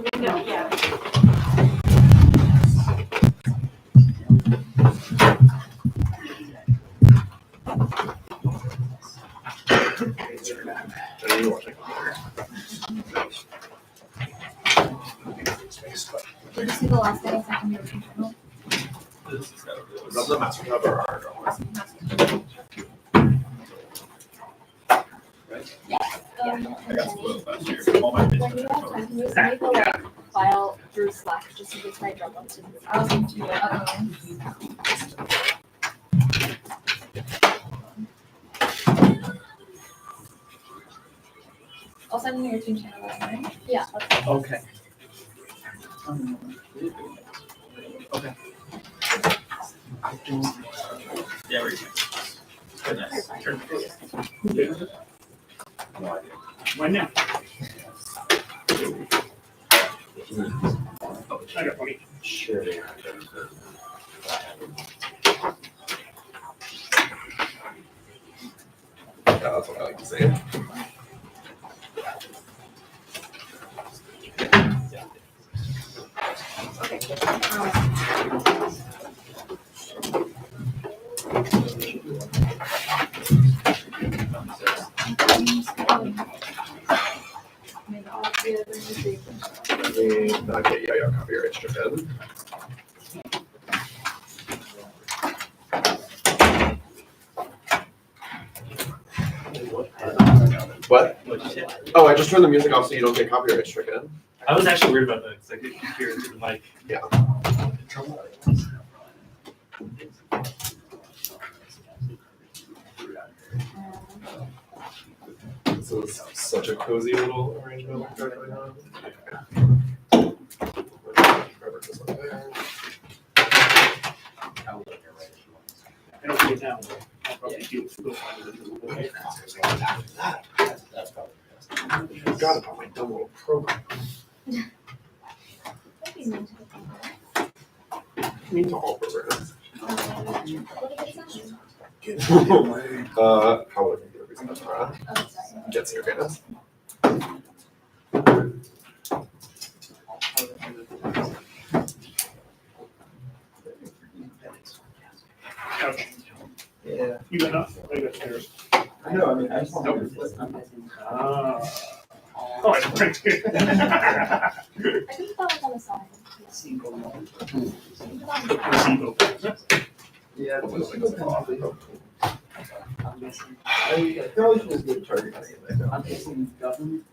the window, yeah. Did you see the last day I sent on your channel? The master cover are When you send me the file through Slack just in case my Dropbox didn't. I'll send you your team channel, right? Yeah. Okay. Okay. Yeah, we're goodness. No idea. When now? I got funny. Sure. That's what I like to say. Not get yo-yo copyright stricken. What? What'd you say? Oh, I just turned the music off so you don't get copyright stricken. I was actually worried about that because I could hear it through the mic. Yeah. This is such a cozy little arrangement we've got going on. Robert goes up there. I don't see it now. I'll probably do it. Go find it. I forgot about my dumb little program. Mean to all programs. How would I do this? Gets your gas. Ouch. Yeah. You got enough? I got stairs. I know, I mean, I just want to flip. Ah. Oh, I print it. I think that was on the side. Placebo. Yeah, it's I probably should just get target cutting it back I'm guessing government.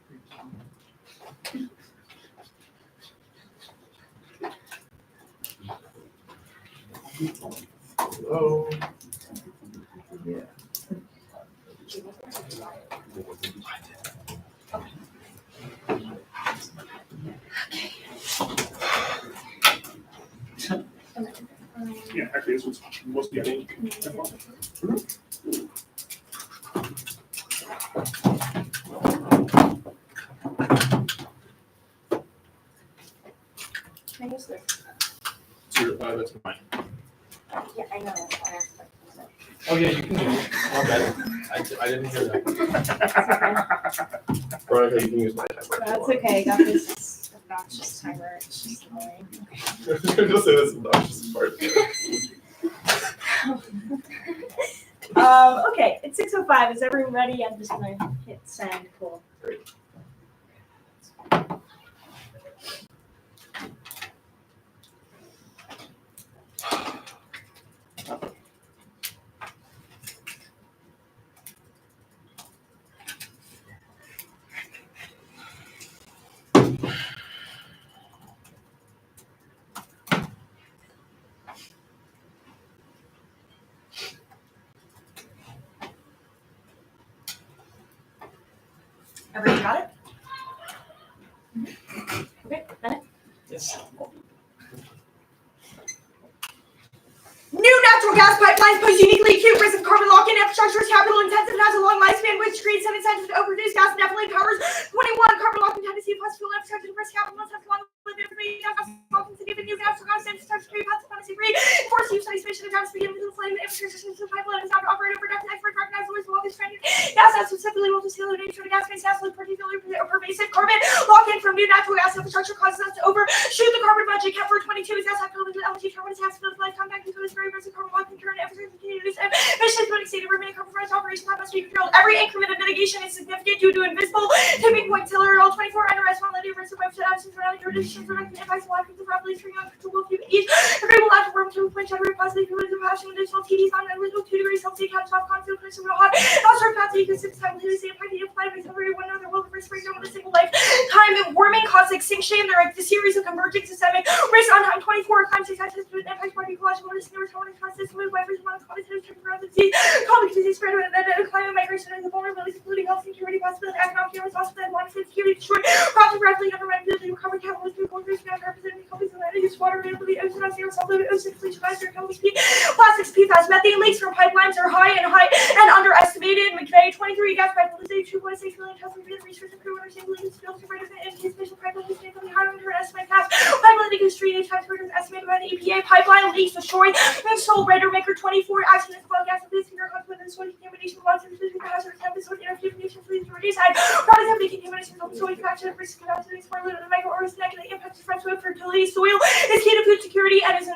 Oh. Yeah. Yeah, actually, this one's mostly, I think. Can I use this? That's mine. Yeah, I know. That's why I asked. Oh yeah, you can use it. My bad. I didn't hear that. Veronica, you can use my timer. That's okay. I got this obnoxious timer. It's just annoying. I was going to say this obnoxious part. Okay, it's 6:05. Is everyone ready? I'm just gonna hit send. Cool. Great. Everybody got it? Okay, Bennett? Yes. New natural gas pipelines pose uniquely acute risk of carbon lock-in. Infrastructure is capital intensive and has a long lifespan, which creates some incentive to overproduce gas and definitely covers 21 carbon lock-in tendency plus fuel infrastructure to press capital must have long lived information gas lock-in to give a new natural gas constant secretary passive policy free. Force use isolation of gas begin with the flame infrastructure systems of pipeline is not operated for death expert recognize the well stranded gas as specifically will facilitate nature of gas base gas with particularly pervasive carbon lock in from new natural gas infrastructure causes us to overshoot the carbon budget kept for 22 is gas happening with LNG turbines has to lifetime back into this very aggressive carbon lock in current infrastructure continues emissions putting state of remaining carbon price operation that must be controlled. Every increment of mitigation is significant due to invisible tipping point tiller all 24 NRS 1 lady risk of website absence around your decisions around the impacts of life of the properly string on control of each agreeable act of room to point shadow positive feelings of passion additional TDs on and little 2 degrees Celsius catastrophic conflict push real hot not sure path you can simultaneously impact the applied by every one another will the first breakdown with a single lifetime warming cause extinction. There are the series of converging systemic risk on time 24 climate change to an impact by ecological risk and returning process with wipers among quantitative temporary disease disease spread and climate migration and the vulnerabilities including health security possibility economic and responsibility and monetary security destroyed profit rapidly undermined ability to recover capital through corporations now representing companies and land use water availability ocean zero self-limited ocean pollution advisory companies plastics PFAS methane leaks from pipelines are high and underestimated. McVeigh 23 gas pipeline 2.6 million tons of research and crew understanding leaks skills to bring in anticipation pipeline sustainability higher than estimate past pipeline leak is 3 times greater than estimated by the EPA pipeline leaks destroyed and sold Raider Maker 24 accidents about gas and this year consequences soil contamination lots of decision hazard tempest with interpretation for these reduced and productivity contamination from soil fraction of risk capacity for little microorganisms negatively impacts fresh soil fertility. Soil is key to food security and is an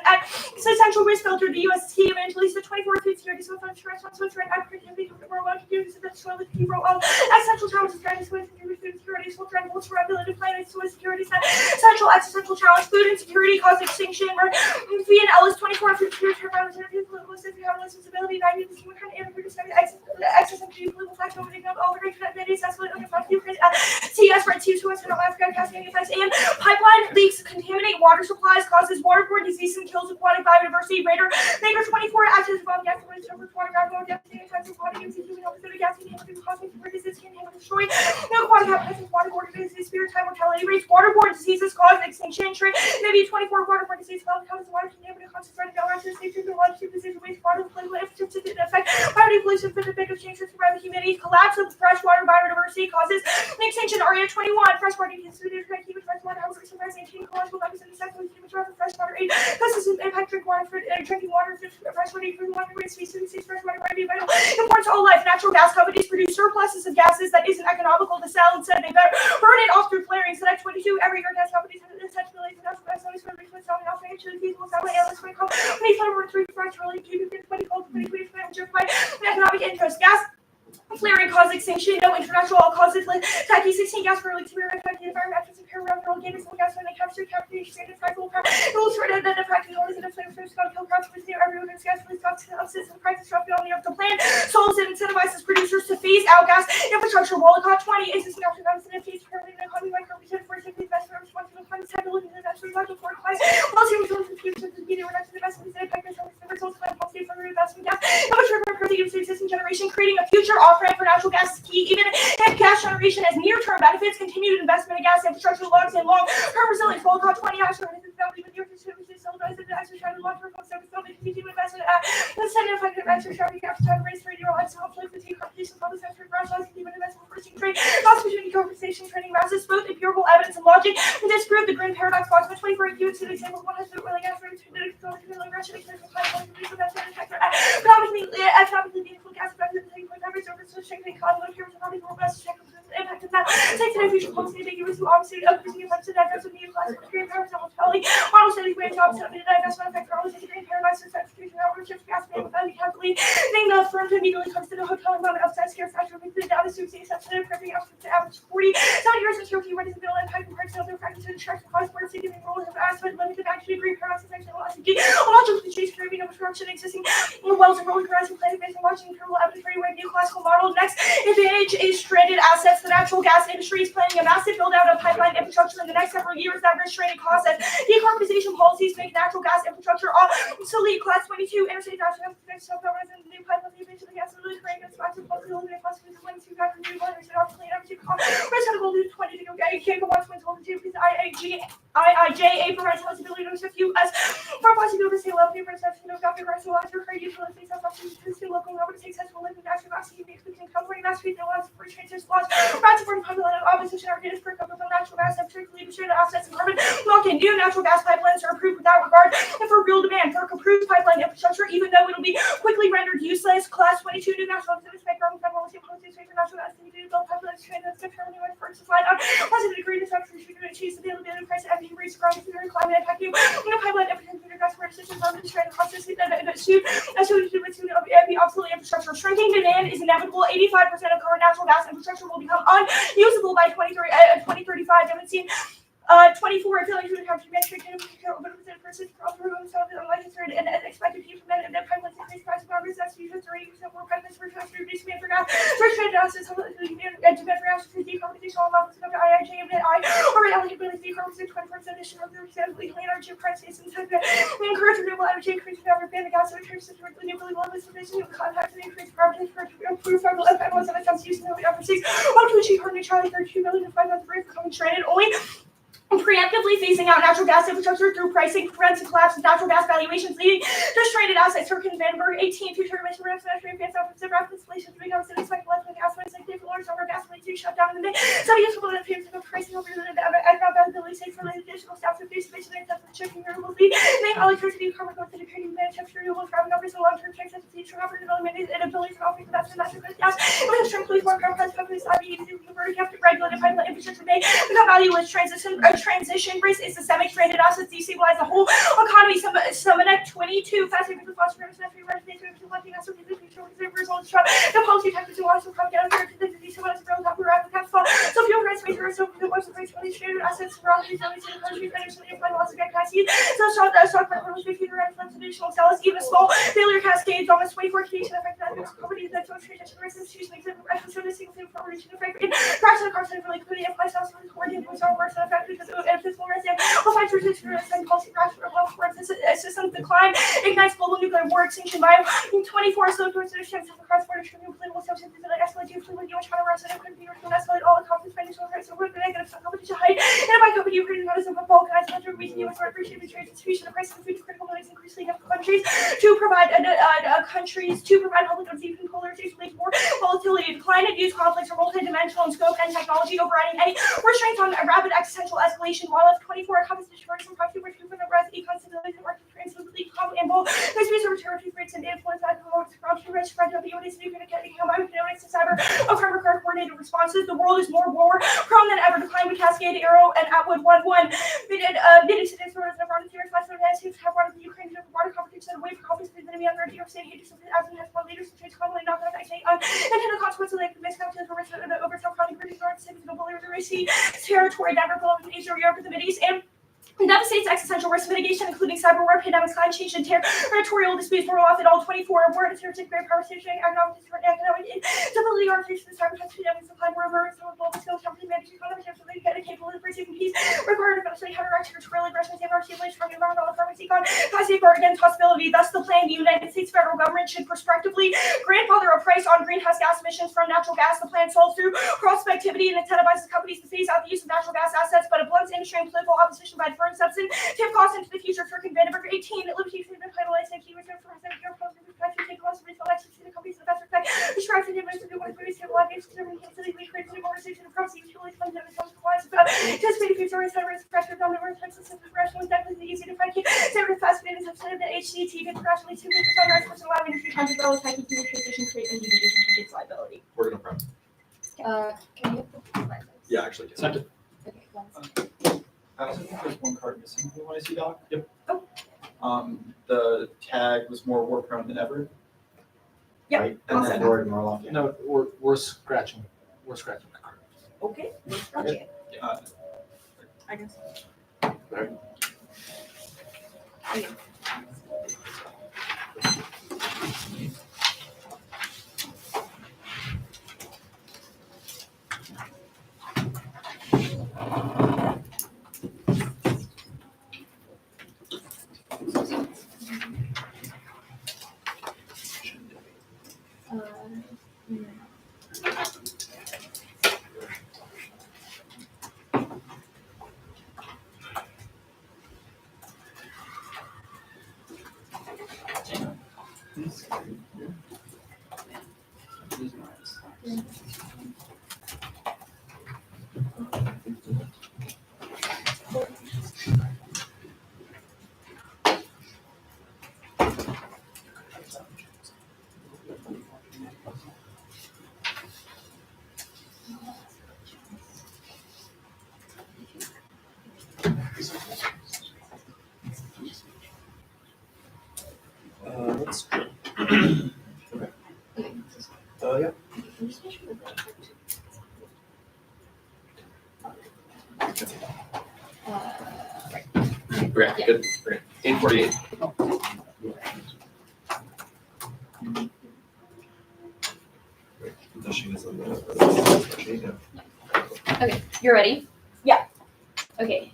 essential risk filter. The UST Evangelista 24 food security so far restaurants with red activity to the world to do this that soil with key role of essential challenges guidance with food security so trend will survivability planet soil security central existential challenge food insecurity cause extinction where V and L is 24 food security survival interview political safety have responsibility 90 this human kind of interview excess energy political factor opening up all the great connectivity accessibility under 5 Ukraine CS red sea to Western Alaska cascading effects and pipeline leaks contaminate water supplies causes waterborne disease and kills aquatic biodiversity. Raider Maker 24 actions involve gas and surface water groundwater gas effects of water against human health and gas contamination causing disease can destroy no aquatic habitats waterborne disease spirit time mortality rates waterborne diseases cause extinction trade maybe 24 waterborne disease causes water contamination concentrated down to safety the large disease waste water political infrastructure affect biodiversity for the big changes to the humidity collapse of freshwater biodiversity causes extinction area 21 freshwater considered human freshwater housing surprise 18 ecological values and effects of human freshwater 8 ecosystem impact drinking water freshwater drinking water rate species freshwater might be vital important to all life. Natural gas companies produce surpluses of gases that isn't economical to sell instead they better burn it off through flaring. So that's 22 every year gas companies have essentially natural gas companies for reasons selling off actually feasible satellite analysts when called when they three fresh really 2020 called 2020 economic interest gas flaring cause extinction, no international all causes like tacky 16 gas for like severe effect the environment after severe round games and gas when they capture extended cycle power rules for the practice orders and flame first got kill crops with near everyone gas release substance and practice drop beyond the earth the plan souls and incentivizes producers to phase out gas infrastructure Walcott 20 existing after guns and fees permanent economy like carbon for simply investment responsible climate stability and investment like for climate policy results in future to be the reduction investments and impact results climate policy for investment gas infrastructure for the existing generation creating a future off-ramp for natural gas is key. Even if gas generation has near-term benefits, continued investment in gas infrastructure logs and long-term resilience. Volcom 20 actually with your consumers celebrates the exercise and long-term focus on the continued investment the second effective exercise after time race for your lives help like the take competition public sector rationalizing even investment for trade cost opportunity conversation training masses both empirical evidence and logic to disprove the grid paradox box but 24 you to the example one has been really gas for economically meaningful gas strengthening economy here with the best impact of that. Take the future policy to use obviously increasing effects of diverse of new class of green powers and hospitality. Model study green jobs and investment effect for all the green paradigms and substitution outward shift gas man without calculating the firm to immediately comes to the hotel and moment outside scare factor with the down the suicide sensitive prepping up to the average 40 70 years of Turkey ready to build impact and parts of their practice to extract the cost for giving roles of aspect limited actually green paradox and actual velocity. A lot of the chase carrying of production existing wells and rolling grass and planting based on watching thermal evidence for a new classical model. Next advantage is stranded assets. The natural gas industry is planning a massive build out of pipeline infrastructure in the next several years that risk stranded costs as decarbonization policies make natural gas infrastructure obsolete. Class 22 interstate national self-governance and new pipeline emission of gas really creating a spot to policy eliminate possibilities of links to gas and new waters and obviously energy costs. Risk of goal to 20 to go get you can't go watch when told to do because IIJA provides possibility to shift US for possibility to say level for perception of Dr. Garcia Walker for utilities of opportunities to local level to take successful living natural gas to be covering mass treatment laws for transfers laws rats for public opposition arguments for government natural gas and particularly distributed assets and carbon lock-in. New natural gas pipelines are approved without regard and for real demand. FERC approved pipeline infrastructure, even though it'll be quickly rendered useless. Class 22 new national policy policies for natural gas to build pipelines that's determining when FERC supply on positive degree to achieve the availability price of energy rates across the climate impact. New pipeline infrastructure gas for decisions on the strand cost to be obsolete infrastructure. Shrinking demand is inevitable. 85% of current natural gas infrastructure will become unusable by 2035. Haven't seen 24 affiliates with the country metric and persons for and expected to implement and pipelines increase price of garbage that's usually 30% more pipelines for reduce demand for gas. First trade assets and demand for gas to decarbonization levels of IIJ and I or allocate decarbonization 20% additional 30% clean energy prices and we encourage renewable energy increase in our ban the gas and increase renewable levels of this new contact and increase carbon for improve federal impact on some use in the overseas. To achieve carbon neutrality 32 billion to 5 months for common trade only. Preemptively phasing out natural gas infrastructure through pricing prevents the collapse of natural gas valuations, leading to stranded assets. Circuit Vandenberg 18 future emission reduction advance out of rapid installation 3 hours and expect less than gas lines like the large number of gas lines to shut down in the day. Some useful appearance of pricing over the availability safe for additional steps of base station and for checking renewable feed. Make electricity carbon goes to the creating manufacture renewable carbon numbers and long-term checks of the future operating development and ability to offer investment in natural gas. With a strong police more complex companies IBE to convert captive regulated pipeline infrastructure may become valueless transition race is systemic stranded assets destabilize the whole economy. Summit 22 fascinating with phosphorus and free residents to looking at something the future results from the policy tactics and wants to come down to the destabilize the real top rapid capital. So fuel price rate so the what's the price for these stranded assets around these elements in the country financially and loss of capacity. So stock market was future and additional sales even small failure cascades almost 24 creation effect that companies that don't transition risk issues makes it reference to the single thing for reaching the framework. Cracks in the carson for liquidity and price also coordinated with our works and effect because of physical resident will find resistance and policy crash for health for systems decline, ignites global nuclear war extinction by 24 so towards the strength of the cross-border trivial political substances that escalate to fluid US China Russia and could be escalate all the conflicts financial crisis with the negative competition height and by company creating notice of a balkanized country reaching US or appreciating the trade distribution of prices of food to critical needs increasingly difficult countries to provide public and deep polarization leads more volatility, decline and use conflicts are multidimensional in scope and technology overriding any restraints on a rapid existential escalation. While F24 comes to destroy some property which people of rest econ stability and market transmitted common and both this piece of territory rates and influence that promotes from to rich friend of the units new communicating how I'm notice to cyber of crime required coordinated responses. The world is more war prone than ever. Decline with Cascade, Arrow, and Atwood 1-1. Incidents were the frontiers last of the have brought the Ukraine to water competition and wait for copies of the enemy on New York City as and has one leaders to change commonly not that I say intended consequences like the miscalculated for risk of the overtime county British North cities of the sea territory, Denver, Global, Asia, Europe, and the Middle East, and devastates existential risk mitigation, including cyber war, pandemics, climate change, and territorial disputes. We're off at all 24. War, terroristic, great power station, economic stability, organization, cyber pandemic, supply, war, global skills, company management, economic stability, capable of receiving peace, required eventually counteract territorial aggression, safeguard, strong environmental farming, econ, safeguard against hostility. Thus, the plan, the United States federal government should prospectively grandfather a price on greenhouse gas emissions from natural gas. The plan solves through prospectivity and incentivizes companies to phase out the use of natural gas assets, but it blunts industry and political opposition by deferring substantive costs into the future. Circuit Vandenberg 18 at Liberty Statement title I think he reserved for his your proposal to take loss of retail access to the companies in the best effect. Describes the difference between one of the stable ideas to the consider we create the organization of proceeds fully funded and self supplies about anticipated future risk pressure on the earth types of system rational is definitely easy to find. Several fascinating substantive that HCT gets rationally 2% risk which allowing industry time to grow as high continuous transition create and its liability. We're gonna prep. Can you Yeah, actually. Second. Okay, one second. I also think there's one card missing. You want to see, Doc? Yep. Oh. The tag was more war prone than ever. Yep. Right? And then Lord more often. No, we're scratching. We're scratching that card. Okay, gotcha. I guess. Alright. sense. Yeah. Right. Okay, Yeah. good. Great. 8:48. The sheet is on the spreadsheet, yeah. Okay, you're ready? Yeah. Okay.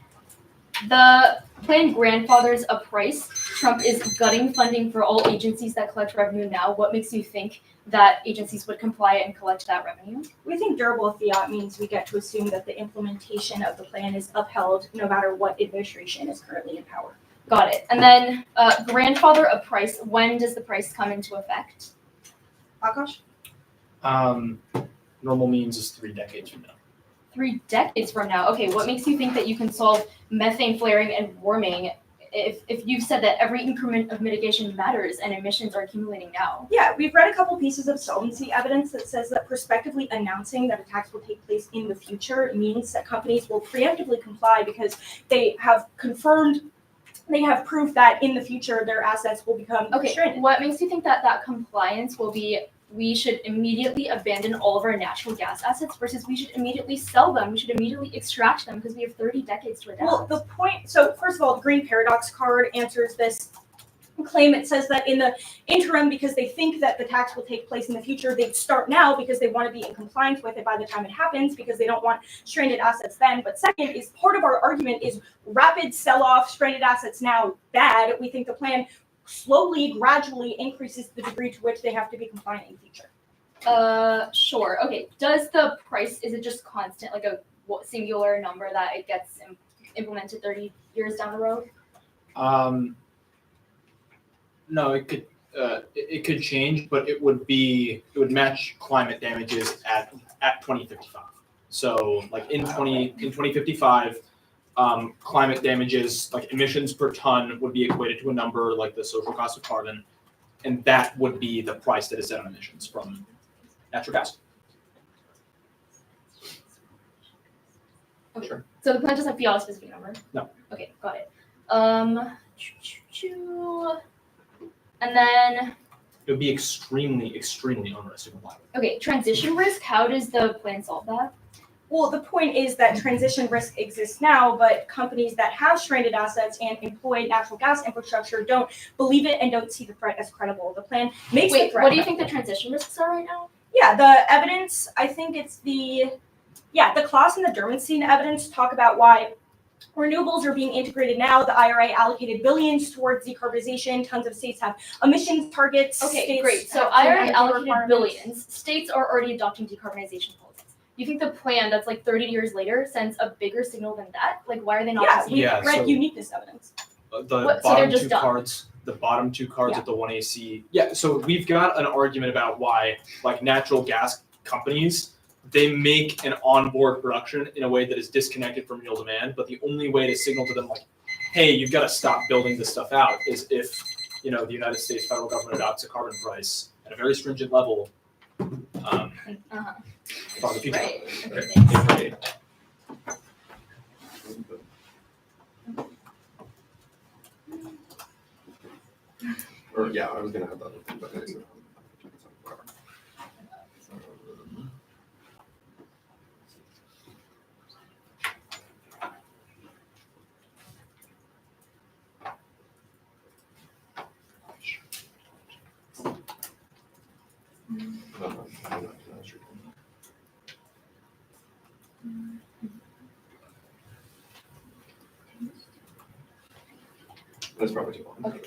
The plan grandfathers a price. Trump is gutting funding for all agencies that collect revenue now. What makes you think that agencies would comply and collect that revenue? We think durable fiat means we get to assume that the implementation of the plan is upheld no matter what administration is currently in power. Got it. And then grandfather a price. When does the price come into effect? Akash? Normal means is 3 decades from now. 3 decades from now. Okay, what makes you think that you can solve methane flaring and warming if you've said that every increment of mitigation matters and emissions are accumulating now? Yeah, we've read a couple pieces of solvency evidence that says that prospectively announcing that a tax will take place in the future means that companies will preemptively comply because they have confirmed, they have proof that in the future their assets will become Okay, restricted. what makes you think that that compliance will be we should immediately abandon all of our natural gas assets versus we should immediately sell them, we should immediately extract them because we have 30 decades to adapt? Well, the point, so first of all, the green paradox card answers this claim. It says that in the interim, because they think that the tax will take place in the future, they start now because they want to be in compliance with it by the time it happens because they don't want stranded assets then. But second is part of our argument is rapid sell-off, stranded assets now bad. We think the plan slowly, gradually increases the degree to which they have to be compliant in the future. Sure. Okay. Does the price, is it just constant, like a singular number that it gets implemented 30 years down the road? No, it could change, but it would match climate damages at 2055. So like in 2055, climate damages, like emissions per ton, would be equated to a number like the social cost of carbon, and that would be the price that is set on emissions from natural gas. Okay. Sure. So the plan doesn't have a specific number? No. Okay, got it. And then, It would be extremely, extremely onerous to comply with. okay, transition risk, how does the plan solve that? Well, the point is that transition risk exists now, but companies that have stranded assets and employ natural gas infrastructure don't believe it and don't see the threat as credible. The plan makes the Wait, threat. what do you think the transition risks are right now? Yeah, the evidence, I think it's the Klaus and the Dermenstein evidence talk about why renewables are being integrated now. The IRA allocated billions towards decarbonization. Tons of states have emissions targets. Okay, States great. So have IRA energy allocated requirements. billions. States are already adopting decarbonization policies. You think the plan that's like 30 years later sends a bigger signal than that? Like, why are they not? Yeah, just- we Yeah, read so- uniqueness evidence. So they're just done. The bottom two cards Yeah. at the 1AC. Yeah, so we've got an argument about why, like, natural gas companies, they make an onboard production in a way that is disconnected from real demand, but the only way to signal to them, like, hey, you've got to stop building this stuff out, is if, the United States federal government adopts a carbon price at a very stringent level Uh-huh. for the future. Right. Okay, Okay. thanks. 8:48. Or yeah, I was gonna have the other thing, but it's whatever. That's probably too long. Okay.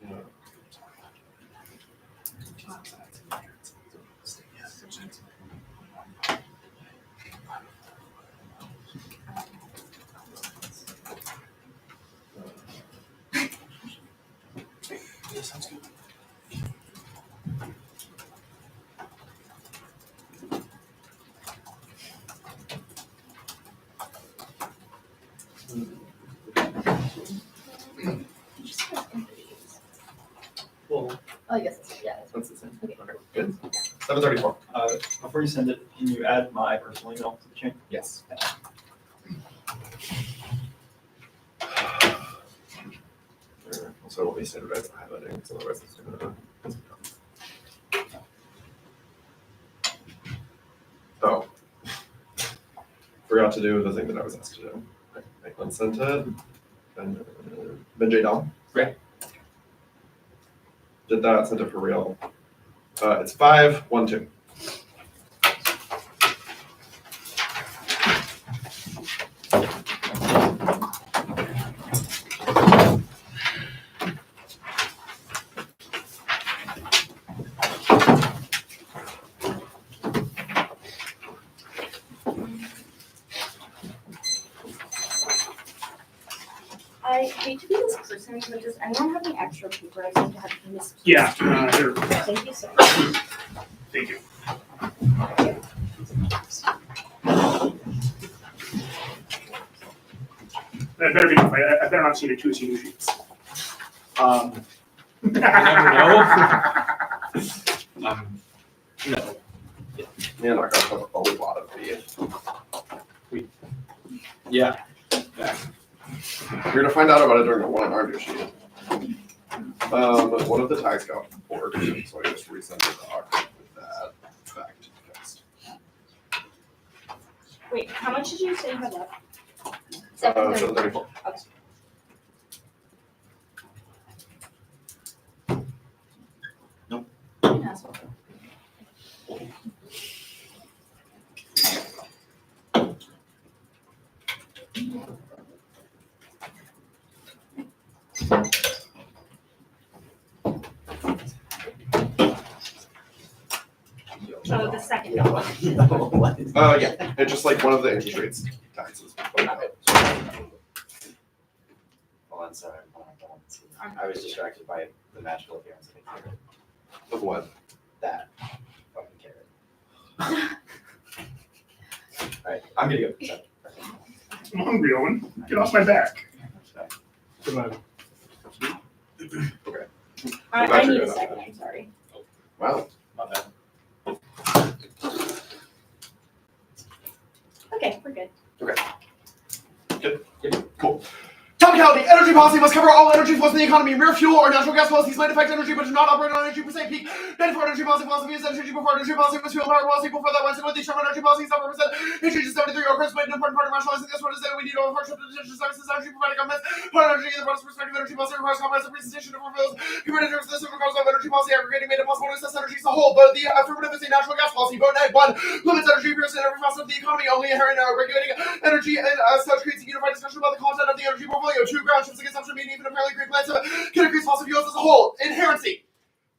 Yeah. Sounds good. Well, Oh, I guess it's, yeah. That's the same. Okay. Okay, good. 7:34. Before you send it, can you add my personal email to the chain? Yes. So it won't be standardized highlighting, because otherwise it's gonna. Oh. Forgot to do the thing that I was asked to do. Macklin sent it. Ben J. Dom. Right. Did that, sent it for real. It's 5-1-2. I hate to be this person, but does anyone have any extra paper? I seem to have missed. Yeah, here, Thank you so much. thank you. That better be enough. I better not see the two CD sheets. You never know. No. Man, I got a lot of these. Yeah. You're gonna find out about it during the one on our sheet. One of the tags got forked, so I just resent the doc with that back to the text. Wait, how much did you say you had left? 734. So the second Yeah. Yeah, it's just like one of the interest rates taxes. Hold on, sorry. I was distracted by the magical appearance of a carrot. Of what? That fucking carrot. Alright, I'm gonna go. Sorry. I'm hungry, Owen. Get off my back. I glad need you're a good. second, I'm sorry. Wow. My bad. Okay, we're good. Cool. Technicality, energy policy must cover all energy flows in the economy. Mere fuel or natural gas policies might affect energy but do not operate on energy per se peak. 94 energy policy philosophy is energy before energy policy was fuel power policy before that went with the term energy policy is 7%. It changes 73 occurs, but an important part of rationalizing this one is that we need to partnership with attention services, energy providing governments. Part energy in the broadest perspective, energy policy requires comprehensive presentation of reveals. Comparative this regards of energy policy aggregating made it possible to assess energy as a whole, but the affirmative is a natural gas policy. Vote 1 limits energy appears in every facet of the economy, only inherent regulating energy and as such creates a unified discussion about the content of the energy portfolio. 2 ground shifts against assumption meaning even apparently green plants can increase fossil fuels as a whole. Inherency.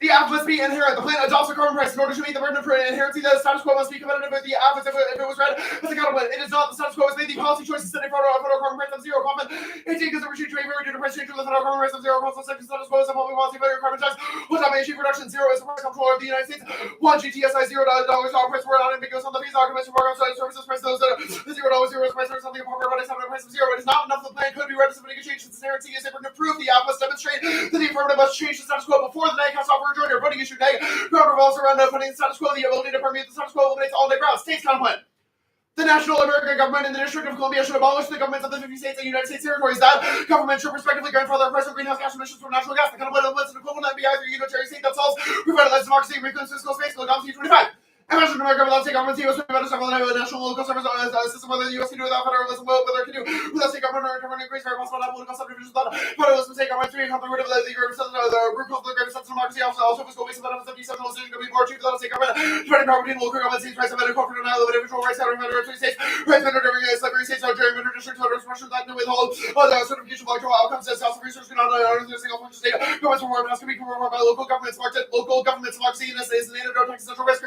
The app must be inherent. The plant adopts a carbon price in order to meet the burden of inherency. The status quo must be competitive with the app if it was read as a counterpart. It is not. The status quo has made the policy choices setting federal carbon price of zero. Comment 18 because the retreat trade due to price change of the federal carbon price of zero. Also, second status quo is a public policy failure carbon tax. What time achieve reduction? Zero is the price controller of the United States. 1 GTSI $0 price were not ambiguous on the fees arguments for program side services price. Those that the $0 is price for something apart from a price of zero. It is not enough. The plan could be read as somebody can change its inherency is able to prove the app must demonstrate that the affirmative must change the status quo before the night cast off for a joiner. Voting issue day. Ground revolves around putting the status quo. The ability to permeate the status quo eliminates all day ground. States counterplan. The national American government and the District of Columbia should abolish the governments of the 50 states and United States territories. That government should respectively grandfather the price of greenhouse gas emissions from natural gas. The counterplan elements an equivalent that be either unitary state themselves, revitalize democracy, reclaim fiscal space, look on 25. Imagine America without state government, the U.S. would be better stuff on the national local service system, whether the U.S. can do without federalism, whether it can do without state government or government increase, very possible not political subdivisions, without federalism, state government, 3, come the root of the group of the greatest sense of democracy, also fiscal base of benefits of decentralization can be more cheap without state government, dividing property in local government, states, rights of corporate denial of individual rights, out of federal states, rights under during slavery states, or during districts, or expressions that no withhold, the certification of electoral outcomes, as also research cannot under a single function state, governments reform has to be performed by local governments, local governments, democracy, and this is an antidote to central risk.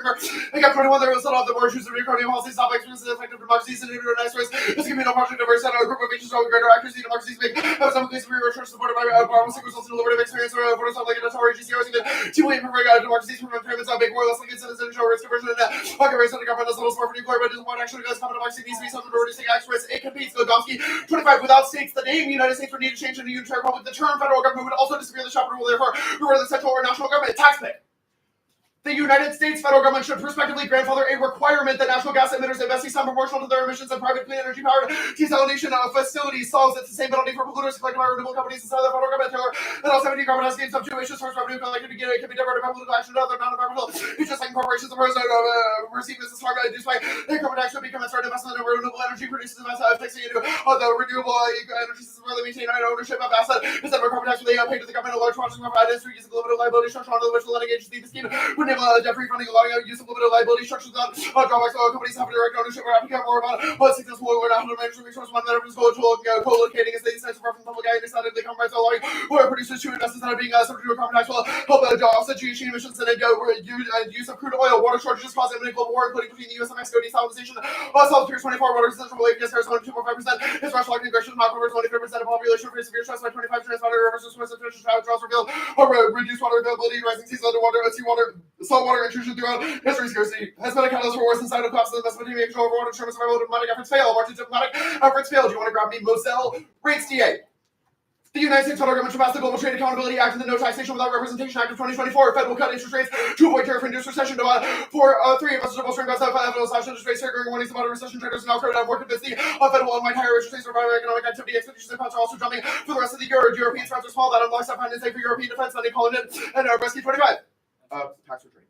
Again, 21, there was of the more issues of economy policies, stop experiences, effective democracies, and nice ways. This can be no project of a group of agents with greater accuracy, democracies make economically superior research supported by pharmaceutical results in deliberative experience, photos like a Atari GCRs, even 2 million preferred democracies from impairments on big war, less like citizen show risk conversion, and pocket race under government as little smart for nuclear, but doesn't want actually does common democracy needs to be something to reduce access. It competes. Godomsky 25 without states. The name United States would need to change into unitary republic. The term federal government would also disappear. The chapter will therefore reward the central or national government tax pick. The United States federal government should prospectively grandfather a requirement that natural gas emitters invest a sum proportional to their emissions in private clean energy powered desalination facilities. Solves its the same penalty for polluters collected by renewable companies inside the federal government. And also, any government has gained some tuition source revenue collected to get it can be diverted by political action to other non-environmental interests like corporations and persons receive business harm induced by income tax should become a certain investment in renewable energy produces fixing into the renewable energy system where they maintain ownership of asset instead of a carbon tax they pay to the government. A large project provided through using limited liability structure under which the lending agency the scheme would enable debt-free funding, allowing use of limited liability structures that drawbacks companies have direct ownership or have become more about successful or not to manage resource one that is co-locating as they sense from public eye decided they come by allowing oil producers to invest instead of being subject to a carbon tax will help offset GHG emissions and use of crude oil. Water shortages cause imminent global war, including between the U.S. and Mexico. Desalinization South Pier 24 water is central Lake Arizona 2.5%. Its rational integration not covers 25% of population face severe stress by 25 water rivers and sources of fish droughts revealed reduced water availability, rising seas underwater, seawater, saltwater intrusion throughout history scarcity has been a catalyst for wars inside of collapse of the Mesopotamia control over water determines survival diplomatic efforts fail. Marching diplomatic efforts fail. Do you want to grab me? Moselle rates DA. The United States federal government should pass the Global Trade Accountability Act and the No Taxation Without Representation Act of 2024. Fed will cut interest rates to avoid tariff-induced recession. For 3 investors to bolster interest rates triggering warnings about a recession. Traders now more convinced the Fed will unwind higher interest rates for economic activity. Expectations and are also jumping for the rest of the year. European spreads are small. That unlocks that financing for European defense spending. Calling it and rescue 25. Tax retreat.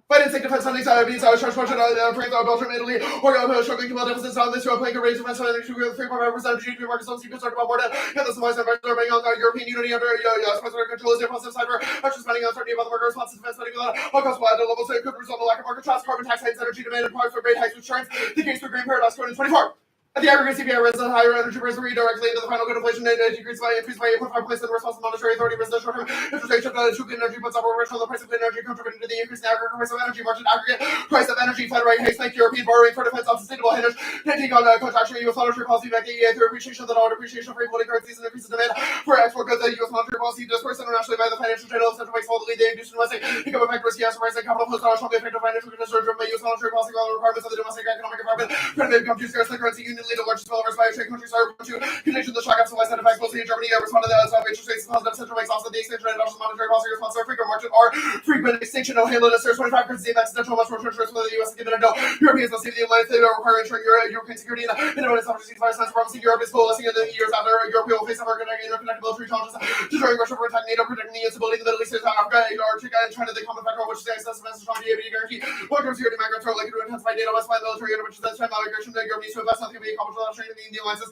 Financing defense funding means charge budget France, Belgium, Italy, or struggling to build deficits on this playing a raise defense funding to 3.5% of GDP markets. Some people start about more than the supplies and investors are banking on European unity under specific control is a positive cyber. Actually spending uncertainty about the market response to defense spending without cost will add to levels so it could result in a lack of market trust. Carbon tax hikes, energy demand, and products for rate hikes, which turns the case for green paradox 2024. At the aggregate CPI resident higher energy price redirectly into the final good inflation and increased by 8.5 points in response to monetary authority resident short-term interest rate shift to clean energy puts upward pressure on the price of clean energy contributing to the increase in the aggregate price of energy margin aggregate price of energy Fed rate hikes make European borrowing for defense unsustainable hinge take on contraction U.S. monetary policy back the EA through appreciation of the dollar depreciation of free floating currencies and increases demand for export goods. The U.S. monetary policy dispersed internationally by the financial channel of central banks will lead the induced domestic income effect risky as rising capital flows are strongly effective financial conditions driven by U.S. monetary policy while the requirements of the domestic economic environment credit may become too scarce. The currency union lead a large spell of trade countries are to condition the shock of supply side effects. Mostly in Germany, responded to the interest rates positive central banks offset the extension and adoption of monetary policy response to frequent margin or frequent extinction. No handle necessary 25 currency accidental much more interest whether the U.S. is given a no. Europeans must see the alliance they require ensuring European security and independence of overseas vice signs promising Europe is coalescing in the years after Europe will face interconnected military challenges destroying Russia, protecting NATO, protecting the instability in the Middle East, Africa, Arctic, and China. The common factor which is the access of strong ability to guarantee long-term security. Migrants are likely to intensify NATO west military interventions that time migration to Europe needs to invest. Nothing can be accomplished without strengthening the alliances.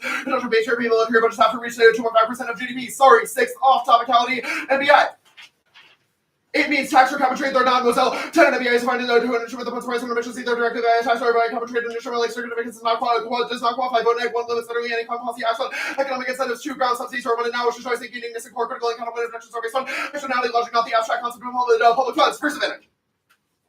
Base European military budgets have to reach 2.5% of GDP. Sorry, 6th off-topicality NBI. It means tax or carbon trade, they're not Moselle. 10 NBIs find in the 200 with the principal price of emissions, either directly by tax or by carbon trade and instrument like certificates does not qualify. Vote neg 1 limits literally any policy action. Economic incentives, 2 ground subsidies or when now which is choice thinking missing core critical and contemplative actions are based on externality logic, not the abstract concept of public funds. First advantage.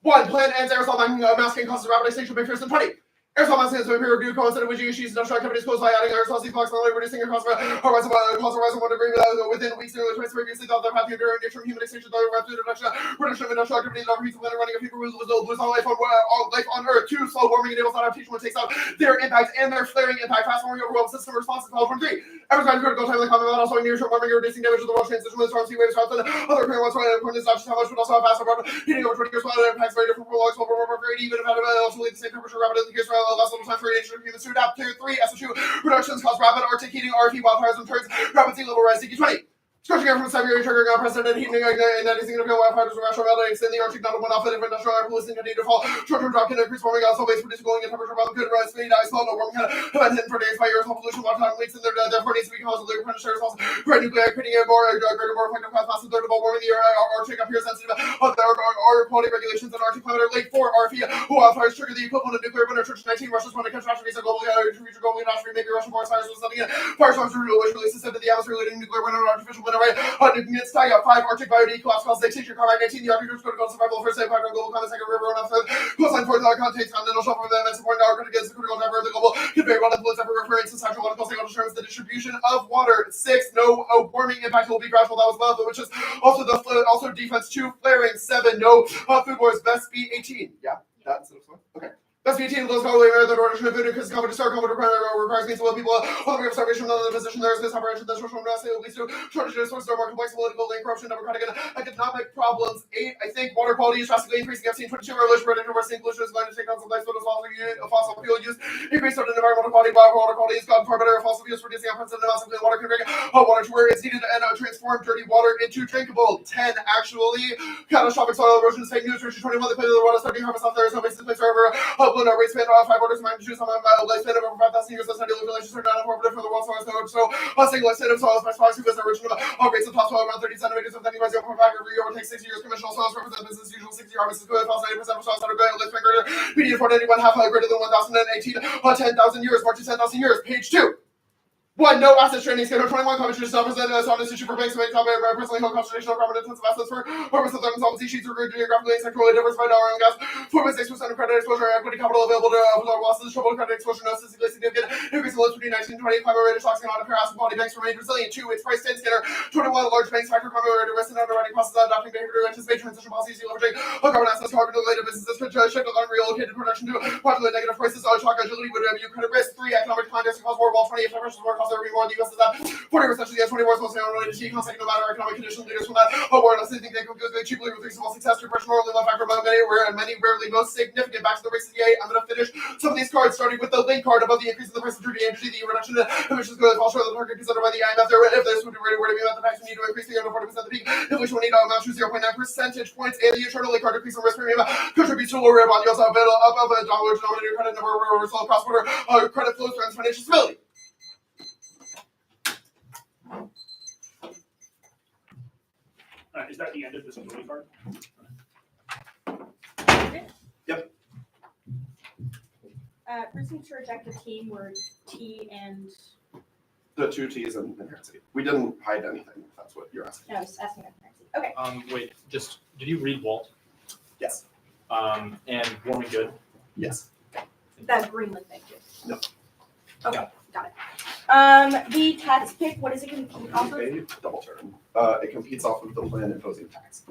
1. Plan ends aerosol masking causes rapid extinction by first and 20. Aerosol masking is a peer review coincident with GHG's industrial activities closed by adding aerosol seed blocks, not only reducing your cost of rise of 1 degree within weeks nearly twice previously thought that path to nature from human extinction through reduction of industrial activity that overheats the planet running a fever will lose all life on Earth. 2. Slow warming enables adaptation when it takes out their impact and their flaring impact. Fast warming overall system response to calls from 3. Every time critical time the common amount also near-short warming and reducing damage to the world transition with storm sea waves rather than other current ones. Important is not just how much but also how fast abroad heating over 20 years while it impacts very different from logs over even if it also lead the same temperature rapidly in the case for less little time for humans to adapt. 3. SO2 reductions cause rapid Arctic heating, RFE wildfires and turns rapid sea level rise. DQ20. Scorching air from Siberia triggering unprecedented heating and that is significant wildfires and rational melting. Extend the Arctic not one off if industrial air pollution continue to fall. Short-term drop can increase warming also base produce cooling and temperature problem could rise speed ice fall no warming can have hidden for days by years of pollution water time leaks and therefore needs to be caused with liquid pressure also great nuclear creating a greater more effective path faster third of all warming the Arctic up here sensitive of the air quality regulations and Arctic climate are late 4 RFE wildfires trigger the equivalent of nuclear winter. Church 19 Russia's one of catastrophes and global future global catastrophe maybe Russian forest fires was something firestorms which releases into the atmosphere leading nuclear winter and artificial winter right. It's Tiger 5 Arctic biodiversity collapse causes extinction carbon 19 the Arctic group's critical survival first impact on global climate second river on coastline for the contains continental shelf from the events important our against the critical driver of the global can very well influence every reference to hydrological cycle determines the distribution of water. 6 no warming impact will be gradual. That was love, which is also the also defense 2 flaring. 7 no food wars best be 18. Yeah, that's okay. Best be team close call away the order should have because company start company requires means of people all the starvation of the position there is misoperation that social unrest leads to shortages sources are more complex political and corruption democratic and economic problems. 8 I think water quality is drastically increasing. I've seen 22 revolution reversing pollution is going to take on some life fossil fuel use increased environmental quality water quality has gotten far better fossil fuels reducing unprecedented amounts of clean water can bring hot water to where it's needed and transform dirty water into drinkable. 10 actually catastrophic soil erosion is fake news. 21 the pit of the water starting harvest out there is no basis place forever. Blue race span 5 orders of magnitude, some lifespan of over 5,000 years. That's ideal relations are not informative for the world source node. So, a single lifespan of soils by sparks, who is the original rates of topsoil around 30 centimeters of any rise 0.5 every year. It takes 60 years. Conventional soils represent business usual 60 year harvest is good. False 90% of soils that are good. Lifespan greater. Median for 91 half greater than 1,018. 10,000 years. More to 10,000 years. Page 2. 1. No asset training schedule. 21. Competition is not presented as on institution for banks to make top personally held concentration of carbon intensive assets for purpose of insolvency sheets or geographically and sectorally diversified oil and gas. 4.6% of credit exposure equity capital available to absorb losses. Trouble credit exposure no statistically significant increase in loans between 19 and 20. Climate rate shocks and non-fair asset quality banks remain resilient. 2. Its price stand scanner. 21. Large banks factor climate rate risk and underwriting process adopting behavior to anticipate transition policies leveraging carbon assets carbon related businesses shift of unrelocated production to partially negative prices. Shock agility would review credit risk. 3. Economic decline cause war wall 20. If pressures more cost every more the US is that 40% of the 24 is mostly unrelated to consequent no matter economic conditions. Leaders from that awareness they think they can go cheaply with reasonable success. Depression or only love factor among many rare and many rarely most significant. Back to the race of the 8. I'm going to finish some of these cards starting with the link card above the increase in the price of dirty energy. The reduction in emissions goes fall short of the target considered by the IMF. If this would be ready to be about the fact we need to increase the under 40% of the peak. Inflation will need to amount to 0.9 percentage points and the internal link card decrease in risk premium contributes to lower bond yields up of a dollar denominator credit number result cross border credit flows trends financial stability. Is that the end of this ability card? Yep. Reason to reject the team were T and. The 2 T's and inherency. We didn't hide anything. If that's what you're asking. No, I was asking about inherency. Okay. Wait, just did you read Walt? Yes. And Warm and Good? Yes. That green link, thank you. No. Okay, got it. The tax pick, what is it compete off of? A double term. It competes off of the plan imposing tax.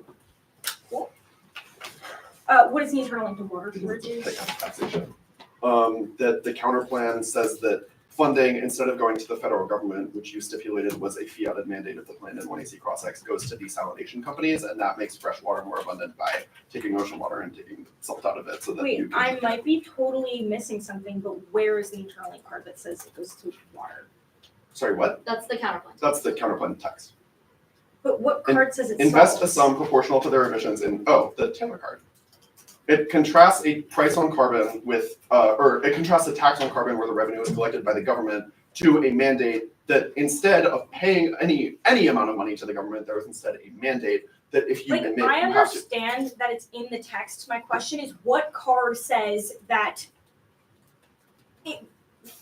What is the internal link to water shortages? Taxation. That the counter plan says that funding, instead of going to the federal government, which you stipulated was a fiated mandate of the plan in 1AC Cross X, goes to desalination companies, and that makes fresh water more abundant by taking ocean water and taking salt out of it. So that Wait, you can I might be totally missing something, but where is the internal link card that says it goes to water? Sorry, what? That's the counterplan. That's the counterplan text. But what card says it's Invest a salt? sum proportional to their emissions in the Taylor card. It contrasts a price on carbon with, or it contrasts a tax on carbon where the revenue is collected by the government to a mandate that instead of paying any amount of money to the government, there is instead a mandate that if you emit, I you have to. understand that it's in the text. My question is, what card says that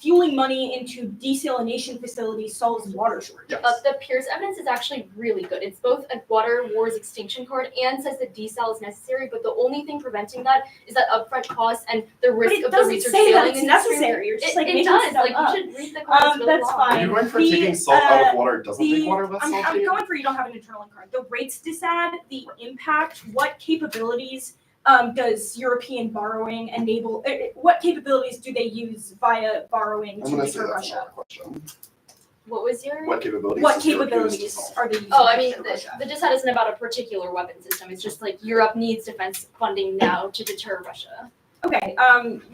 fueling money into desalination facilities solves water shortages? Yes. The Pierce evidence is actually really good. It's both a water wars extinction card and says that desal is necessary, but the only thing preventing that is that upfront costs and the risk of the research say that failing. it's is necessary. You're just extremely- like it making does. stuff Like up. you should read the cards really That's long. fine. Are you going for The, taking salt out of water doesn't make water less I'm salty? going for you don't have an internal link card. The rates disad, the impact, what capabilities does European borrowing enable? What capabilities do they use via borrowing I'm to gonna say deter that's a Russia? wrong question. What was your? What capabilities? What does Europe use to capabilities solve? are they using? Oh, I to mean, deter Russia? the DISAD isn't about a particular weapon system. It's just like Europe needs defense funding now to deter Russia. Okay,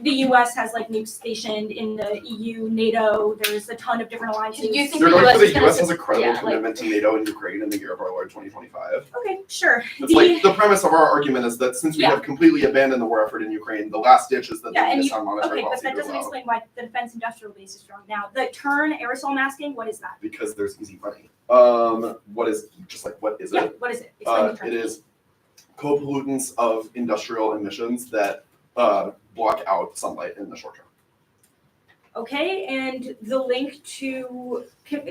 the U.S. has like nukes stationed in the EU, NATO. There's a ton of different alliances. You think You're the going US for is the gonna U.S. has a credible yeah, like- commitment to NATO and Ukraine in the year of our Lord 2025. Okay, sure. It's like the premise of our argument is that since we Yeah. have completely abandoned the war effort in Ukraine, the last ditch is that Yeah, they and need you- to sound monetary Okay, but policy that to doesn't allow, explain why the defense industrial base is strong. Now, the turn aerosol masking, what is that? because there's easy money. What is what is Yeah, it? what is it? Explain the turn. It is co-pollutants of industrial emissions that block out sunlight in the short term. Okay, and the link to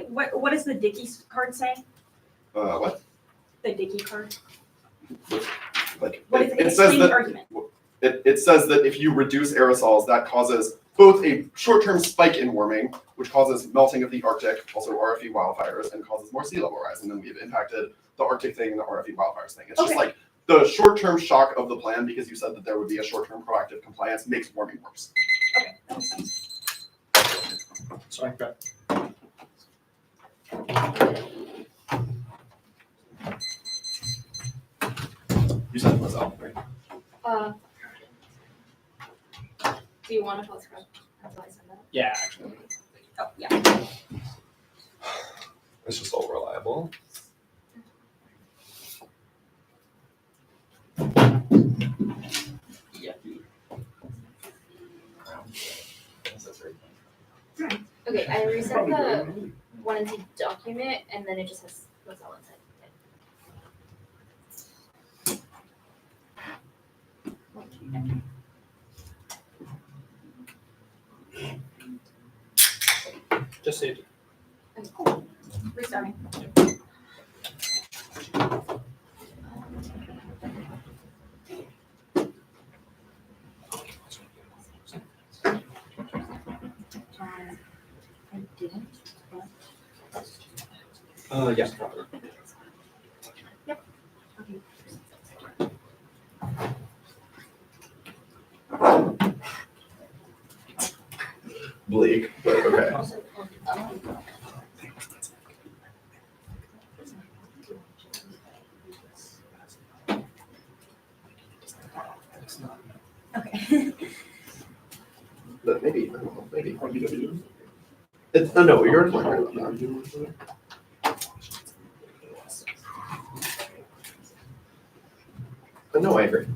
what does the Dickey card say? What? The Dickey card. Like What is it? it says Explain the that argument. it says that if you reduce aerosols, that causes both a short-term spike in warming, which causes melting of the Arctic, also RFE wildfires, and causes more sea level rise. And then we've impacted the Arctic thing and the RFE wildfires thing. It's just Okay. like the short-term shock of the plan, because you said that there would be a short-term proactive compliance, makes warming worse. Okay, that makes sense. Sorry, go ahead. You said it was up, right? Do you want to post scrub? Until I send that? Yeah, actually. Oh, yeah. It's just all reliable. Okay, I resent the one in the document, and then it just has what's all inside. Just saved it. Okay, cool. Restarting. I didn't, but. Yeah. Yep. Okay. Bleak, but okay. Okay. But maybe, I don't know, maybe. It's, no, you're right about that. No, I agree.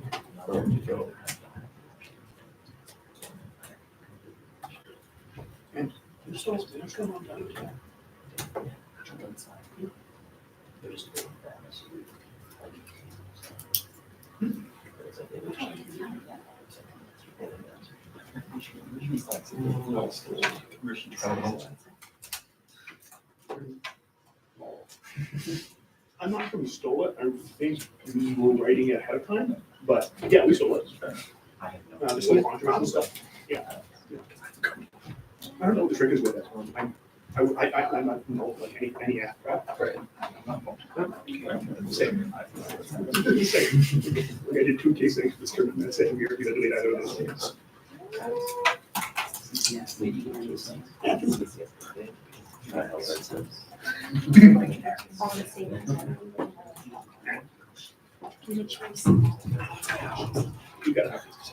I'm not sure we stole it. I think we were writing it ahead of time, but yeah, we stole it. Just the laundromat and stuff. Yeah. I don't know what the trick is with it. I'm not know like any app. Right. Same. Same. Like I did 2 casings this tournament and I said we are gonna delete either of those things. All the same. Can you choose? You gotta have this.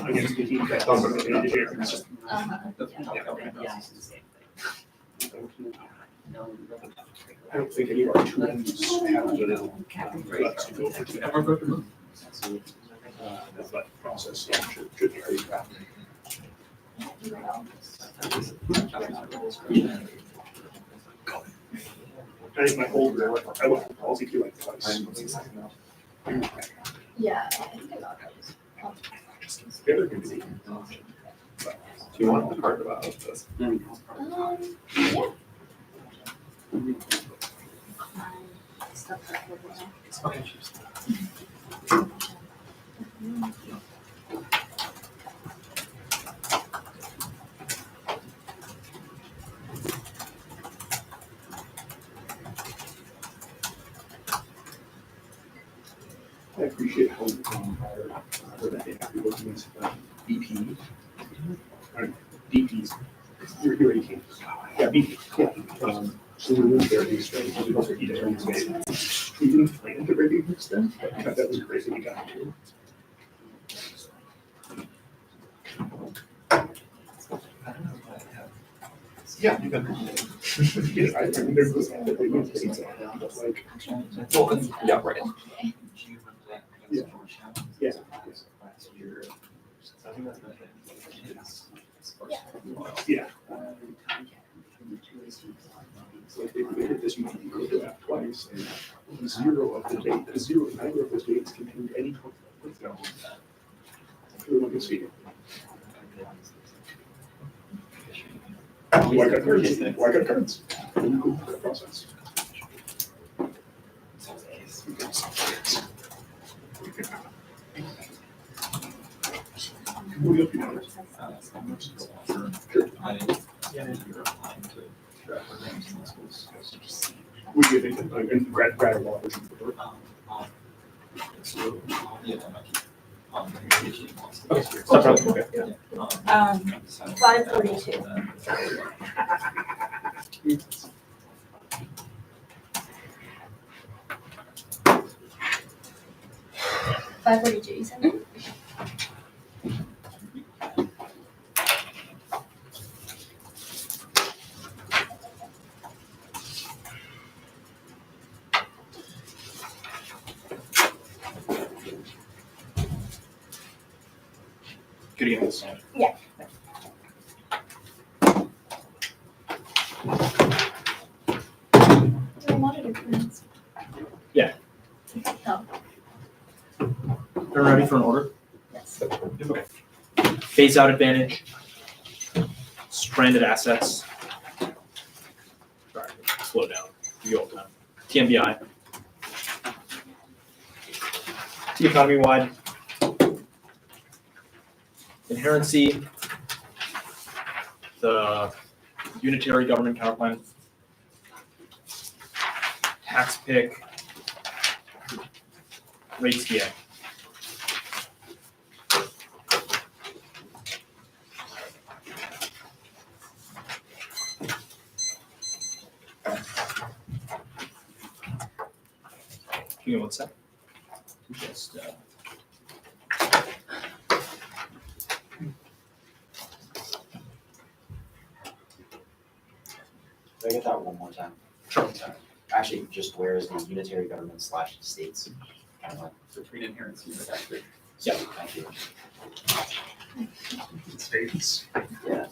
Against the team that doesn't really need to share. It's just- I don't think any of our tools have the guts to go for that. But process should be pretty rapid. I think my whole, I went for policy Q like twice. Yeah, I think I got those. The other thing is, Do you want the card about this? Yeah. Stuff that over there. I appreciate how we're that happy working with BP. DPs. You're 18. Yeah, BP. Yeah. So we went there, these strategies, we also eat it every day. We didn't plan to really extent, but that was crazy we got into. Yeah, you can. Yeah, I mean, there's this, but like, Well, yeah, right. yeah. Yeah. Yeah. Like they did this month, you did that twice, and 0 of the date, neither of those dates contained any conflict with them. Everyone can see it. Why got cards? Why got cards? That process. What do you have to do? Would you think, and grad law, would you prefer? Okay, stop running. Okay. 542. $542, you said? Good again, Sam. Yeah. My monitor turns. Yeah. Oh, Are we ready for an order? yes. Okay. Phase out advantage. Stranded assets. Sorry, slow down. You go time. TMBI. T economy wide. Inherency. The unitary government counterplan. Tax pick. Rates DA. Give me one sec. Just Can I get that one more time? Sure. Actually, just where is the unitary government / states? Kind of like Between inherency and tax. Yeah. Thank you. States. Yeah.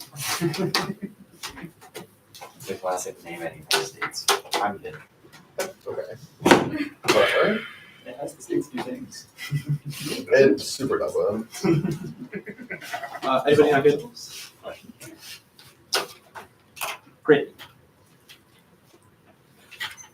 The classic name any of the states. I'm good. Okay. But It has the states do things. it super does them. anybody have good? Great.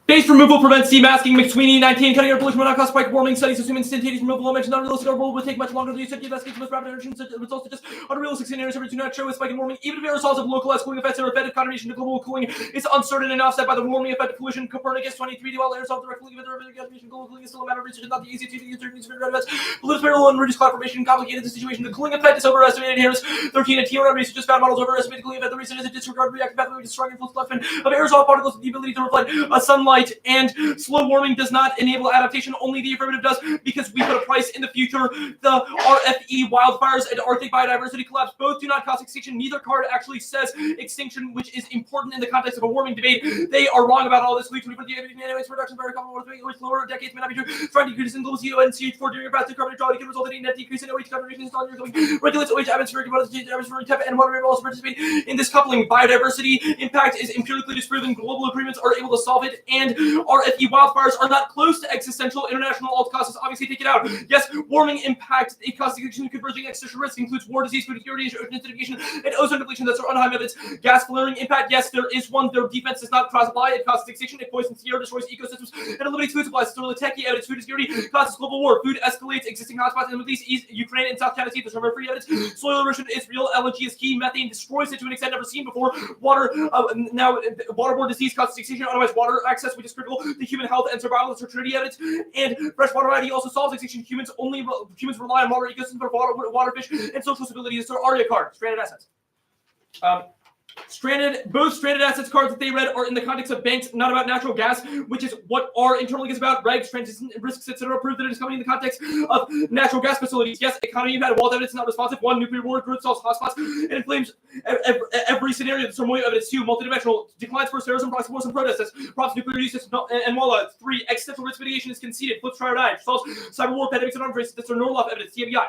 Base removal prevents demasking. McSweeney, 19. Cutting air pollution will not cause spike warming. Studies assume instantaneous removal of mentioned unrealistic airborne would take much longer than you said. Demasking most rapid emissions results in just unrealistic scenarios do not show a spike in warming. Even if aerosols have localized cooling effects, their effective contribution to global cooling is uncertain and offset by the warming effect of pollution. Copernicus 23. While aerosols directly give their contribution to global cooling is still a matter of research and not the easy to use events. Polluted parallel and reduced cloud formation complicated the situation. The cooling effect is overestimated. Here's 13. A T1 research just found models overestimate the cooling effect. The reason is a disregard reactive pathway with strong influence left of aerosol particles with the ability to reflect sunlight, and slow warming does not enable adaptation. Only the affirmative does, because we put a price in the future. The RFE wildfires and Arctic biodiversity collapse both do not cause extinction. Neither card actually says extinction, which is important in the context of a warming debate. They are wrong about all this. We for the anyways reduction very common with lower decades may not be true. Trying to decrease in global CO and CH4 during your path to carbon neutrality can result in a net decrease in OH concentration installing your cooling. Regulates OH atmospheric temp and water also participate in this coupling. Biodiversity impact is empirically disproven. Global agreements are able to solve it, and RFE wildfires are not close to existential. International alt causes obviously take it out. Yes, warming impact, it causes extinction, converging existential risk, includes war, disease, food security, ocean acidification, and ozone depletion. That's our unhigh methods. Gas flaring impact, yes, there is one. Their defense does not cross supply. It causes extinction. It poisons the air, destroys ecosystems, and eliminates food supplies. So the techie evidence, food security causes global war. Food escalates. Existing hotspots in the Middle East, Ukraine, and South China Sea. There's no free evidence. Soil erosion is real. LNG is key. Methane destroys it to an extent never seen before. Water, now waterborne disease causes extinction. Otherwise, water access, which is critical to human health and survival. Is trinity evidence. And freshwater variety also solves extinction. Humans rely on water ecosystems for water fish and social stability. Is their ARIA card. Stranded assets. Both stranded assets cards that they read are in the context of banks, not about natural gas, which is what our internal is about. Regs, transition risks, etc. Prove that it is coming in the context of natural gas facilities. Yes, economy had walled evidence not responsive. 1, nuclear war, group solves hotspots, and inflames every scenario. The turmoil evidence. 2, multidimensional declines for terrorism, proxy wars, and protests. Props nuclear use and voila. 3, existential risk mitigation is conceded. Flips triodine. Solves cyber war, pandemics, and arms races. That's our Norloff evidence. TMBI.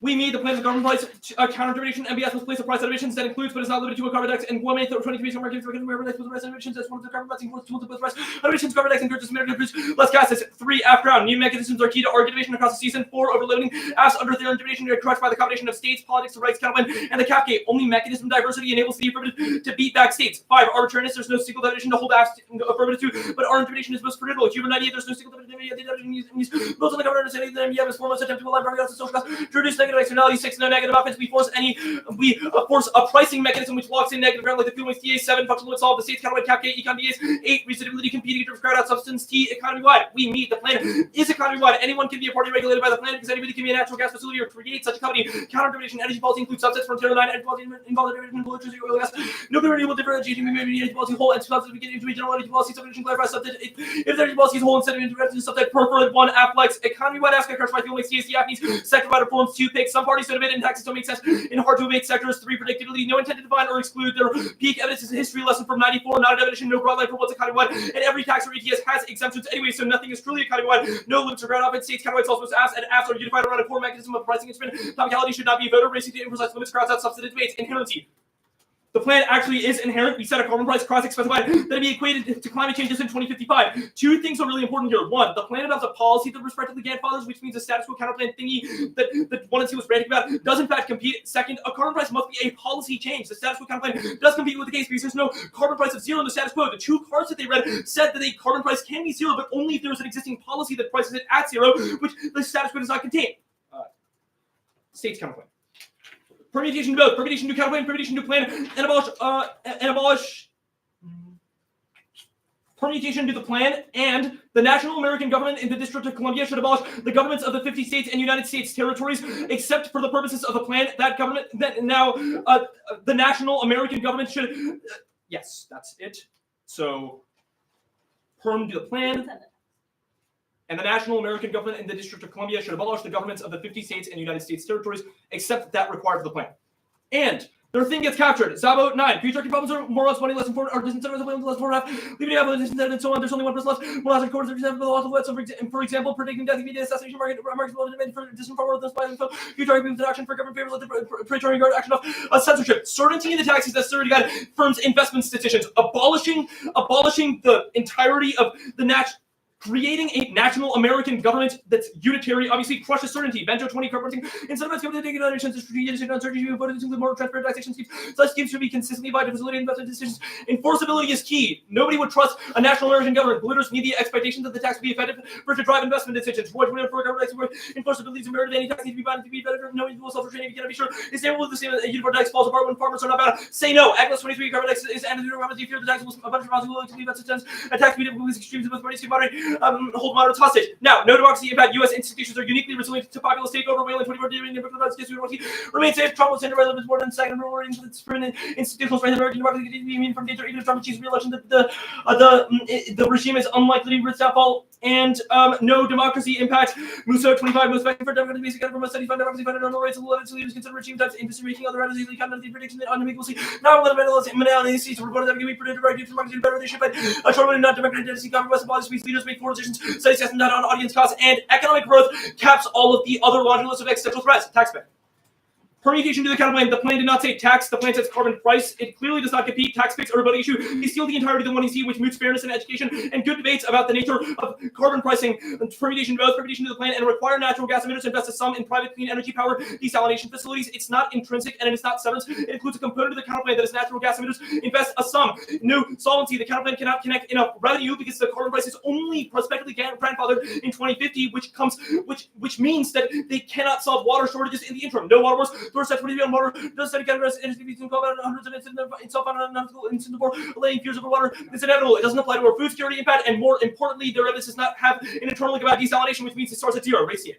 We made the plan of the government place counter-termination. MBS must place a price on emissions that includes but is not limited to a carbon tax and 1/23 of markets recommend carbon tax with price on emissions as one of the carbon tax includes tools to put price on emissions. Carbon tax encourages American to produce less gases. 3, after new mechanisms are key to our innovation across the season. 4, overloading apps under their intimidation are crushed by the combination of states, politics, the rights counterplan, and the cap gate. Only mechanism diversity enables the affirmative to beat back states. 5, arbitrariness. There's no single definition to hold apps affirmative to, but our intimidation is most predictable. Human idea. There's no single definition. Built on the government understanding that MBM is foremost attempt to align social costs, introduce negative externalities. 6, no negative offense. We force a pricing mechanism which locks in negative ground like the fuel mix. TA 7, functional would solve the state's counterweight cap K, econ DAs. 8, reasonability competing to crowd out substance. T, economy wide. We meet the plan is economy wide. Anyone can be a party regulated by the plan because anybody can be a natural gas facility or create such a company. Counter division energy policy includes subsets from Tier 9 energy policy involved in electricity, oil, gas, nuclear renewable differentiation, energy policy whole and subsets beginning into regional energy policy subdivision clarifies subset. If the energy policy is whole instead of intervention subset preferred 1 Afflex economy wide aspect crushed by fuel makes TSD AFNIs sector wide reforms 2 picks. Some parties innovate and taxes don't make sense in hard to abate sectors. 3 predictability, no intent to define or exclude. Their peak evidence is a history lesson from 94, not a definition, no broad line for what's economy wide, and every tax or ETS has exemptions anyway, so nothing is truly economy wide. No limits or ground offense states counterweight also apps and apps are unified around a core mechanism of pricing instrument. Topicality should not be voter racing to imprecise limits, crowds out substantive debates. Inherency. The plan actually is inherent. We set a carbon price cross specified that it be equated to climate change in 2055. 2 things are really important here. 1, the plan adopts a policy with respect to the grandfathers, which means the status quo counterplan thingy that 1 and 2 was ranting about does in fact compete. 2nd, a carbon price must be a policy change. The status quo counterplan does compete with the case because there's no carbon price of 0 in the status quo. The 2 cards that they read said that a carbon price can be 0, but only if there's an existing policy that prices it at 0, which the status quo does not contain. States counterplan. Permutation to both, permutation to counterplan, permutation to plan, and abolish permutation to the plan, and the national American government in the District of Columbia should abolish the governments of the 50 states and United States territories, except for the purposes of the plan. That government, the national American government should, yes, that's it. So, perm to the plan. And the national American government in the District of Columbia should abolish the governments of the 50 states and United States territories, except that required for the plan. And their thing gets captured. Zabo 9. Future problems are more or less money, less important, or distance, less 4.5. Leaving out distance, and so on. There's only 1 person less. More less, quarter, 37 for the loss of wet. So, for example, predicting death immediate assassination market demand for distant farmer with by info. Future arguments action for government favor, let the predatory guard action of censorship. Certainty in the taxes necessary to guide firms' investment decisions. Abolishing the entirety of the creating a national American government that's unitary obviously crushes certainty. Bento 20 corporating incentivized government to take advantage of strategic uncertainty to vote into more transparent taxation schemes. Such schemes should be consistently applied to facilitate investment decisions. Enforceability is key. Nobody would trust a national American government. Polluters need the expectation that the tax will be effective for it to drive investment decisions. For government enforceability is imperative. Any tax needs to be bound to be effective. No individual self-restraint if you cannot be sure. Is stable with the same uniform tax falls apart when farmers are not bound. Say no. Agnes 23 carbon tax is added to the if you fear the tax will a bunch of possible to leave that a tax medium with extremes of both parties to moderate. Hold moderates hostage. Now, no democracy impact. U.S. institutions are uniquely resilient to populist takeover. Whaling 24 remain safe. Trump will send a relevant more than second rule institutional strength. American democracy can be immune from danger even if Trump achieves re-election. The regime is unlikely to risk downfall. And no democracy impact. Musso 25 most effective for democracy basic from a 75 democracy founded on the rights of the leaders consider regime types industry making other entities easily kind of the prediction that unambiguously not one of the mentality seats reported that we predicted right democracy better they should but a short not democratic identity compromise policies leaders make poor decisions studies testing that on audience costs and economic growth caps all of the other laundry list of existential threats. Taxpayer. Permutation to the counterplan. The plan did not say tax. The plan says carbon price. It clearly does not compete. Tax picks are a rebuttal issue. They steal the entirety of the one you see, which moots fairness and education and good debates about the nature of carbon pricing. Permutation to both. Permutation to the plan and require natural gas emitters to invest a sum in private clean energy power desalination facilities. It's not intrinsic and it is not severance. It includes a component of the counterplan that is natural gas emitters invest a sum. No solvency. The counterplan cannot connect enough revenue because the carbon price is only prospectively grandfathered in 2050, which means that they cannot solve water shortages in the interim. No water wars. Source set 20 on water. Does study categorize energy between hundreds of itself on in Singapore, laying fears over water. It's inevitable. It doesn't apply to our food security impact, and more importantly, their evidence does not have an internal link about desalination, which means it starts at 0. Ratio.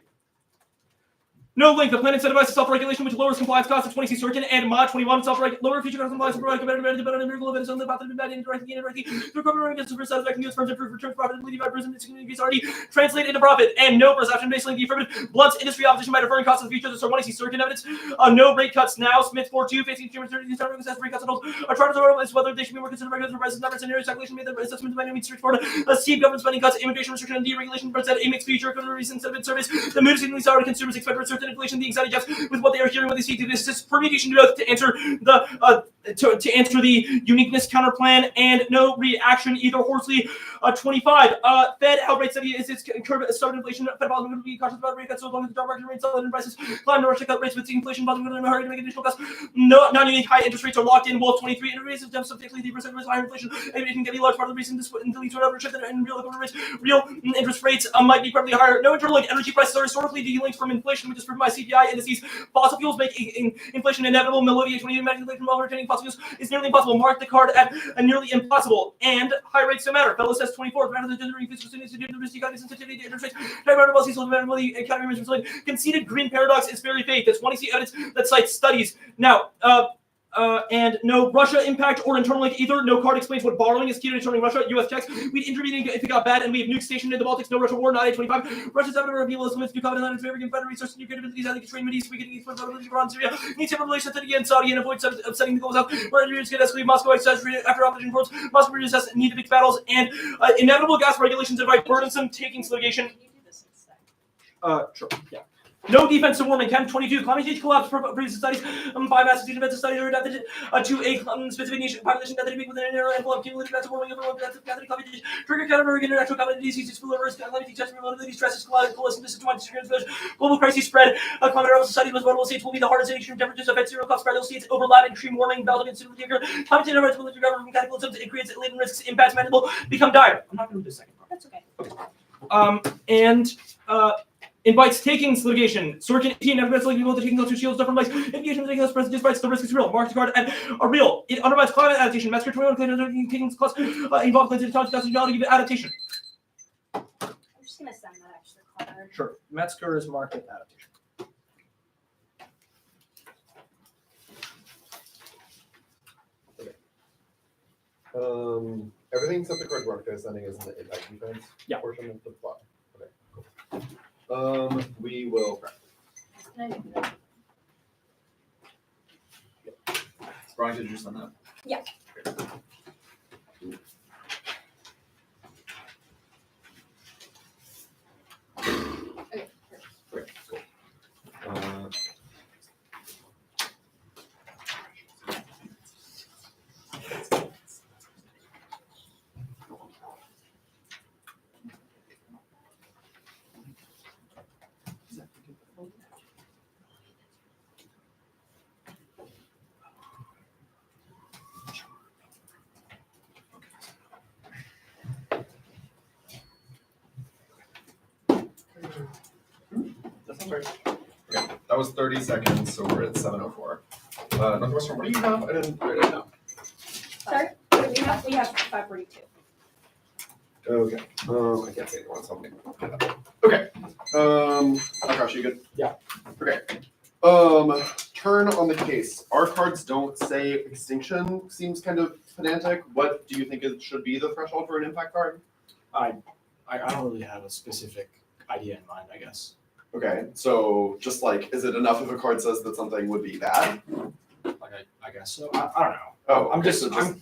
No link. The plan incentivizes self-regulation, which lowers compliance costs of 20C certain and mod 21 lower future compliance and provide competitive advantage about a miracle evidence on the path of bad indirectly through government against super satisfaction U.S. firms improve return profitability by present increase already translate into profit and no perception based on the affirmative blunts industry opposition by deferring costs of the future. So 20C certain evidence. No rate cuts now. Smith 4.2 facing consumers 30 starting assess rate cuts and all. Our charters are is whether they should be more considered regular prices numbers and area calculation made the assessment by no means straightforward. See government spending cuts, immigration restriction and deregulation but said a mixed future for the recent sentiment surveys. The mood seemingly sour to consumers expect certain inflation the anxiety just with what they are hearing, what they see. This is permutation to answer the to answer the uniqueness counter plan and no reaction either. Horsley 25. Fed outright study is its curve started inflation. Fed policy will be cautious about rate cuts so long as the job market remains solid and prices climb. Russia cut rates with the inflation positive in a hurry to make additional cuts. No, non-unique high interest rates are locked in. Wolf 23 interest rates of substantially 3% risk higher inflation. And it can get a large part of the reason this leads to an average shift in real economic rates. Real interest rates might be probably higher. No internal link. Energy prices are historically de-linked from inflation, which is driven by CPI indices. Fossil fuels make inflation inevitable. Melodious when you imagine inflation while retaining fossil fuels is nearly impossible. Mark the card at a nearly impossible. And high rates don't matter. Fellow says 24. The matter of the generating physical students to do the risk sensitivity to interest rates. Matter policy, so the matter of the economy conceded green paradox is very fake. That's one easy evidence that cites studies. Now, and no Russia impact or internal link either. No card explains what borrowing is key to determining Russia. U.S. checks. We'd intervene if it got bad, and we have nukes stationed in the Baltics. No Russia war, not A25. Russia's having a reveal as limits to covenant on its favor against federal resources, nuclear capabilities, I think it's Middle East, we getting exposed to Iran, Syria. Needs to have relations again, Saudi, and avoid upsetting the global south. Where engineers get escalated, Moscow exaggerated after opposition reports. Moscow reassess need to fix battles, and inevitable gas regulations invite burdensome takings litigation. Sure, yeah. No defensive warming. Chem 22. Climate change collapse. Previous studies. 5 massive defensive studies are adapted to a specific niche population that they make within an narrow envelope of cumulative defensive warming over climate change. Trigger category international climate diseases, spillovers, climate change, vulnerability, stresses, coalition, global crisis spread. Climate emergency society most vulnerable states will be the hardest extreme temperatures affect zero cost fragile states. Overlap, extreme warming, Belgium, and climate change will recover from cataclysms. It creates latent risks. Impacts manageable. Become dire. I'm not going to do the second part. That's okay. Invites takings litigation. Sorkin and evidence like people to taking those two shields different place. Indication taking those present rights. The risk is real. Mark the card and are real. It undermines climate adaptation. Massacre 21 claims takings class involved claims in give it adaptation. I'm just gonna send that extra card. Sure. Metzger is marked with adaptation. Everything except the card mark they're sending is in the impact defense portion of the plot. Okay, cool. We will practice. Brian, did you send that? Yeah. Okay, cool. That sounds right. Okay, that was 30 seconds, so we're at 7:04. Northwestern, what do you have? I didn't write it down. Sorry? We have 542. Okay. I can't say anyone, so I'm gonna okay. Akash, you good? Yeah. Okay. Turn on the case. Our cards don't say extinction. Seems kind of pedantic. What do you think it should be the threshold for an impact card? I don't really have a specific idea in mind, I guess. Okay, so just like, is it enough if a card says that something would be bad? Like I guess so. I don't know. Oh, I'm okay, just, so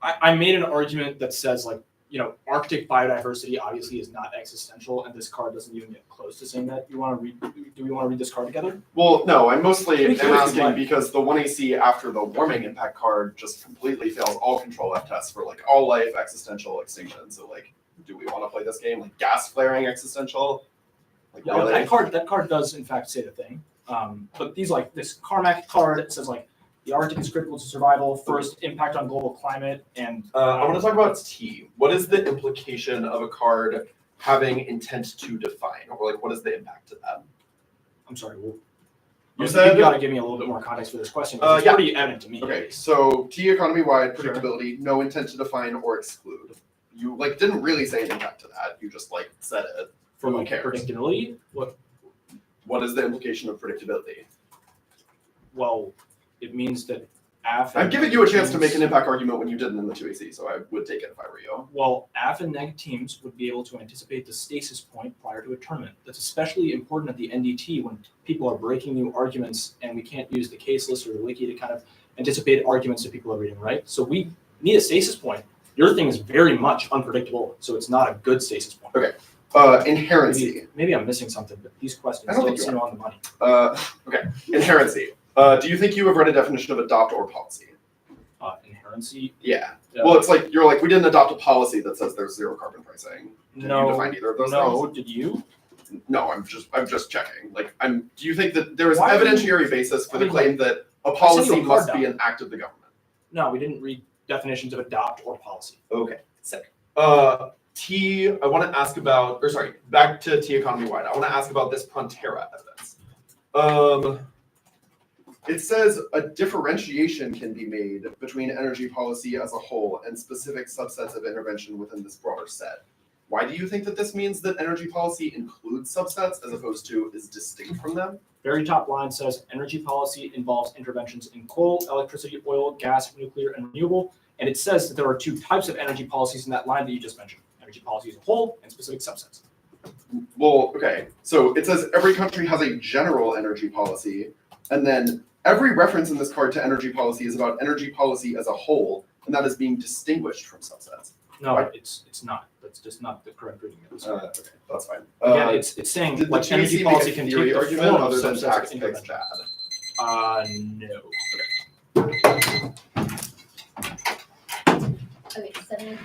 I made an argument that says like, you know, Arctic biodiversity obviously is not existential, and this card doesn't even get close to saying that. Do we want to read this card together? Well, no, I mostly We am can asking like- because the 1AC after the warming impact card just completely fails all control F tests for like all life existential extinction. So like, do we want to play this game? Like gas flaring existential? Like Yeah, really? that card does in fact say the thing. But these like this Carmack card says like the Arctic is critical to survival. First, impact on global climate, and I want to talk about T. What is the implication of a card having intent to define, or like what is the impact to that? I'm sorry. Well, You said you got to give me a little bit more context for this question. 'Cause it's yeah. pretty evident to me. Okay, so T economy wide Sure. predictability, no intent to define or exclude. You like didn't really say an impact to that. You just like said it. For Who like cares? predictability, What is the implication of predictability? well, it means that AF. I'm giving you a chance to make an impact argument when you didn't in the 2AC, so I would take it if I were you. Well, AF and neg teams would be able to anticipate the stasis point prior to a tournament. That's especially important at the NDT when people are breaking new arguments and we can't use the case list or the wiki to kind of anticipate arguments that people are reading, right? So we need a stasis point. Your thing is very much unpredictable, so it's not a good stasis point. Okay. Inherency. Maybe I'm missing something, but these questions I don't don't think you seem on the money. Okay. Inherency. Do you think you have read a definition of adopt or policy? Inherency. Yeah. Well, it's like you're like we didn't adopt a policy that says there's zero carbon pricing. Did you define either of those No, things? did you? No, I'm just checking. Like do you think that there is Why are you- evidentiary basis for I the mean, claim that a sent policy you a must card be down. an act of the government? No, we didn't read definitions of adopt or policy. Okay. Sick. T, I want to ask about, or sorry, back to T economy wide. I want to ask about this Prontera evidence. It says a differentiation can be made between energy policy as a whole and specific subsets of intervention within this broader set. Why do you think that this means that energy policy includes subsets as opposed to is distinct from them? Very top line says energy policy involves interventions in coal, electricity, oil, gas, nuclear, and renewable. And it says that there are two types of energy policies in that line that you just mentioned: energy policy as a whole and specific subsets. Well, okay. So it says every country has a general energy policy, and then every reference in this card to energy policy is about energy policy as a whole, and that is being distinguished from subsets. No, Right. it's not. That's just not the correct reading of this. Okay, that's fine. Again, it's saying Did the like energy TC policy make a can theory take the argument form of other than subsets tax of picks intervention. bad? Okay, 7.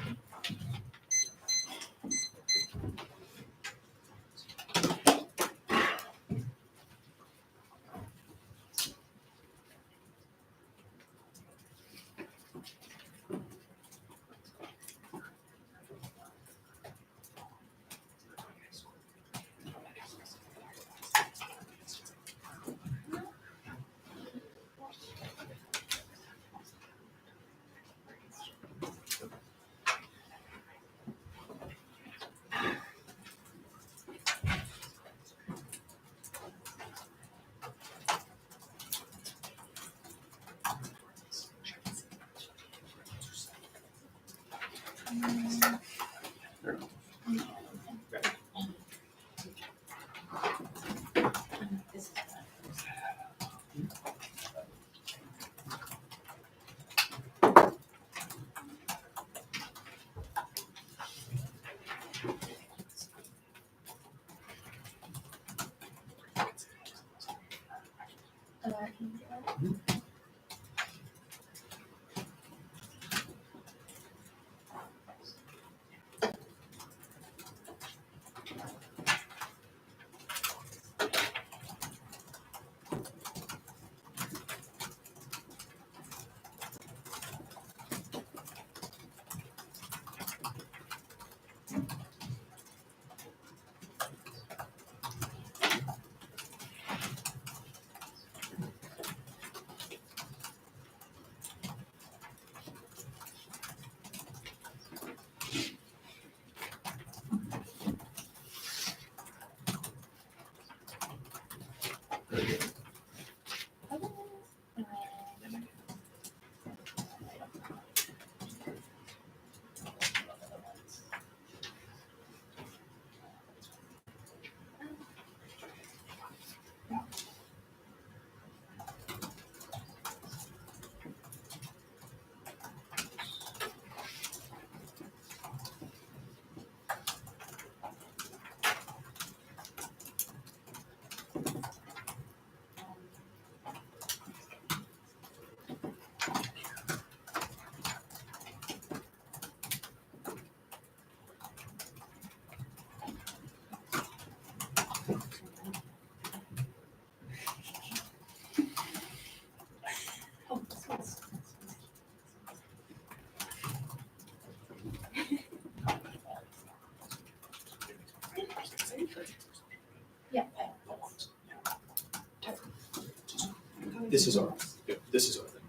This is our thing.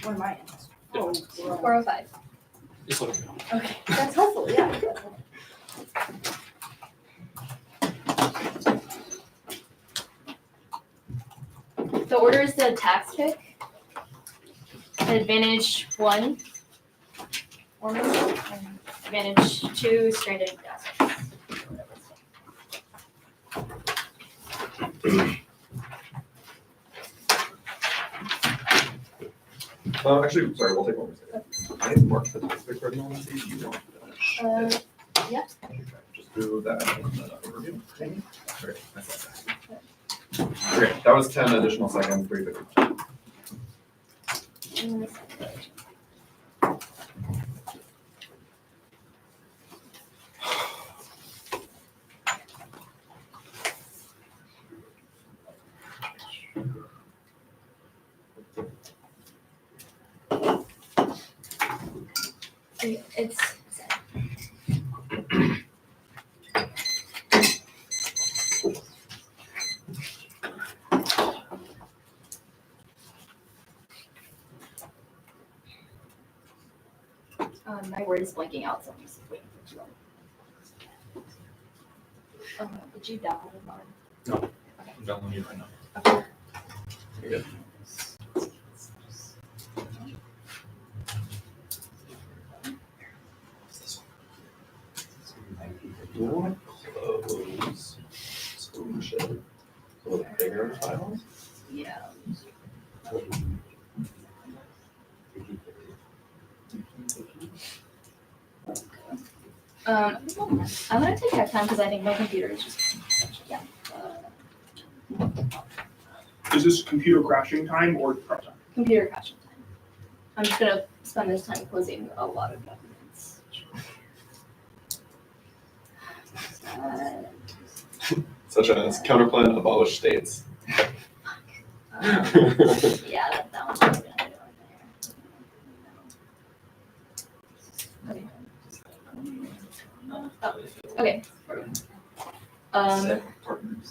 What am I in? Oh, 405. It's like, Okay, that's helpful, yeah. The order is the tax pick. Advantage 1. Ornament, and advantage 2, stranded gas. Actually, sorry, we'll take one more second. I didn't mark the specific cardinal on these. You want to Yeah. just do that overview. Great. Okay, that was 10 additional seconds, 350. It's word is blanking out, so I'm just waiting for it to load. Did you download it, Mark? No. I'm downloading it right now. You're good. Do I want to close solution? A little bigger files? Yeah. I'm gonna take that time because I think my computer is just yeah. Is this computer crashing time or prep time? Computer crashing time. I'm just gonna spend this time closing a lot of documents. Such as counterplan abolish states. Yeah, that one's gonna do right there. Okay.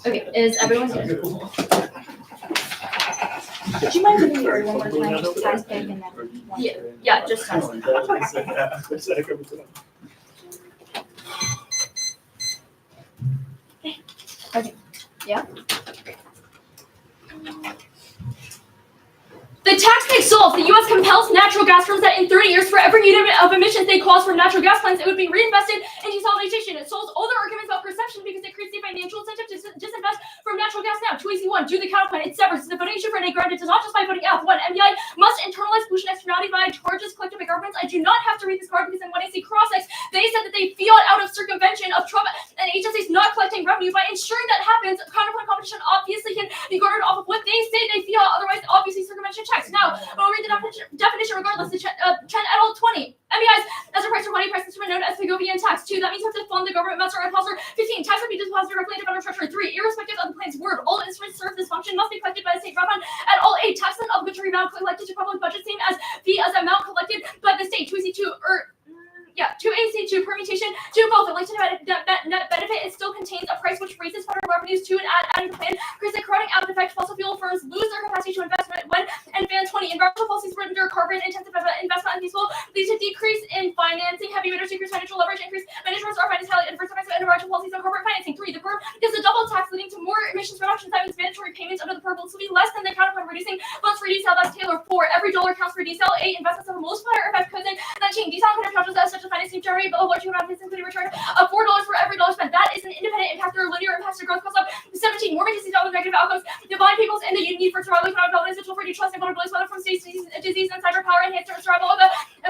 Okay, is everyone here? Would you mind giving me your one more time? Just tax pick and then. Yeah, just tax pick. Okay. Yeah. The tax pick solves. The U.S. compels natural gas firms that in 30 years, for every unit of emissions they cause from natural gas plants, it would be reinvested in desalination. It solves all the arguments about perception because it creates the financial incentive to disinvest from natural gas now. 2AC1, do the counterplan. It severs the foundation for an grant. It does not just by voting F. 1. MBI must internalize pollution externality via charges collected by governments. I do not have to read this card because then when I see cross-X, they said that they fiat out of circumvention of Trump and agencies not collecting revenue. By ensuring that happens, counterplan competition obviously can be garnered off of what they say they fiat, otherwise obviously circumvention checks. Now, I'll read the definition regardless. Chen et al. 20. MBIs as a price for money, price instrument known as Segovian tax. 2. That means you have to fund the government master and imposter. 15. Tax would be deposited directly into federal treasury. 3. Irrespective of the plan's word, all instruments serve this function must be collected by the state fund at all. 8. Tax on obligatory amount collected to public budget, same as fee as amount collected by the state. 2AC2 2AC2 permutation to both. The linked net benefit, it still contains a price which raises federal revenues to and adding the plan creates a crowding out effect. Fossil fuel firms lose their capacity to invest when and ban 20. Environmental policies render carbon intensive investment unfeasible, leads to decrease in financing. Heavy emitters decrease financial leverage, increase managers are financed highly adverse effects of environmental policies on corporate financing. 3. The PERM is a double tax leading to more emissions reductions. That means mandatory payments under the PERM will still be less than the counterplan, reducing funds for desal. That's Taylor. 4. Every dollar counts for desal. 8. Investments have a multiplier effect. Code 19. Desal can have charges as such as financing generate below what you have including return of $4 for every dollar spent. That is an independent impact or linear impact to growth cost of 17. More agencies with negative outcomes. Divine peoples and the need for survival economic development is for trust and vulnerabilities, whether from state disease and cyber power enhanced survival of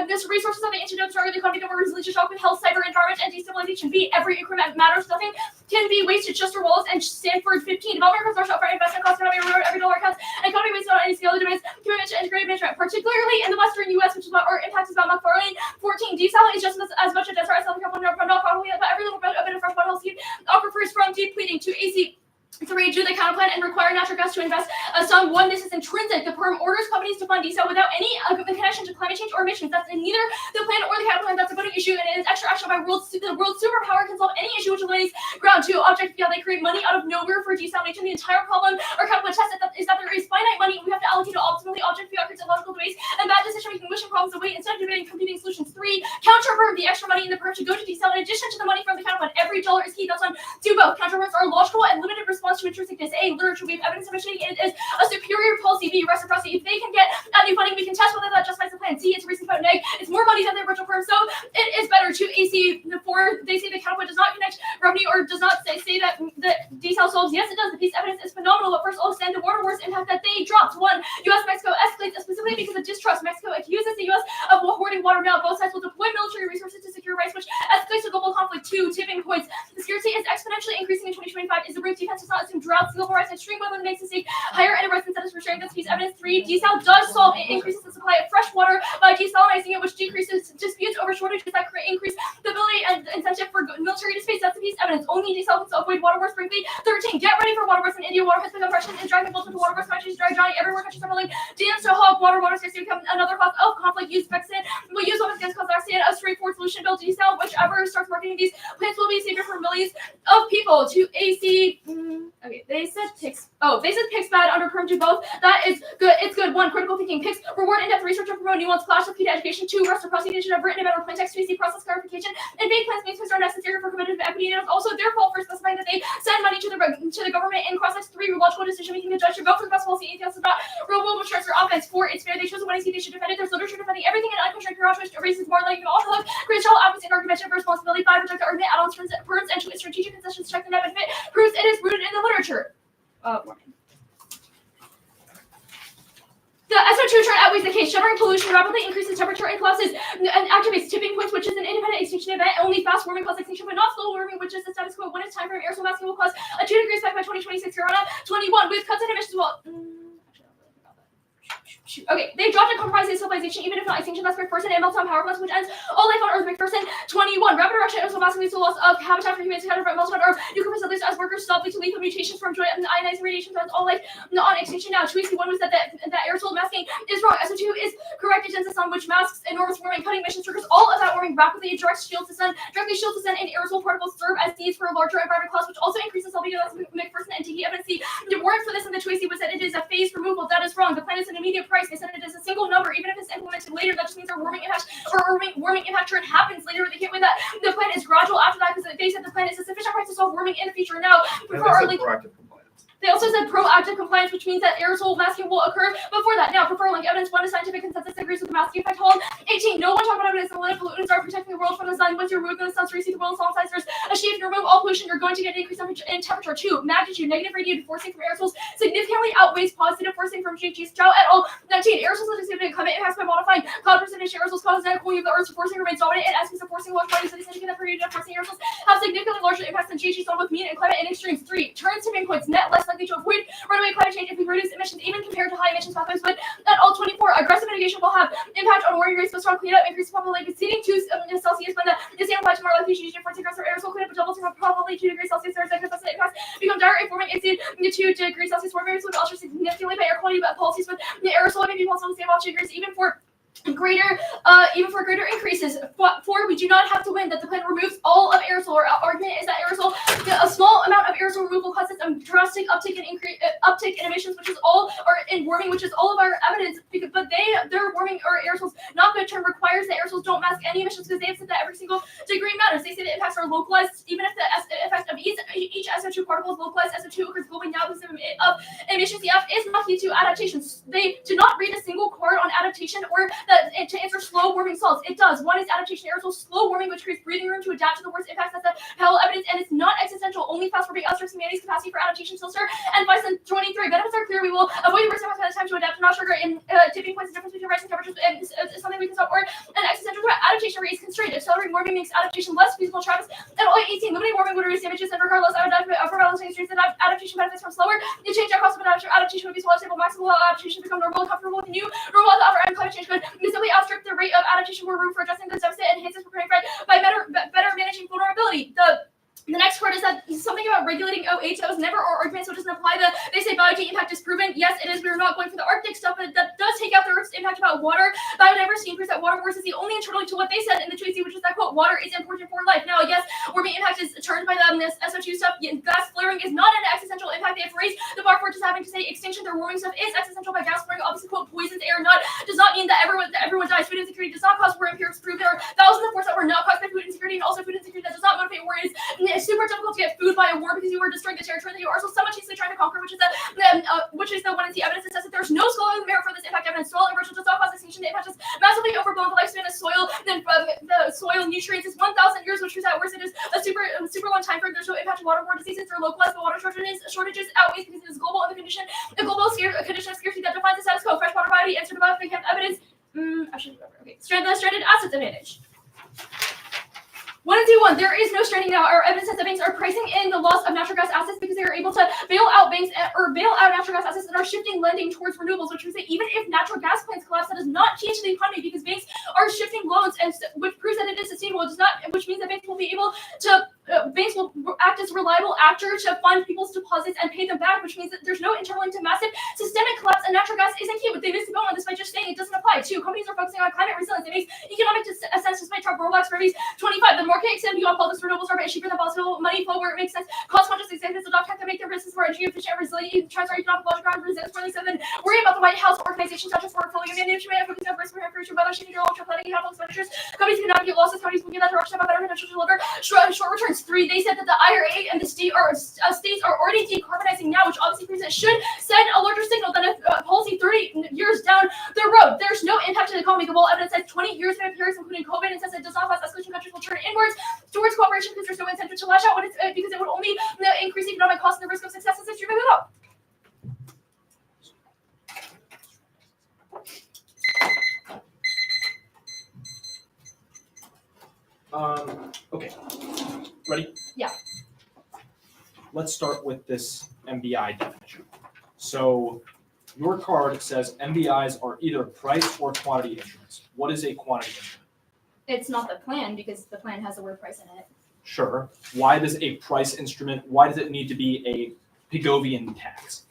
the resources of the antidote to the economy that were resilience to shock with health, cyber environment, and destabilization. B. Every increment matters. Nothing can be wasted. Chester Wallace and Stanford. 15. Development costs are upfront investment costs cannot be removed. Every dollar counts. Economy based on any scale of demands. Commitment to integrated management, particularly in the Western U.S., which is what our impact is about McFarlane. 14. Desal is just as much a desert as Southern California, not probably, but every little bit of fresh water health offers from depleting to AC. 3. Do the counterplan and require natural gas to invest a sum. 1. This is intrinsic. The PERM orders companies to fund desal without any connection to climate change or emissions. That's in neither the plan or the counterplan. That's a voting issue, and it is extra action by the world superpower can solve any issue which lays ground to object. Yeah, they create money out of nowhere for desalination. The entire problem or counterplan test is that there is finite money we have to allocate to optimally object fiat creates illogical debates and bad decision making, wishing problems away instead of debating competing solutions. 3. Counter-PERM. The extra money in the PERM should go to desal in addition to the money from the counterplan. Every dollar is key. That's on. Do both. Counter-PERMs are logical and limited response to intrinsicness. A. Literature. We have evidence demonstrating it is a superior policy. B. Reciprocity. If they can get new funding, we can test whether that justifies the plan. C. It's a reason about neg. It's more money than the original PERM, so it is better to AC. The 4. They say the counterplan does not connect revenue or does not say that the desal solves. Yes, it does. The piece of evidence is phenomenal. But first, I'll stand the water wars impact that they dropped. 1. U.S.-Mexico escalates specifically because of distrust. Mexico accuses the U.S. of hoarding water. Now both sides will deploy military resources to secure rights, which escalates to global conflict. 2. Tipping points. The scarcity is exponentially increasing in 2025. Is the brave defense does not assume droughts, sea level rise, and extreme weather makes the state higher and arrest incentives for sharing this piece. Evidence 3. Desal does solve. It increases the supply of fresh water by desalinizing it, which decreases disputes over shortages that increase the ability and incentive for military to space. That's the piece evidence. Only details to avoid water wars briefly. 13. Get ready for water wars in India. Water has become Russian is driving both into water wars countries, dry Johnny. Everywhere countries are building dams to hog water. Water scarcity become another cause of conflict. Use Brexit. We use weapons against Kazakhstan. A straightforward solution. Build desal. Whichever starts marketing these plants will be savior for millions of people. To AC. Okay, they said picks. Oh, they said picks bad under perm to both. That is good. It's good. 1. Critical thinking. Picks reward in-depth research and promote nuanced clash of PETA education. 2. Reciprocity have written about plain text. 3. Process clarification. And vague plans means are necessary for competitive equity. And it was also their fault for specifying that they send money to the government in cross. 3. Logical decision making. The judge should vote for the best policy. Anything else is not real world insurance or offense. 4. It's fair. They chose when I see they should defend it. There's literature defending everything and unconstrained which erases more like all the creates all opposite and argumentation for responsibility. 5. Reject the argument, add-ons, perms, and to its strategic concessions, check the net benefit, proves it is rooted in the literature. Warning. The SO2 chart outweighs the case. Shuttering pollution rapidly increases temperature and causes and activates tipping points, which is an independent extinction event. Only fast warming causes extinction, but not slow warming, which is the status quo. When it's time for aerosol masking will cause a 2 degree spike by 2026. Corona 21 with cuts in emissions. Well. Okay, they dropped a compromise in civilization, even if not extinction. That's McPherson and meltdown power plants, which ends all life on Earth. McPherson 21. Rapid eruption and massive leads to loss of habitat for humans. Kind of meltdown Earth. Nuclear facilities as workers stop lead to lethal mutations from joy and ionizing radiation. That's all life on extinction now. 2 1 was that aerosol masking is wrong. SO2 is correct. It tends to sun, which masks enormous warming, cutting emissions, triggers all of that warming rapidly. It directly shields the sun, and aerosol particles serve as seeds for a larger environment class, which also increases albedo. That's McPherson and NDT evidence. The warrant for this in the 2 was that it is a phased removal. That is wrong. The plan is an immediate price. They said it is a single number, even if it's implemented later. That just means our warming impact turn happens later. They can't win that. The plan is gradual after that because they said the plan is a sufficient price to solve warming in the future. Now, Proactive compliance. they also said proactive compliance, which means that aerosol masking will occur before that. Now, prefer link evidence. 1 is scientific consensus that agrees with the masking effect. Hold 18. No one talk about evidence. The limit pollutants are protecting the world from the sun. Once you remove the sun's rays, the world salt sizers achieve to remove all pollution. You're going to get an increase in temperature. 2. Magnitude. Negative radiative forcing from aerosols significantly outweighs positive forcing from GHGs. Chow et al. 19. Aerosols are significant climate impacts by modifying cloud percentage. Aerosols cause the cooling of the Earth's forcing remains dominant in essence of forcing large bodies. Studies indicate that radiative forcing aerosols have significantly larger impacts than GHGs on both mean and climate and extremes. 3. Turns tipping points. Net less likely to avoid runaway climate change if we reduce emissions, even compared to high emissions pathways. But at all 24, aggressive mitigation will have impact on warming rates, but strong cleanup, increase population exceeding 2 Celsius when the same applies to more likely to for aggressive aerosol cleanup, but double to probably 2 degrees Celsius. There's a consistent impacts become dire if warming exceed 2 degrees Celsius. Warming rates would alter significantly by air quality, but policies with the aerosol may be possible to save off 2 degrees even for greater increases. 4, we do not have to win that the plan removes all of aerosol. Our argument is that aerosol, a small amount of aerosol removal causes a drastic uptick in emissions, which is all, or in warming, which is all of our evidence. But their warming or aerosols not good term requires that aerosols don't mask any emissions because they have said that every single degree matters. They say the impacts are localized, even if the effect of each SO2 particle is localized. SO2 occurs globally now because of emissions. The F is not key to adaptations. They do not read a single card on adaptation or to answer slow warming salts. It does. 1 is adaptation aerosol slow warming, which creates breathing room to adapt to the worst impacts. That's the hell evidence, and it's not existential. Only fast warming outstrips humanity's capacity for adaptation. Filter and Bison 23. Benefits are clear. We will avoid the worst impacts by the time to adapt. Not sugar in tipping points. The difference between rising temperatures and something we can stop. Or an existential threat. Adaptation rate is constrained. Accelerating warming makes adaptation less feasible. Travis at all 18. Limiting warming would reduce damages, and regardless of extremes, adaptation benefits from slower. You change our cost of adaptation would be slower, stable, maximal adaptation become normal, comfortable with new normal to offer and climate change could simply outstrip the rate of adaptation. More room for addressing the deficit and enhances preparing for it by better managing vulnerability. The next part is that something about regulating OH that was never our argument, so it doesn't apply. They say biology impact is proven. Yes, it is. We are not going for the Arctic stuff, but that does take out the Earth's impact about water. Biodiversity increase that water wars is the only internal to what they said in the tweet, which is that quote, water is important for life. Now, yes, warming impact is turned by this SO2 stuff. Gas flaring is not an existential impact. They have raised the bar for just having to say extinction. Their warming stuff is existential by gas flaring. Obviously, quote, poisons air. Does not mean that everyone dies. Food insecurity does not cause war. Empirics prove there are thousands of wars that were not caused by food insecurity, and also food insecurity that does not motivate war. It is super difficult to get food by a war because you were destroying the territory that you are so simultaneously trying to conquer, which is the one in the evidence that says that there's no scholarly merit for this impact evidence. Soil erosion does not cause extinction. The impact is massively overblown. The lifespan of soil, then the soil nutrients is 1,000 years, which is at worst it is a super long time frame. There's no impact to waterborne diseases. They're localized, but water shortages outweighs because it is global and the condition of scarcity that defines the status quo. Fresh water variety, answered above, they have evidence. I should remember. Okay, the stranded assets advantage. 1 there is no stranding now. Our evidence says that banks are pricing in the loss of natural gas assets because they are able to bail out banks or bail out natural gas assets and are shifting lending towards renewables, which means that even if natural gas plants collapse, that does not change the economy because banks are shifting loans, and which proves that it is sustainable. It does not, which means that banks will be able to banks will act as a reliable actor to fund people's deposits and pay them back, which means that there's no internal link to massive systemic collapse, and natural gas isn't key. But they missed the boat on this by just saying it doesn't apply. 2, companies are focusing on climate resilience. It makes economic sense despite Trump rollbacks for these 25. The market extend beyond politics. Renewables are cheaper than fossil money flow where it makes sense. Cost-conscious executives adopt tech to make their business more energy efficient and resilient. Transfer economic logic around resilience. 47. Worry about the White House organizations such as portfolio management, focusing on risk prevention, whether shifting their long-term planning, capital expenditures. Companies can navigate losses. Companies will get that direction about better potential to deliver short returns. 3. They said that the IRA and the states are already decarbonizing now, which obviously proves it should send a larger signal than a policy 30 years down the road. There's no impact to the economy. The whole evidence says 20 years of periods, including COVID, and says it does not cause escalation. Countries will turn inwards towards cooperation because there's no incentive to lash out when it's because it would only increase economic costs and the risk of success is extremely low. Okay. Ready? Yeah. Let's start with this MBI definition. So your card says MBIs are either price or quantity instruments. What is a quantity instrument? It's not the plan because the plan has the word price in it. Sure. Why does a price instrument, why does it need to be a Pigovian tax?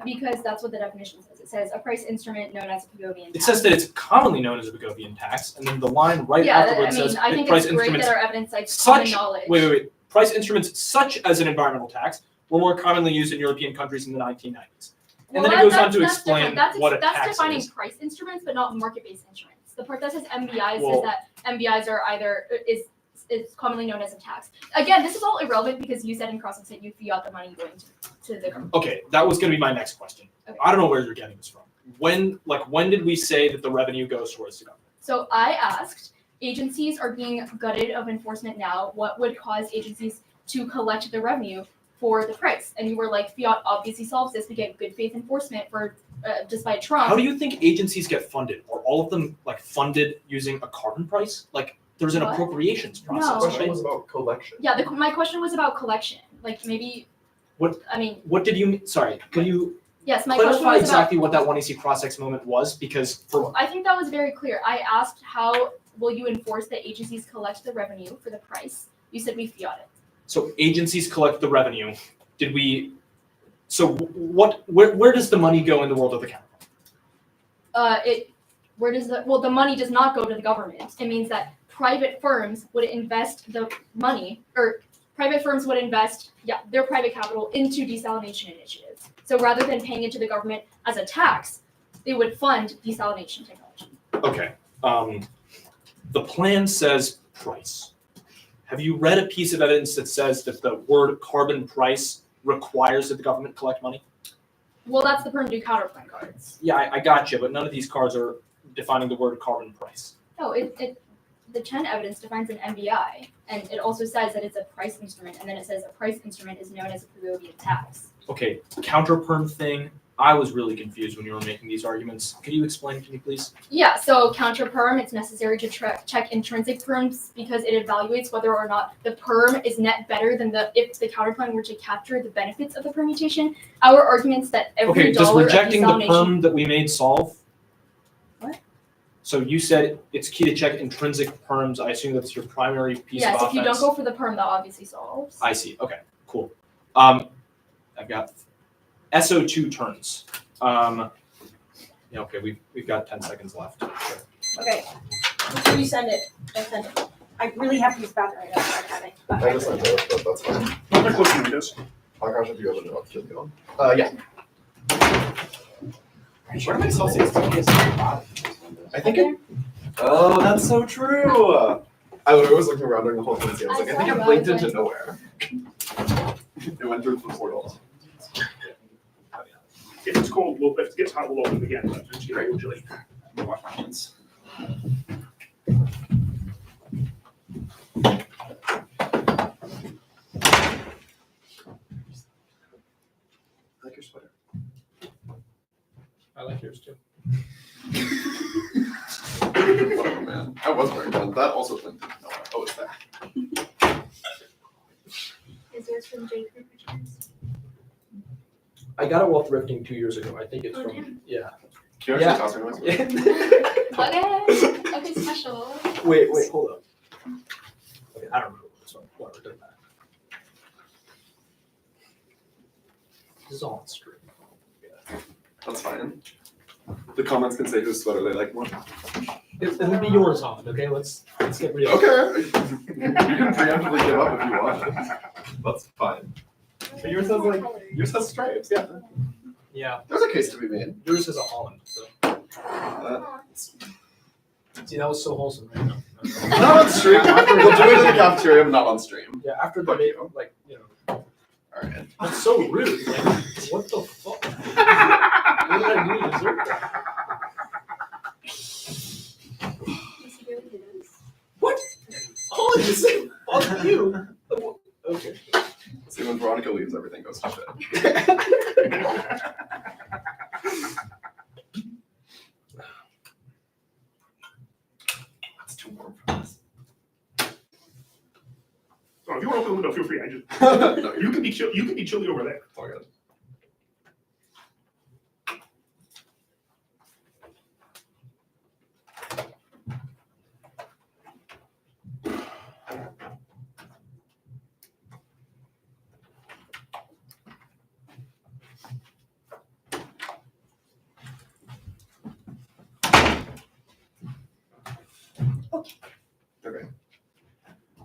Because that's what the definition says. It says a price instrument known as a Pigovian tax. It says that it's commonly known as a Pigovian tax, and then the line right afterwards says I think price it's great instruments that our evidence cites common knowledge. Wait. Price instruments such as an environmental tax were more commonly used in European countries in the 1990s. And then it goes on to explain what a tax That's defining is. price instruments, but not market-based instruments. The part that says MBIs says that MBIs are either is commonly known as a tax. Again, this is all irrelevant because you said in crossing that you fiat the money going to the government. Okay, that was going to be my next question. Okay. I don't know where you're getting this from. When did we say that the revenue goes towards the government? So I asked, agencies are being gutted of enforcement now. What would cause agencies to collect the revenue for the price? And you were like, fiat obviously solves this. We get good faith enforcement for despite Trump. How do you think agencies get funded? Are all of them funded using a carbon price? There's an What? appropriations No. process, The question right? was about collection. Yeah, my question was about collection. Maybe. What- I mean, What did you? Sorry, could you yes, my question clarify was exactly what that 1AC cross-ex moment was? Because for I think that was very clear. I asked how will you enforce that agencies collect the revenue for the price? You said we fiat it. so agencies collect the revenue. Did we? So where does the money go in the world of the counterpart? The money does not go to the government. It means that private firms would invest the money, or private firms would invest, their private capital into desalination initiatives. So rather than paying it to the government as a tax, they would fund desalination technology. Okay. The plan says price. Have you read a piece of evidence that says that the word carbon price requires that the government collect money? Well, that's the perm due counterplan cards. Yeah, I got you, but none of these cards are defining the word carbon price. No, the Chen evidence defines an MBI, and it also says that it's a price instrument, and then it says a price instrument is known as a Pigovian tax. Okay, counter perm thing. I was really confused when you were making these arguments. Could you explain to me, please? Yeah, so counter perm, it's necessary to check intrinsic perms because it evaluates whether or not the perm is net better than if the counterplan were to capture the benefits of the permutation. Our arguments that every Does dollar rejecting of the desalination. perm that we made solve? What? So you said it's key to check intrinsic perms. I assume that's your primary piece of Yes, offense. if you don't go for the perm, that obviously solves. I see. Okay, cool. I've got SO2 turns. Okay, we've got 10 seconds left. Sure. Okay. Before you send it, don't send it. I really have to use the bathroom right now. So I haven't. But I just sent it, but that's fine. I'm not close to windows. Oh gosh, if you have a note, keep it on. Yeah. Where do my Celsius cookies? I think it. Oh, that's so true. I literally was looking around during the whole thing. I was like, I think it blinked into nowhere. It went through the portal. If it's cold, if it gets hot, we'll open it again. But it's great, usually. Wash my hands. I like your sweater. I like yours too. Whatever, man. I was wearing one. That also blinked into nowhere. Oh, it's there. I got it while thrifting 2 years ago. I think it's from damn. yeah. Can you Yeah. actually toss me Okay, special. Wait, hold up. Okay, I don't remember this one. Whatever, doesn't matter. This is all on stream. That's fine. The comments can say whose sweater they like more. It'll be yours, Holland. Okay, let's get rid of it. Okay. You can preemptively give up if you want. That's fine. But yours has stripes, yeah. Yeah, There's a case to be made. yours is a Holland. So. See, that was so wholesome, right? Not on stream. We'll do it in the cafeteria, but not on stream. Yeah, after the Fuck debate, you. like Alright. that's so rude. Like, what the fuck? What did I do to deserve that? What? Holland, you say fuck you. Okay. See, when Veronica leaves, everything goes to shit. That's too warm for this. So if you want to open the window, feel free. No, You can be chill. You can be chilly over there. it's all good. Okay.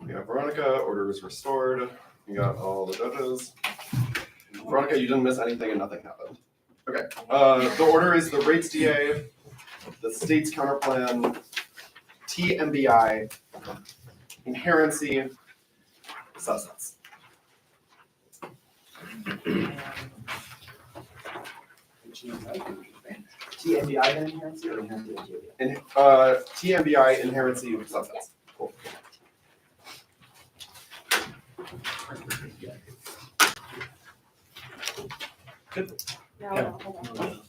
We got Veronica, order is restored. We got all the judges. Veronica, you didn't miss anything and nothing happened. Okay. The order is the rates DA, the state's counterplan, TMBI, inherency, substance. TMBI then inherency or inherency and TMBI? And TMBI, inherency, substance. Cool. No, hold on.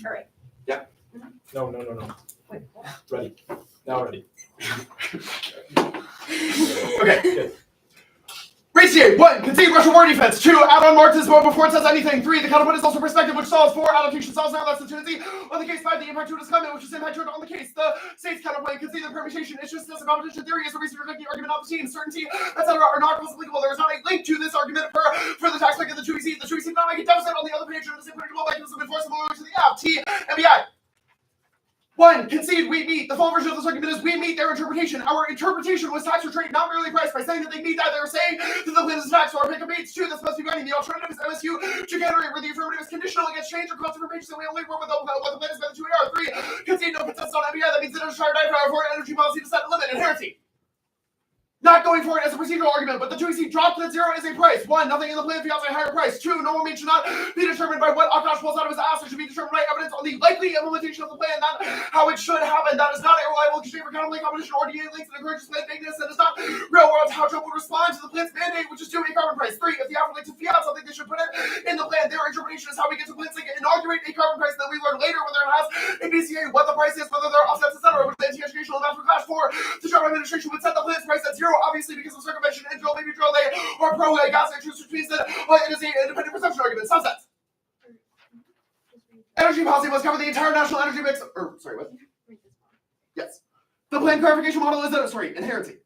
Sorry. No. Wait, what? Ready. Now ready. Okay. Good. Race DA, 1. Concede Russian war defense. 2. Add on mark to this board before it says anything. 3. The counterpoint is also perspective, which solves. 4. Allocation solves now. That's the tendency. On the case 5, the impact to is comment, which is impact to on the case. The state's counterpoint concede the permutation. It's just this competition theory is a reason to reject the argument of the team. Certainty, etc. are not applicable. There is not a link to this argument for the tax break of the 2EC. The 2EC not make a deficit on the other page of the same predictable mechanism enforceable to the F. T. MBI. 1. Concede we meet. The full version of this argument is we meet their interpretation. Our interpretation was tax or trade, not merely price. By saying that they meet that, they were saying that the plan is tax or pick a beats. 2. This must be binding. The alternative is MSU to counter where the affirmative is conditional against change or confirmation, so we only work with what the plan is by the 2AR. 3. Concede no consensus on MBI. That means that it's a for energy policy to set a limit. Inherency. Not going for it as a procedural argument, but the 2EC dropped that 0 is a price. 1. Nothing in the plan fiats a higher price. 2. Normal mean should not be determined by what Akash pulls out of his ass. It should be determined by evidence on the likely implementation of the plan, not how it should happen. That is not a reliable exchange for counterplay competition or DA links that encourages plan vagueness, and is not real world how Trump would respond to the plan's mandate, which is to a carbon price. 3. If the offer links to fiat something, they should put it in the plan. Their interpretation is how we get to plans like inaugurate a carbon price, then we learn later whether it has a BCA, what the price is, whether there are offsets, etc. Which the anti-educational and Clash 4. The Trump administration would set the plan's price at 0, obviously because of circumvention, intro, maybe drill day, or pro gas interest, which means that it is an independent perception argument. Subsets. Energy policy must cover the entire national energy mix. What? Yes. The plan clarification model is inherency.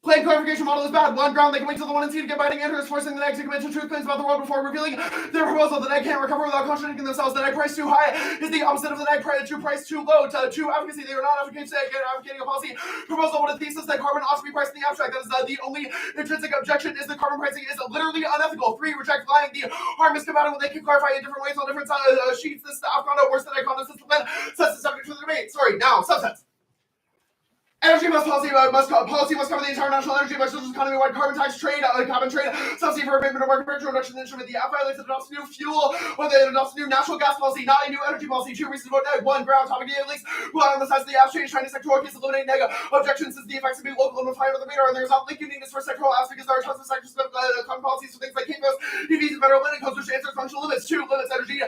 Plan clarification model is bad. 1. Ground, they can wait till the 1 and C to get binding interest, forcing the neg to commit to truth claims about the world before revealing their proposal. The neg can't recover without contradicting themselves. The neg price too high is the opposite of the neg price too low. To 2 advocacy, they are not advocating a policy proposal with a thesis that carbon ought to be priced in the abstract. That is the only intrinsic objection is that carbon pricing is literally unethical. 3. Reject lying. The harm is combated when they can clarify in different ways on different sheets. This is the Afghan worse than I call this. The plan sets the subject for the debate. Now, subsets. Energy policy must cover the entire national energy mix, such as economy-wide carbon tax, trade, carbon trade, subsidy for abatement of market production reduction instrument. The F violates and adopts new fuel, or they adopts new natural gas policy, not a new energy policy. 2 reasons to vote neg. 1, ground topic at least. 1, on the sides of the apps change, Chinese sectoral case eliminate neg. Objections since the effects of being local and fire under the radar, and there's not linking needed for sectoral apps because there are tons of sector common policies for things like CAFOs, EVs, and federal lending codes, which answers functional limits. 2, limits energy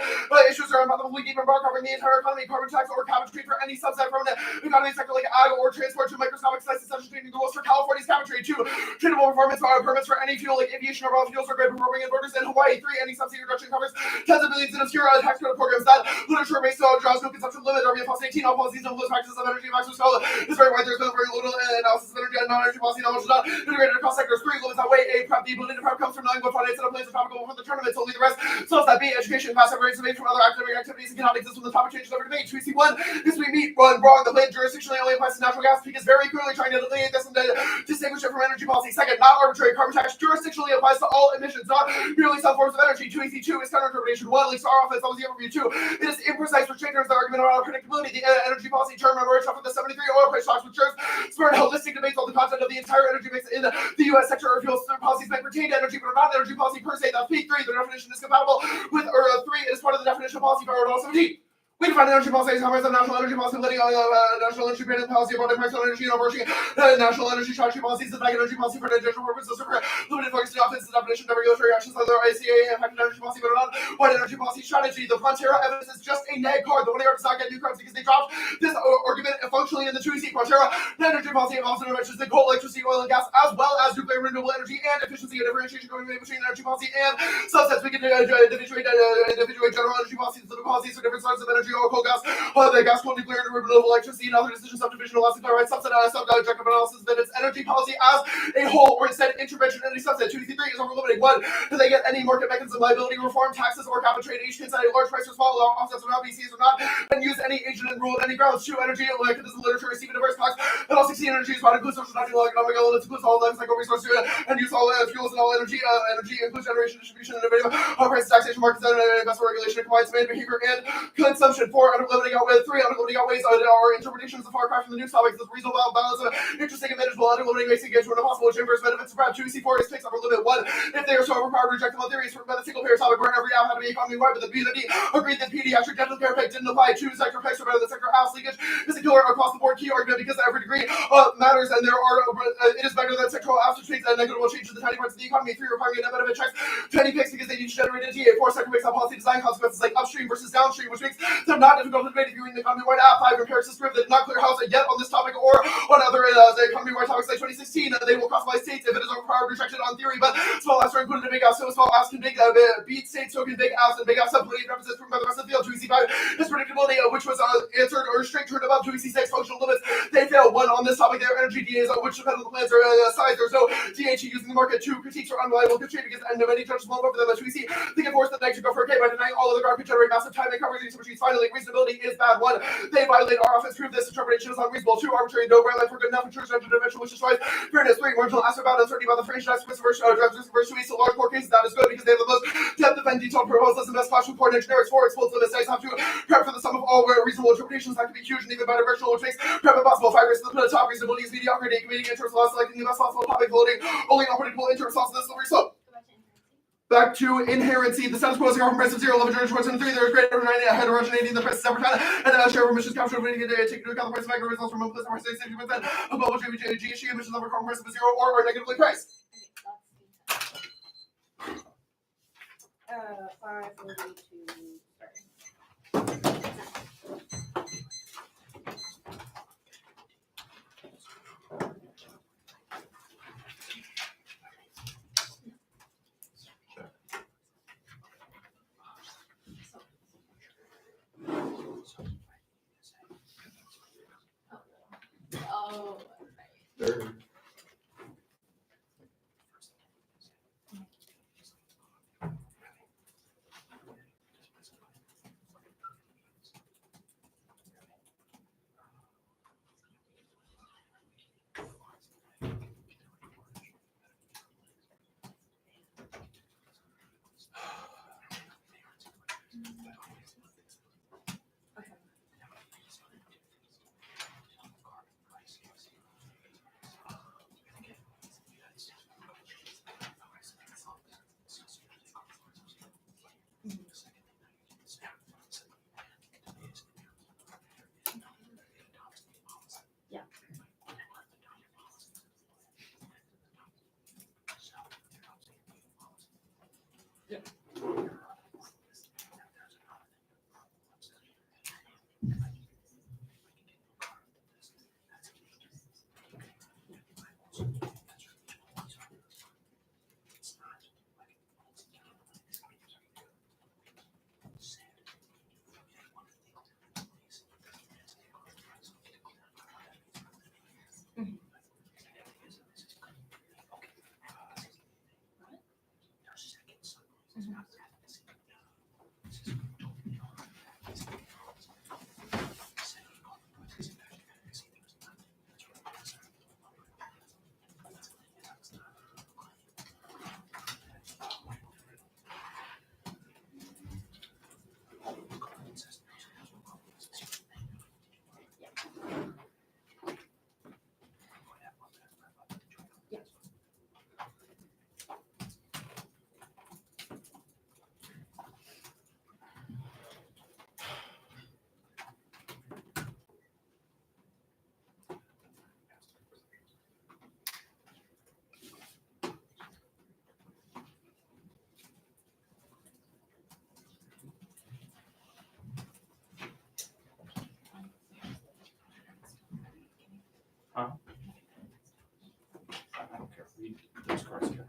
issues are unprobably deep and broad, covering the entire economy. Carbon tax or carbon trade for any subset from the economy sector like ag or transport to microscopic slices such as changing the rules for California's carbon trade. 2, treatable performance permits for any fuel like aviation or biofuels or great performing inverters in Hawaii. 3, any subsidy reduction covers tens of billions in obscure tax credit programs that literature based on draws no consumption limit. RBF policy 18, all policies and those practices of energy maximum scale is very wide. There's been very little analysis of energy and non-energy policy knowledge is not integrated across sectors. 3, limits that way a prep. The ability to prep comes from knowing what finance and plans are topical for the tournaments. Only the rest. So that be education, pass separates made from other academic activities and cannot exist when the topic changes over debate. 2C1 is we meet one wrong. The plan jurisdictionally only applies to natural gas because very clearly trying to delineate this and distinguish it from energy policy. 2nd, not arbitrary. Carbon tax jurisdictionally applies to all emissions, not merely some forms of energy. 2EC2 is counter-interpretation. 1 leaks to our office. That was the overview. 2, it is imprecise, which triggers the argument around predictability. The energy policy term emerged off of the 73 oil price shocks, which spurred holistic debates on the content of the entire energy mix in the U.S. sector or fuel policies may pertain to energy, but are not energy policy per se. That's P3. The definition is compatible with 3. It is part of the definition of policy for Article 17. We define energy policy as comprehensive national energy policy, letting national energy ban policy about price on energy and overarching national energy strategy policies and energy policy for judicial purposes for limited focus to offense, the definition of regulatory actions of the ICA impacted energy policy, but not one energy policy strategy. The Frontera evidence is just a neg card. The 1 year does not get new cards because they dropped this argument functionally in the 2C. Frontera, the energy policy involves interventions in coal, electricity, oil, and gas, as well as nuclear renewable energy and efficiency and differentiation going between energy policy and subsets. We can individuate general energy policies and policies for different sorts of energy or coal gas, the gas, coal, nuclear, and renewable electricity, and other decisions, subdivision, elastic chloride, subset, subjective analysis that its energy policy as a whole, or instead intervention in any subset. 2C3 is overlimiting. 1, do they get any market mechanism, liability reform, taxes, or capital trade? Each can set a large price or small offsets or not, BCs or not, and use any agent and rule on any grounds. 2, energy, mechanism, literature, receive diverse tax, and all 16 energies, not include social, not economic elements, includes all life cycle resources, and use all fuels and all energy. Energy includes generation, distribution, innovative price, taxation, markets, and investment regulation, compliance, demand, behavior, and consumption. 4, limiting outways. 3, limiting outweighs our interpretations of far cry from the news topics. This reasonable balance of interesting and manageable, limiting makes it get to an impossible chambers benefits. Perhaps 2C4 is takes upper limit. 1, if they are so overpowered, rejectable theories from the single payer topic where every app had to be economy-wide, but the BND agreed that pediatric dental care pick didn't apply. 2, sector picks are better than sector apps. Leakage is a killer across the board key argument because every degree matters, and there are it is better than sectoral apps which makes a negligible change to the tiny parts of the economy. 3, requiring a net benefit checks to any picks because they need to generate a TA. 4, sector picks have policy design consequences like upstream versus downstream, which makes them not difficult to debate if you read the economy-wide app. 5, empiricists prove that not clear house yet on this topic or on other economy-wide topics like 2016. They will classify states if it is overpowered, rejected on theory, but small apps are included in big apps, so small apps can beat states, so can big apps, and big apps have plenty of references proven by the rest of the field. 2EC5 is predictability, which was answered or straight turned above. 2EC6 functional limits. They fail. 1, on this topic, their energy DAs, which depend on the plans or size. There's no DHE using the market. 2, critiques are unreliable constraint because many judges will over them. 2EC they can force the neg to go for a K by denying all other ground could generate massive time and coverage machines. Finally, reasonability is bad. 1, they violate our office. Prove this interpretation is unreasonable. 2, arbitrary, no ground line for good enough, intrusion, intervention, which destroys fairness. 3, marginal aspect about uncertainty about the franchise versus so large court cases. That is good because they have the most depth and detailed proposals and best clash report and generics for exposed limits. States have to prep for the sum of all reasonable interpretations that can be huge and even better virtual, which makes prep impossible. 5, races to the top. Reasonability is mediocrity. Committing interest loss, selecting the best possible topic, holding only unpredictable interest loss. This slippery slope. Back to inherency. The status quo is from price of 0, 11, 1, 3. There is greater heterogeneity in the price of 7%, and share of emissions captured when you take into account the price of agri results from a plus or 60% above GHG emissions of a carbon price of 0 or are negatively priced. 542. Oh. There. I don't care. Read those cards here.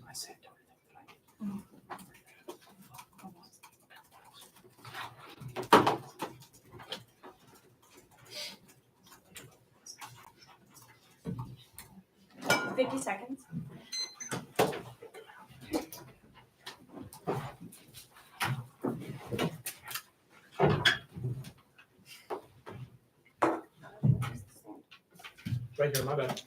I said, don't. 50 seconds. Right here, my bad.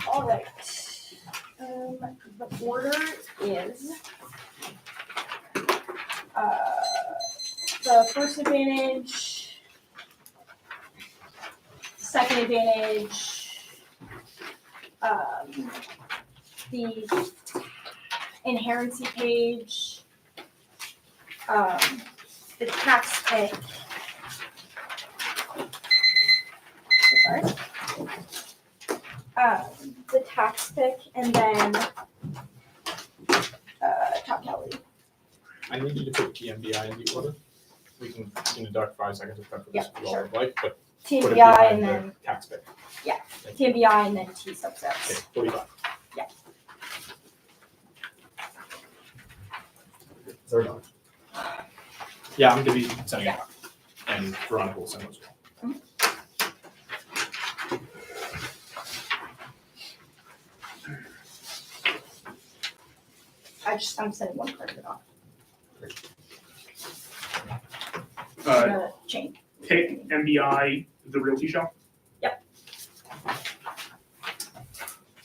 All right. The order is the first advantage, second advantage, the inherency page, the tax pick. Sorry. The tax pick, and then top Kelly. I need you to put TMBI in the order. We can deduct 5 seconds of prep for this if you all would like, but put it TMBI behind and the then tax pick. TMBI and then T Okay, subsets. 45. Yeah. Third on. Yeah, I'm gonna be sending it out. and Veronica will send those as well. I'm sending one card of it off. Chain. Pick MBI, the realty shop.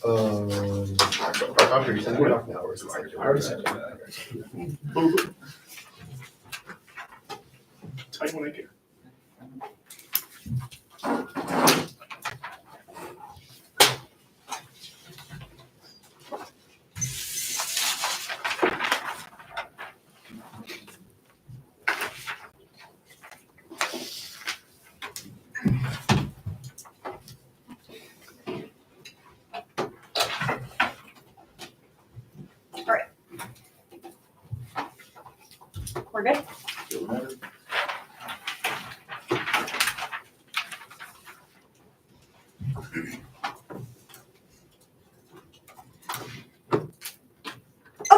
After you send it off now, or is it I already sent it. Boom. Type when I care. We're good? A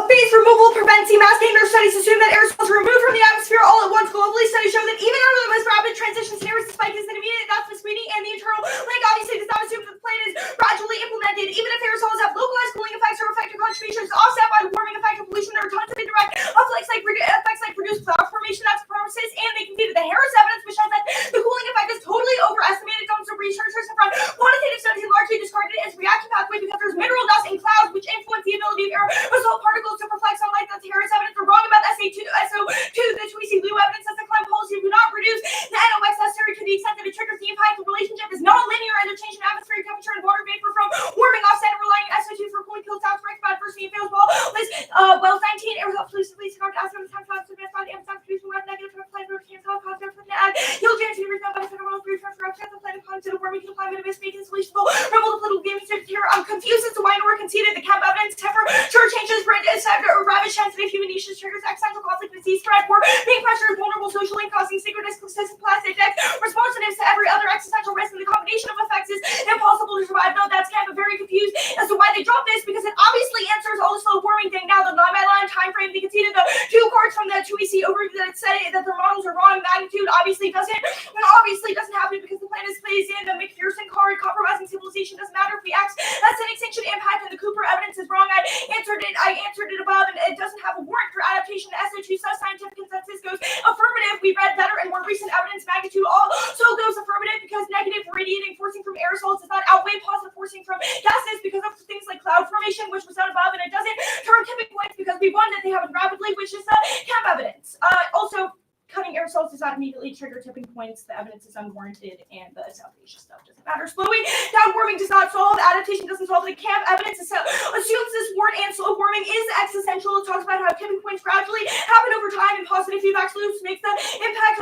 phase removal prevents mass danger. Studies assume that aerosols are removed from the atmosphere all at once globally. Studies show that even under the most rapid transition scenarios, the spike is an immediate enough speeding, and the internal link obviously does not assume that the plan is gradually implemented. Even if aerosols have localized cooling effects or effective contributions offset by the warming effect of pollution, there are tons of indirect effects like reduced cloud formation, that's purposes, and they conceded the Harris evidence, which shows that the cooling effect is totally overestimated. Some researchers have run quantitative studies and largely discarded it as reaction pathway because there's mineral dust in clouds which influence the ability of aerosol particles to reflect sunlight. That's Harris evidence. We're wrong about SO2. The Tweezy Blue evidence says the climate policy do not reduce the NOx necessary to the extent that it triggers the impact. The relationship is non-linear, and the change in atmospheric temperature and water vapor from warming offset and relying on SO2 for cooling kills out direct biodiversity and fails well 19 aerosol pollution leads to carbon dioxide and time to advance by the Amazon producing red negative to apply for cancer positive for the ag. You'll guarantee to return by the federal three transfer of the planet to the warming to the climate of its making solution rebel the political gaming here. I'm confused as to why nor conceded the camp evidence temperature changes ravage sensitive human niches triggers accidental conflict disease spread war being pressured vulnerable socially and causing secret consistent plastic decks responsiveness to every other existential risk, and the combination of effects is impossible to survive. No, that's kind of very confused as to why they dropped this because it obviously answers all the slow warming thing. Now the line by line time frame, they conceded the two cards from the 2EC overview that said that their models are wrong. Magnitude obviously doesn't happen because the plan is phased in. The McPherson card compromising civilization doesn't matter if the X that's an extinction impact, and the Cooper evidence is wrong. I answered it above, and it doesn't have a warrant for adaptation. The SO2 scientific consensus goes affirmative. We read better and more recent evidence. Magnitude also goes affirmative because negative radiating forcing from aerosols does not outweigh positive forcing from gases because of things like cloud formation, which was done above, and it doesn't turn tipping points because we won that they happen rapidly, which is the camp evidence. Also, cutting aerosols does not immediately trigger tipping points. The evidence is unwarranted, and the South Asia stuff doesn't matter. Slowing down warming does not solve. Adaptation doesn't solve. The camp evidence assumes this warrant and slow warming is existential. It talks about how tipping points gradually happen over time, and positive feedback loops make the impact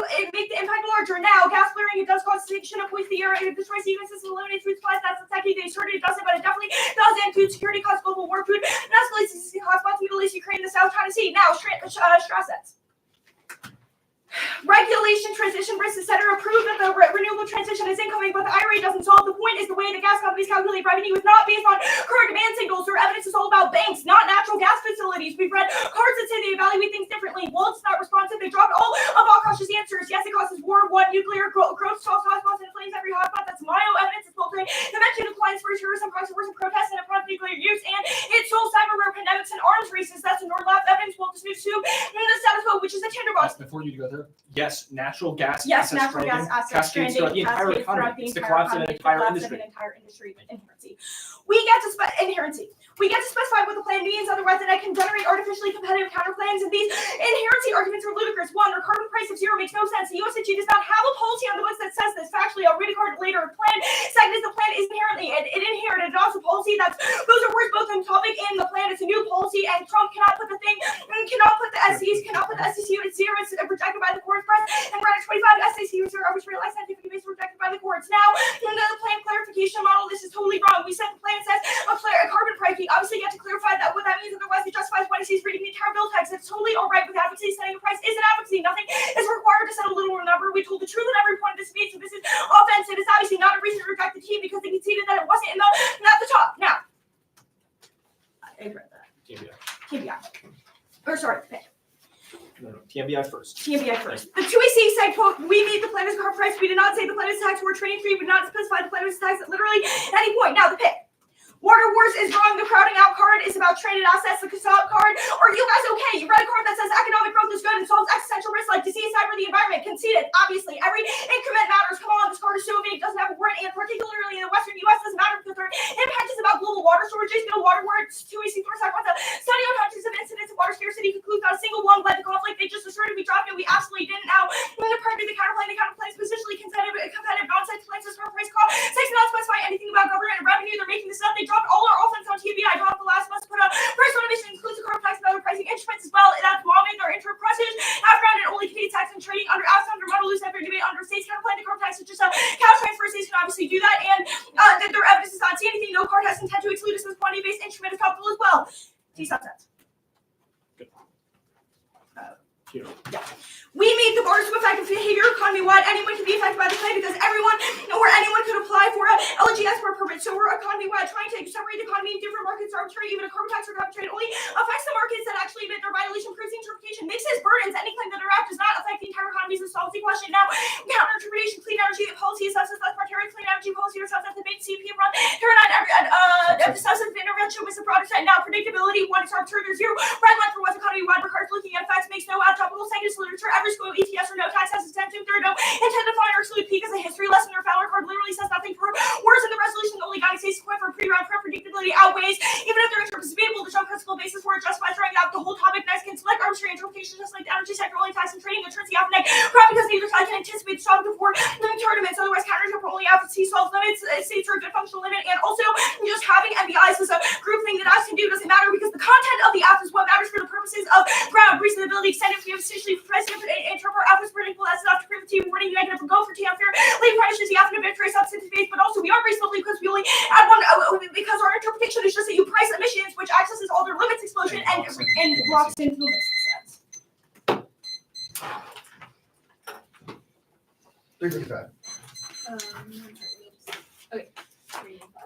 larger. Now, gas flaring, it does cause extinction of poison the air. It destroys the ecosystem, eliminates food supplies. That's the technique they started. It doesn't, but it definitely does end food security, cause global war, food, and escalates existing hotspots in the Middle East, Ukraine, the South China Sea. Now, Strassets. Regulation, transition risks, etc. prove that the renewable transition is incoming, but the IRA doesn't solve. The point is the way the gas companies calculate revenue is not based on current demand signals. Their evidence is all about banks, not natural gas facilities. We've read cards that say they evaluate things differently. Well, it's not responsive. They dropped all cautious answers. Yes, it causes war, one, nuclear growth, solves hotspots, and flames every hotspot. That's Mayo evidence. It's multi dimension declines for terrorism, protests, and upon nuclear use, and it solves cyber pandemics and arms races. That's a Norlab evidence. Well, dismissed too. And the status quo, which is a tinderbox. Before you go there, yes, natural gas. Yes, natural gas assets cascades throughout the entire economy. It's the collapse of an entire industry. Inherency. We get to specify what the plan means, otherwise it can generate artificially competitive counterplans, and these inherency arguments are ludicrous. One, our carbon price of zero makes no sense. The USDG does not have a policy on the books that says this. Factually, I'll read a card later. Plan. Second is the plan is inherently it inherited. It also policy that's those are words both on topic and the plan. It's a new policy, and Trump cannot put the SEC at zero. It's rejected by the courts. And Greenwich 25 SAC are arbitrary life scientific based rejected by the courts. Now, in the plan clarification model, this is totally wrong. We said the plan says a carbon price. We obviously get to clarify that what that means, otherwise it justifies why he's reading the entire bill text. It's totally all right with advocacy. Setting a price isn't advocacy. Nothing is required to set a little number. We told the truth at every point of this speech, so this is offensive. It's obviously not a reason to reject the team because they conceded that it wasn't at the top. Now, I read that. TBI. Or sorry, No. TMBI first. TMBI first. The 2AC said, quote, we meet the plaintiff's car price. We did not say the plaintiff's tax were trading free. We did not specify the plaintiff's tax at literally any point. Now the pick. Water Wars is wrong. The crowding out card is about traded assets. The Casab card. Are you guys okay? You read a card that says economic growth is good and solves existential risks like disease, cyber, the environment. Conceded. Obviously, every increment matters. Come on, this card is so big. It doesn't have a word, and particularly in the Western U.S. doesn't matter because their impact is about global water shortages. No Water Wars. 2AC Thor side wants a study on hundreds of incidents of water scarcity concludes not a single one led to conflict. They just asserted we dropped it. We absolutely didn't. Now, when the part of the counterplay is positionally competitive non-site plans for price call. Six not specify anything about government and revenue. They're making this up. They dropped all our offense on TV. I dropped the last month. Put a price motivation includes the carbon tax and other pricing instruments as well. That's bombing our intro process. Background and only Canadian tax and trading under outside under model loose after debate under states counterplay. The carbon tax is just a cash transfer. States can obviously do that, and that their evidence does not see anything. No card has intent to exclude us as quantity-based instrument of capital as well. T subsets. We meet the borders of effective behavior economy-wide. Anyone can be affected by the claim because anyone could apply for a LG export permit. So we're economy-wide trying to separate the economy in different markets arbitrary. Even a carbon tax or carbon trade only affects the markets that actually admit their violation. Proves the interpretation mixes burdens. Any claim that their act does not affect the entire economy is a solvency question. Now, counter-interpretation, clean energy policy assessments, less criteria, clean energy policy or substance debate, CP run, decisive intervention with the product set. Now, predictability, one is arbitrary, there's zero. Red line for what's economy-wide regards looking at effects makes no topical scientist literature. Every school ETS or no tax has exemption. There are no intent to find or exclude P as a history lesson or Fowler card literally says nothing for words in the resolution. The only guiding states equipped for pre-round prep predictability outweighs, even if their interpretation is debatable, the strong principle basis for it justifies throwing out the whole topic. Next can select arbitrary interpretation just like the energy sector only tax and trading that turns the alphabet crap because neither side can anticipate the topic before limit tournaments. Otherwise, counter-interpret only advocacy solves limits. States are a good functional limit, and also just having MBIs as a group thing that us can do doesn't matter because the content of the app is what matters for the purposes of ground reasonability. Extended if you have essentially president interpret apples predictable that's enough to prove it to you. Wording negative for go for T unfair. Lead punishes the affirmative victory substantive base, but also we are reasonably because we only add one because our interpretation is just that you price emissions, which accesses all their limits explosion and blocks in limits. 355. Okay. 3 and 5.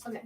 Okay.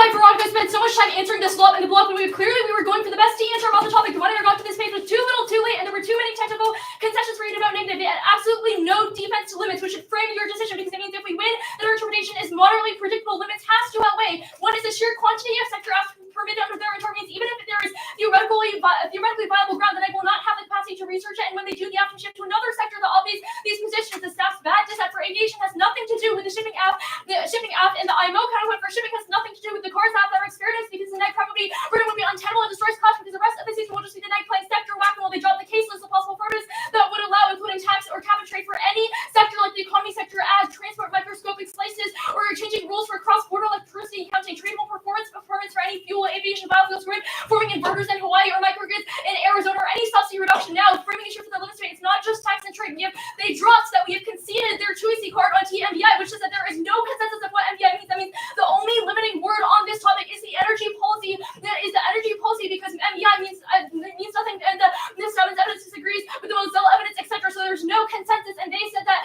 why Veronica spent so much time answering the slot in the block when we were going for the best answer about the topic. The one I got to this page was too little, too late, and there were too many technical concessions for you to vote negative. It had absolutely no defense to limits, which should frame your decision because it means if we win, then our interpretation is moderately predictable. Limits has to outweigh. One is the sheer quantity of sector permitted under their interpretation. Even if there is theoretically viable ground, then I will not have the capacity to research it. And when they do, they have to shift to another sector that obviates these positions. The staff's bad dissent for aviation has nothing to do with the shipping app. The shipping app and the IMO counterpoint for shipping has nothing to do with the cars app that are experienced because the neg probably burden would be untenable and destroys cost because the rest of the season will just be the neg playing sector whack while they drop the case list of possible photos that would allow including tax or cap and trade for any sector like the economy sector as transport microscopic slices or changing rules for cross-border electricity counting tradable performance for any fuel aviation biofuels grid forming inverters in Hawaii or microgrids in Arizona or any subsidy reduction now framing issue for the limits rate. It's not just tax and trade. They dropped that we have conceded their truancy card on TMBI, which says that there is no consensus of what MBI means. That means the only limiting word on this topic is the energy policy. That is the energy policy because MBI means nothing, and the Stevens evidence disagrees with the Moselle evidence, etc. So there's no consensus, and they said that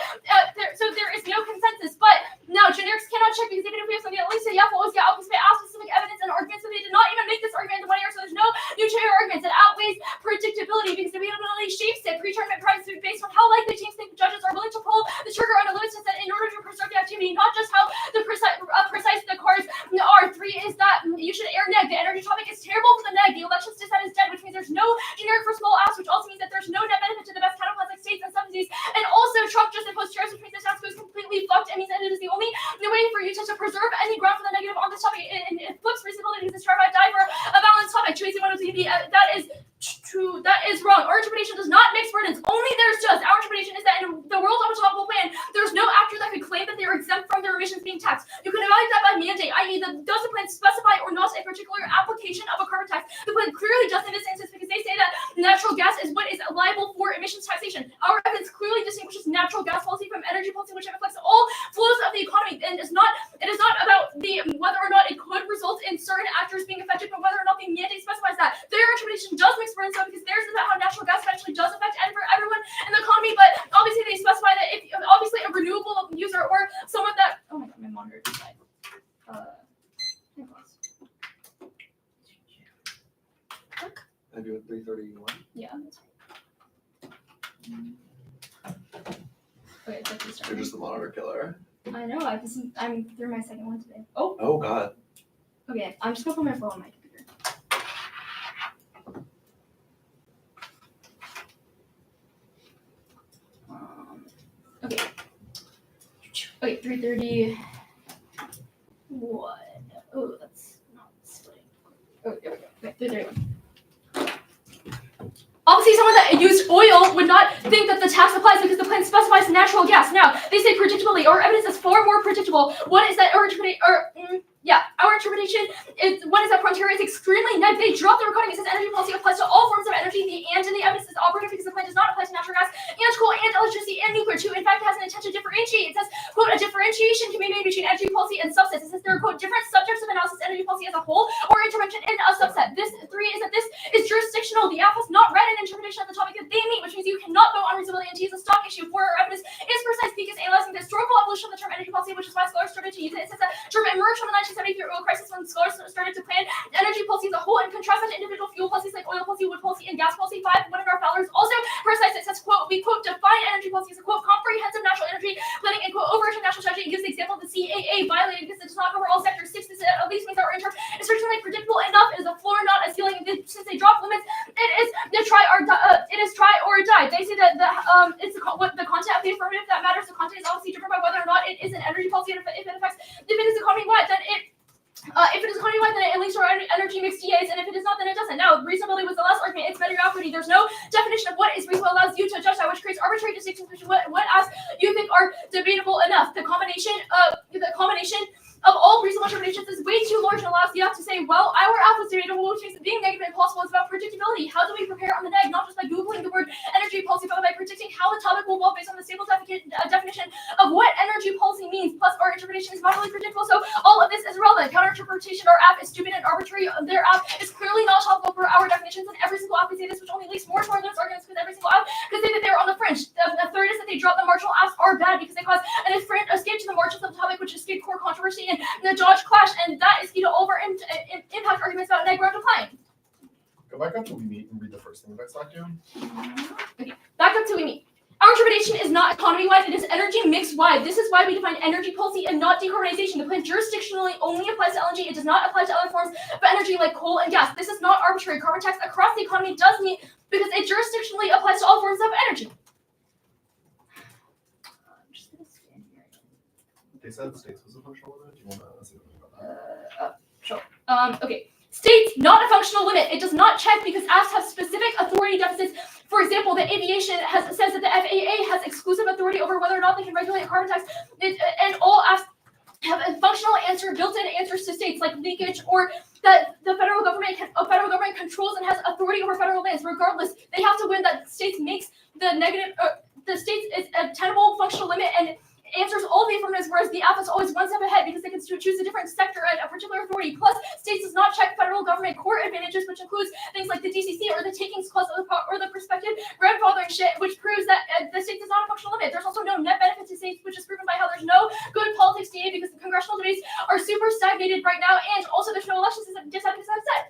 there is no consensus. But now generics cannot check because even if we have something at least say we'll always get out specific evidence and arguments, but they did not even make this argument in the 1 year, so there's no neutral arguments. It outweighs predictability because the debatability shapes it. Pre-tournament prices based on how likely teams think judges are willing to pull the trigger on a limit test in order to preserve the activity, not just how the precise the cards are. 3 is that you should air neg. The energy topic is terrible for the neg. The elections dissent is dead, which means there's no generic for small apps, which also means that there's no net benefit to the best counterparts like states and subsidies. And also Trump just imposed tariffs, which means the tax code is completely fucked. It means that it is the only way for you to preserve any ground for the negative on this topic. It flips reasonability because it's trying to die for a balanced topic. Choosing one of the that is true. That is wrong. Our interpretation does not mix burdens. Only there's just. Our interpretation is that in the world of a topical plan, there's no actor that could claim that they are exempt from their emissions being taxed. You can evaluate that by mandate, i.e. does the plan specify or not a particular application of a carbon tax? The plan clearly does in this instance because they say that natural gas is what is liable for emissions taxation. Our evidence clearly distinguishes natural gas policy from energy policy, which reflects all flows of the economy. And it is not about whether or not it could result in certain actors being affected, but whether or not the mandate specifies that. Their interpretation does mix burdens though, because theirs is about how natural gas eventually does affect everyone in the economy, but obviously they specify that if obviously a renewable user or someone that oh my god, my monitor just died. Maybe with 331. Yeah, that's right. Okay, it's like You're just the monitor killer. I know. I'm through my second one today. Oh. Oh God. Okay, I'm just gonna put my phone on my computer. Okay. Okay, 330. What? Oh, that's not splitting. Oh, there we go. Okay, 331. Obviously, someone that used oil would not think that the tax applies because the plan specifies natural gas. Now, they say predictably. Our evidence is far more predictable. What is that? Our interpretation is one is that Frontier is extremely negative. They dropped the recording. It says energy policy applies to all forms of energy. The and in the evidence is operative because the plan does not apply to natural gas and coal and electricity and nuclear too. In fact, it has an intent to differentiate. It says, quote, a differentiation can be made between energy policy and subsets. It says there are, quote, different subjects of analysis, energy policy as a whole or intervention in a subset. This 3 is that this is jurisdictional. The app has not read an interpretation of the topic that they meet, which means you cannot vote on reasonability and use a stock issue for our evidence is precise because analyzing the historical evolution of the term energy policy, which is why scholars started to use it. It says that term emerged from the 1973 oil crisis when scholars started to plan energy policy as a whole and contrast it to individual fuel policies like oil policy, wood policy, and gas policy. 5, one of our followers also precise. It says, quote, we, quote, define energy policy as a, quote, comprehensive natural energy planning and, quote, overarching national strategy. It gives the example of the CAA violated because it does not cover all sectors. 6, this at least means our inter is certainly predictable enough. It is a floor, not a ceiling. Since they drop limits, it is try or die. They say that it's the content of the affirmative that matters. The content is obviously different by whether or not it is an energy policy. And if it is economy-wide, then if it is economy-wide, then it links to our energy mix DAs, and if it is not, then it doesn't. Now, reasonability was the last argument. It's mediocrity. There's no definition of what is reasonable allows you to judge that, which creates arbitrary distinctions between what as you think are debatable enough. The combination of all reasonable interpretations is way too large and allows the app to say, well, our app was debatable, which means being negative and possible is about predictability. How do we prepare on the neg? Not just by Googling the word energy policy, but by predicting how the topic will evolve based on the stable definition of what energy energy policy means, plus our interpretation is moderately predictable, so all of this is irrelevant. Counter-interpretation, our app is stupid and arbitrary. Their app is clearly not helpful for our definitions, and every single app we say this, which only leads more to our limits arguments because every single app could say that they're on the fringe. The third is that they drop the marginal apps are bad because they cause an escape to the margins of the topic, which escape core controversy and the Dodge clash, and that is key to over impact arguments about neg ground decline. Go back up till we meet and read the first thing that's not doing. Okay, back up till we meet. Our interpretation is not economy-wide, it is energy mix-wide. This is why we define energy policy and not decarbonization. The plan jurisdictionally only applies to LNG. It does not apply to other forms of energy like coal and gas. This is not arbitrary. Carbon tax across the economy does mean because it jurisdictionally applies to all forms of energy. I'm just gonna stand here. They said states was a functional limit. Do you want to say something about that? Sure. Okay. States, not a functional limit. It does not check because apps have specific authority deficits. For example, the aviation says that the FAA has exclusive authority over whether or not they can regulate a carbon tax, and all apps have a functional answer, built-in answers to states like leakage, or that the federal government controls and has authority over federal lands. Regardless, they have to win that states makes the negative. The states is a tenable functional limit and answers all the affirmatives, whereas the app is always one step ahead because they can choose a different sector and a particular authority. Plus, states does not check federal government core advantages, which includes things like the DCC or the takings clause or the prospective grandfathering shit, which proves that the states is not a functional limit. There's also no net benefit to states, which is proven by how there's no good politics DA because the congressional debates are super stagnated right now, and also there's no elections decided to sunset.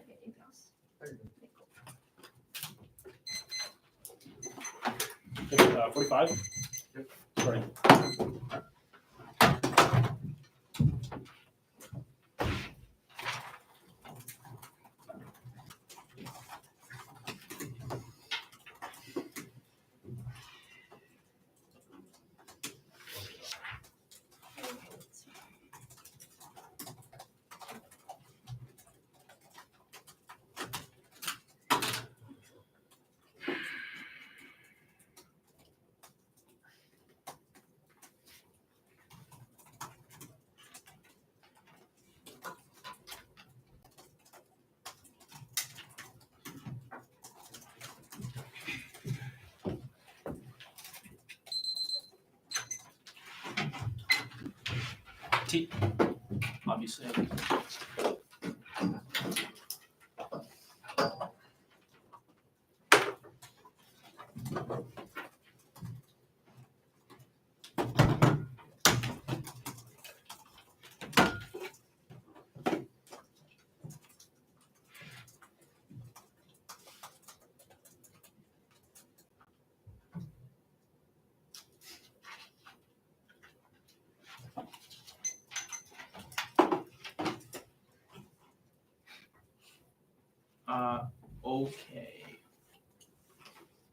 45? Sorry. T, obviously. Okay.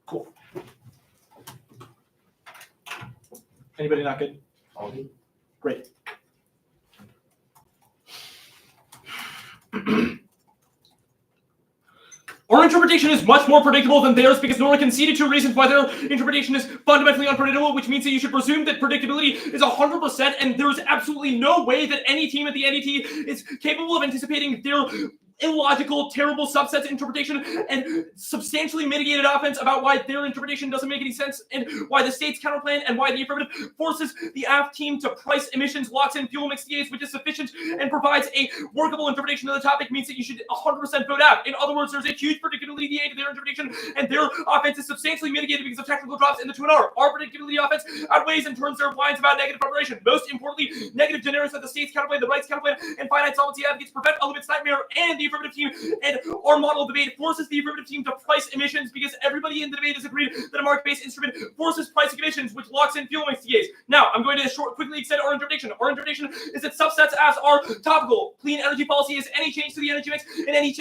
Cool. Anybody not good? All good. Great. Our interpretation is much more predictable than theirs because Nora conceded two reasons why their interpretation is fundamentally unpredictable, which means that you should presume that predictability is 100%, and there's absolutely no way that any team at the NDT is capable of anticipating their illogical, terrible subsets interpretation and substantially mitigated offense about why their interpretation doesn't make any sense and why the state's counterplan and why the affirmative forces the AF team to price emissions, locks in fuel mix DAs, which is sufficient and provides a workable interpretation of the topic means that you should 100% vote AF. In other words, there's a huge predictability DA to their interpretation and their offense is substantially mitigated because of technical drops in the 2-and-R. Our predictability offense outweighs and turns their blinds about negative preparation. Most importantly, negative generics of the state's counterplan, the right's counterplan, and finite solvency advocates prevent Element's nightmare, and the affirmative team and our model debate forces the affirmative team to price emissions because everybody in the debate has agreed that a market-based instrument forces pricing emissions, which locks in fuel mix DAs. Now, I'm going to quickly extend our interpretation. Our interpretation is that subsets as are topical. Clean energy policy is any change to the energy mix in any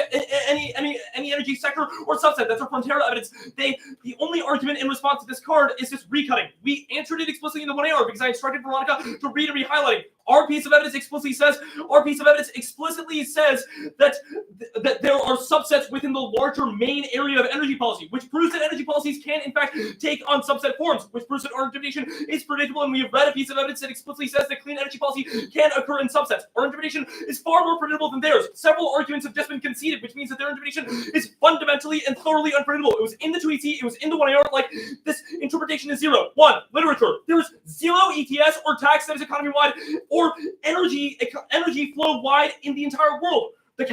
energy sector or subset. That's our frontera evidence. The only argument in response to this card is this recutting. We answered it explicitly in the 1AR because I instructed Veronica to read and re-highlighting. Our piece of evidence explicitly says that there are subsets within the larger main area of energy policy, which proves that energy policies can in fact take on subset forms, which proves that our interpretation is predictable, and we have read a piece of evidence that explicitly says that clean energy policy can occur in subsets. Our interpretation is far more predictable than theirs. Several arguments have just been conceded, which means that their interpretation is fundamentally and thoroughly unpredictable. It was in the 2ET, it was in the 1AR, like this interpretation is zero. One, literature. There's zero ETS or tax that is economy-wide or energy flow wide in the entire world. The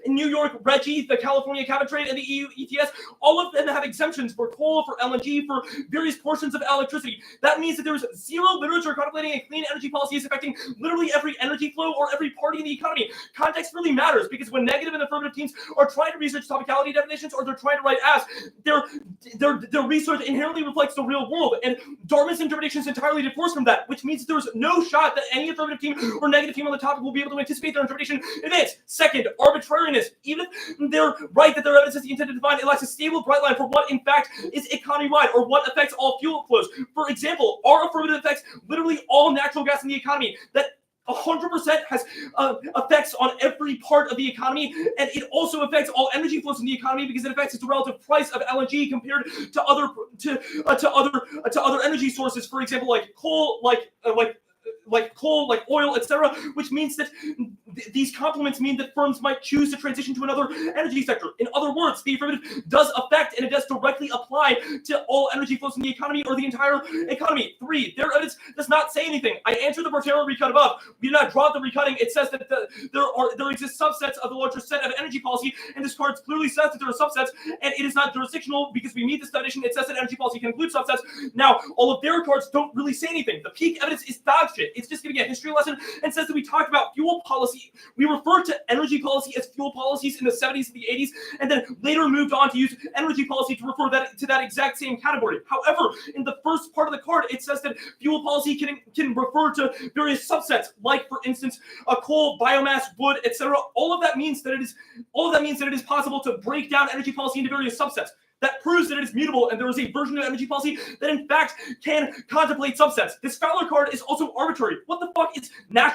New York RGGI, the California Cap and Trade, and the EU ETS, all of them have exemptions for coal, for LNG, for various portions of electricity. That means that there is zero literature contemplating a clean energy policy is affecting literally every energy flow or every party in the economy. Context really matters, because when negative and affirmative teams are trying to research topicality definitions or they're trying to write as, their research inherently reflects the real world, and Dartmouth's interpretation is entirely divorced from that, which means that there's no shot that any affirmative team or negative team on the topic will be able to anticipate their interpretation in advance. Second, arbitrariness. Even if they're right that their evidence is the intended to define, it lacks a stable bright line for what in fact is economy-wide or what affects all fuel flows. For example, our affirmative affects literally all natural gas in the economy. That 100% has effects on every part of the economy, and it also affects all energy flows in the economy because it affects the relative price of LNG compared to other energy sources. For example, like coal, like oil, etc., which means that these complements mean that firms might choose to transition to another energy sector. In other words, the affirmative does affect and it does directly apply to all energy flows in the economy or the entire economy. 3, their evidence does not say anything. I answered the Bertero recut above. We did not drop the recutting. It says that there exist subsets of the larger set of energy policy, and this card clearly says that there are subsets, and it is not jurisdictional because we meet this definition. It says that energy policy can include subsets. Now, all of their cards don't really say anything. The peak evidence is dog shit. It's just giving a history lesson and says that we talked about fuel policy. We referred to energy policy as fuel policies in the 70s and the 80s, and then later moved on to use energy policy to refer to that exact same category. However, in the first part of the card, it says that fuel policy can refer to various subsets, like for instance, coal, biomass, wood, etc. All of that means that it is possible to break down energy policy into various subsets. That proves that it is mutable, and there is a version of energy policy that in fact can contemplate subsets. This Fowler card is also arbitrary. What the fuck is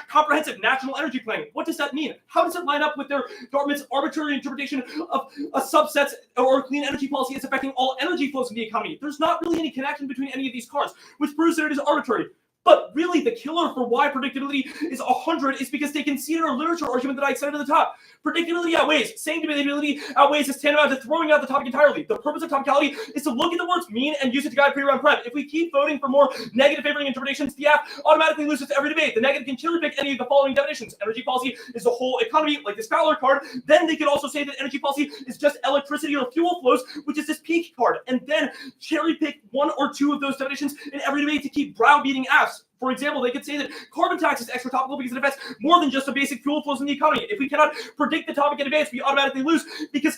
comprehensive national energy planning? What does that mean? How does it line up with their Dartmouth's arbitrary interpretation of a subsets or clean energy policy is affecting all energy flows in the economy? There's not really any connection between any of these cards, which proves that it is arbitrary. But really, the killer for why predictability is 100 is because they conceded our literature argument that I cited at the top. Predictability outweighs. Saying debatability outweighs is tantamount to throwing out the topic entirely. The purpose of topicality is to look at the words mean and use it to guide pre-round prep. If we keep voting for more negative favoring interpretations, the app automatically loses every debate. The negative can cherry pick any of the following definitions. Energy policy is the whole economy, like this Fowler card. Then they could also say that energy policy is just electricity or fuel flows, which is this peak card. And then cherry pick one or two of those definitions in every debate to keep browbeating apps. For example, they could say that carbon tax is extra topical because it affects more than just the basic fuel flows in the economy. If we cannot predict the topic in advance, we automatically lose because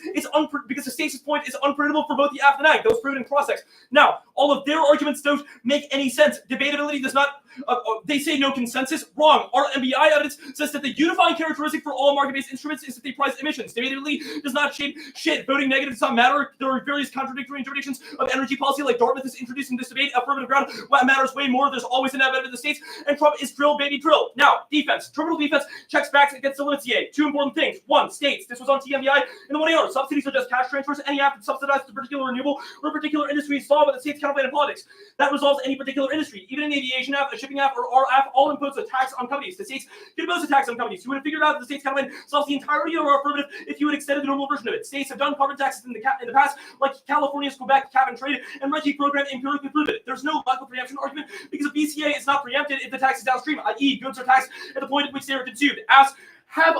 because the stasis point is unpredictable for both the app and ag. Those proven in cross-sex. Now, all of their arguments don't make any sense. Debatability does not. They say no consensus. Wrong. Our MBI evidence says that the unifying characteristic for all market-based instruments is that they price emissions. Debatability does not shape shit. Voting negative does not matter. There are various contradictory interpretations of energy policy, like Dartmouth is introduced in this debate. Affirmative ground what matters way more. There's always an evidence. The states, and Trump is drill, baby, drill. Now, defense. Terminal defense checks backs against the limits CA. Two important things. One, states. This was on TMBI in the 1AR. Subsidies are just cash transfers. Any app that subsidizes a particular renewable or a particular industry is solved by the state's counterplay in politics. That resolves any particular industry. Even an aviation app, a shipping app, or our app all impose a tax on companies. The states can impose a tax on companies. You would have figured out that the state's counterplay solves the entirety of our affirmative if you had extended the normal version of it. States have done carbon taxes in the past, like California's Quebec Cap and Trade and RGGI program empirically prove it. There's no logical preemption argument because a BCA is not preempted if the tax is downstream, i.e. goods are taxed at the point at which they are consumed. As have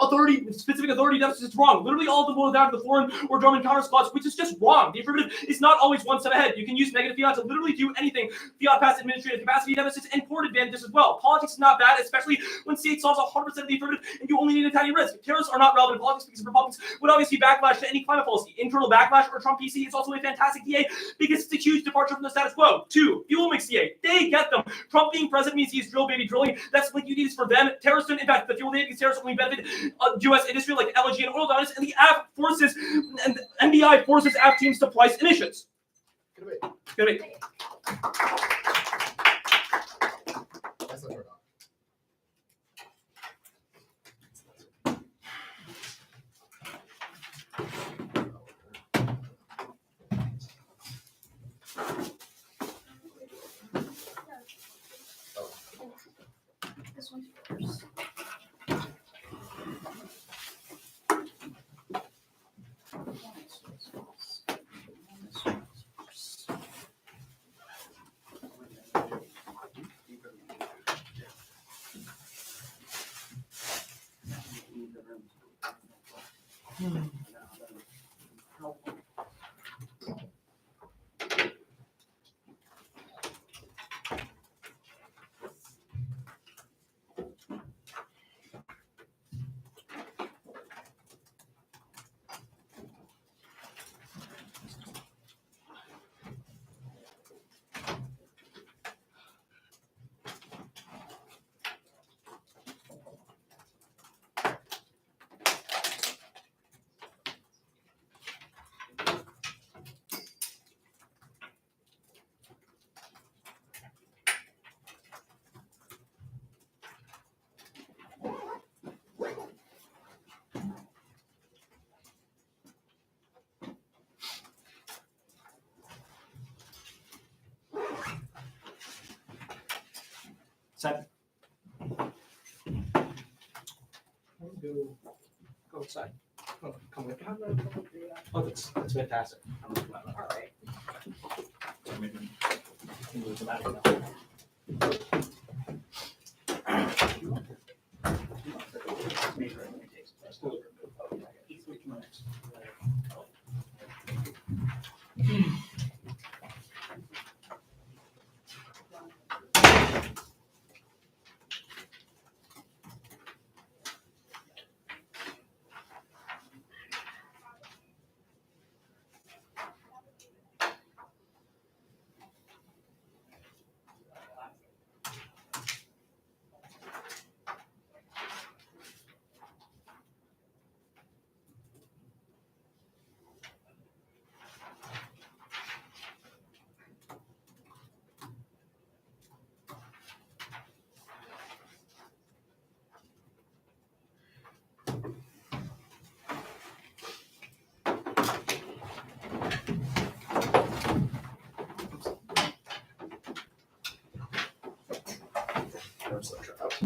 specific authority deficits is wrong. Literally all of them boil down to the foreign or German counter clause, which is just wrong. The affirmative is not always one step ahead. You can use negative fiat to literally do anything. Fiat past administrative capacity deficits and court advantages as well. Politics is not bad, especially when state solves 100% of the affirmative and you only need a tiny risk. Tariffs are not relevant in politics because Republicans would obviously backlash to any climate policy. Internal backlash or Trump PC is also a fantastic DA because it's a huge departure from the status quo. 2, fuel mix DA. They get them. Trump being president means he's drill baby drilling. That's what you need is for them. Terrorists don't impact the fuel DA because terrorists only benefit U.S. industry like LNG and oil dollars, and the app forces and NBI forces app teams to price emissions. Good debate. This one's yours. Set. Go outside. Oh, come with me. Oh, that's fantastic. All right. Move the back now. I'm so trapped.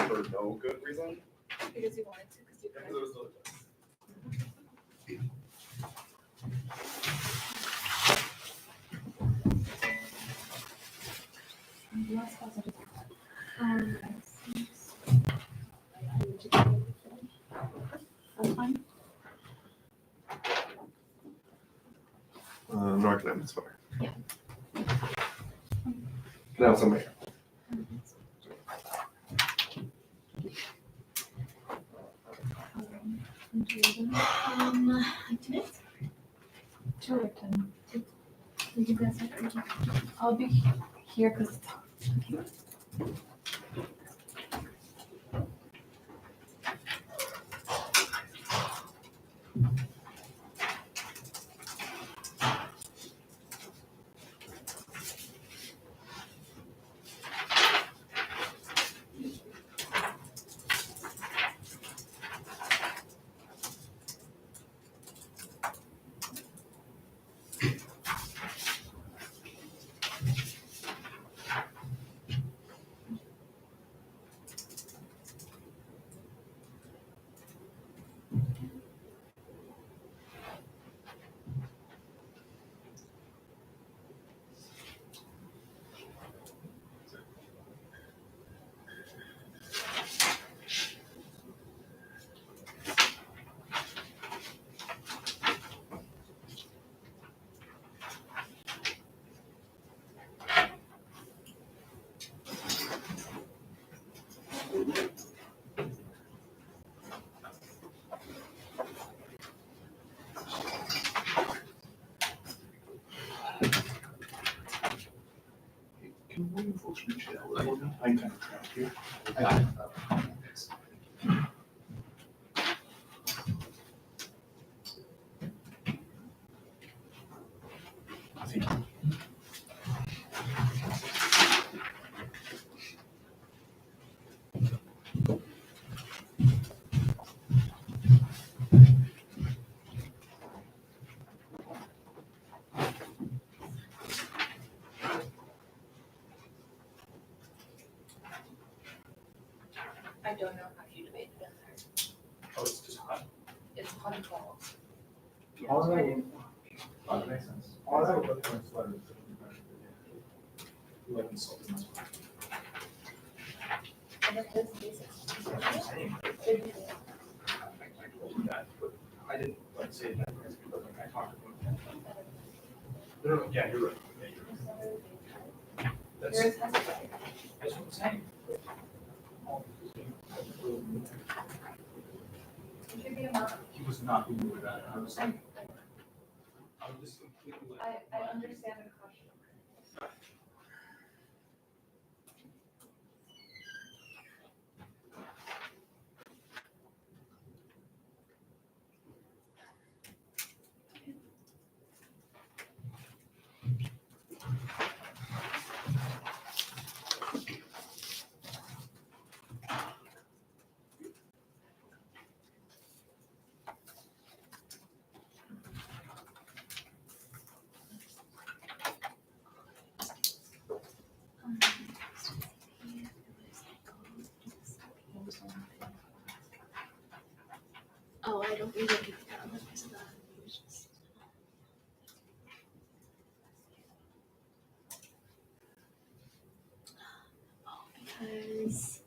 For no good reason. Because you wanted to. Because you Because it was delicious. That's fine. Knapp's fire. Yeah. Now some mayor. Like 2 minutes? 2 or 10. You guys are, I'll be here because Can one of you folks reach out? I'm kind of trapped here. I got it. Thank you. I don't know how you debated in there. Oh, it's just hot. It's hot and cold. All that makes sense. All that would look like sweater. 11 salt. And then his basic. I told you that, but I didn't like say that, but like I talked about that. No, yeah, you're right. Yeah, you're right. That's Yours has a way. what I'm saying. It should be a month. He was not who you were that. I was saying. I was just completely like. I understand the question. oh, I don't think I can down because of that. Because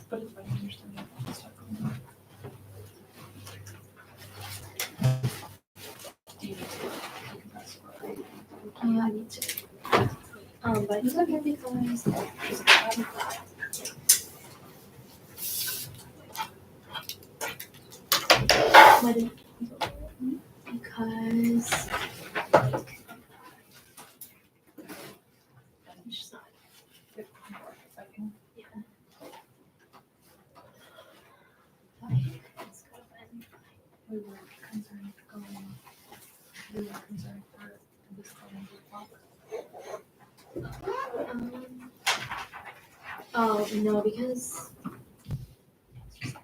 but if I understand that, I'll start going on. Do you need to? Yeah, I need to. But it's okay because what if, because it's just not. Yeah. It's kind of fun. We were concerned going. We were concerned for this going to pop. Oh no, because it's just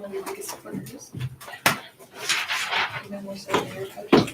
of your biggest supporters. Even more so than your coach.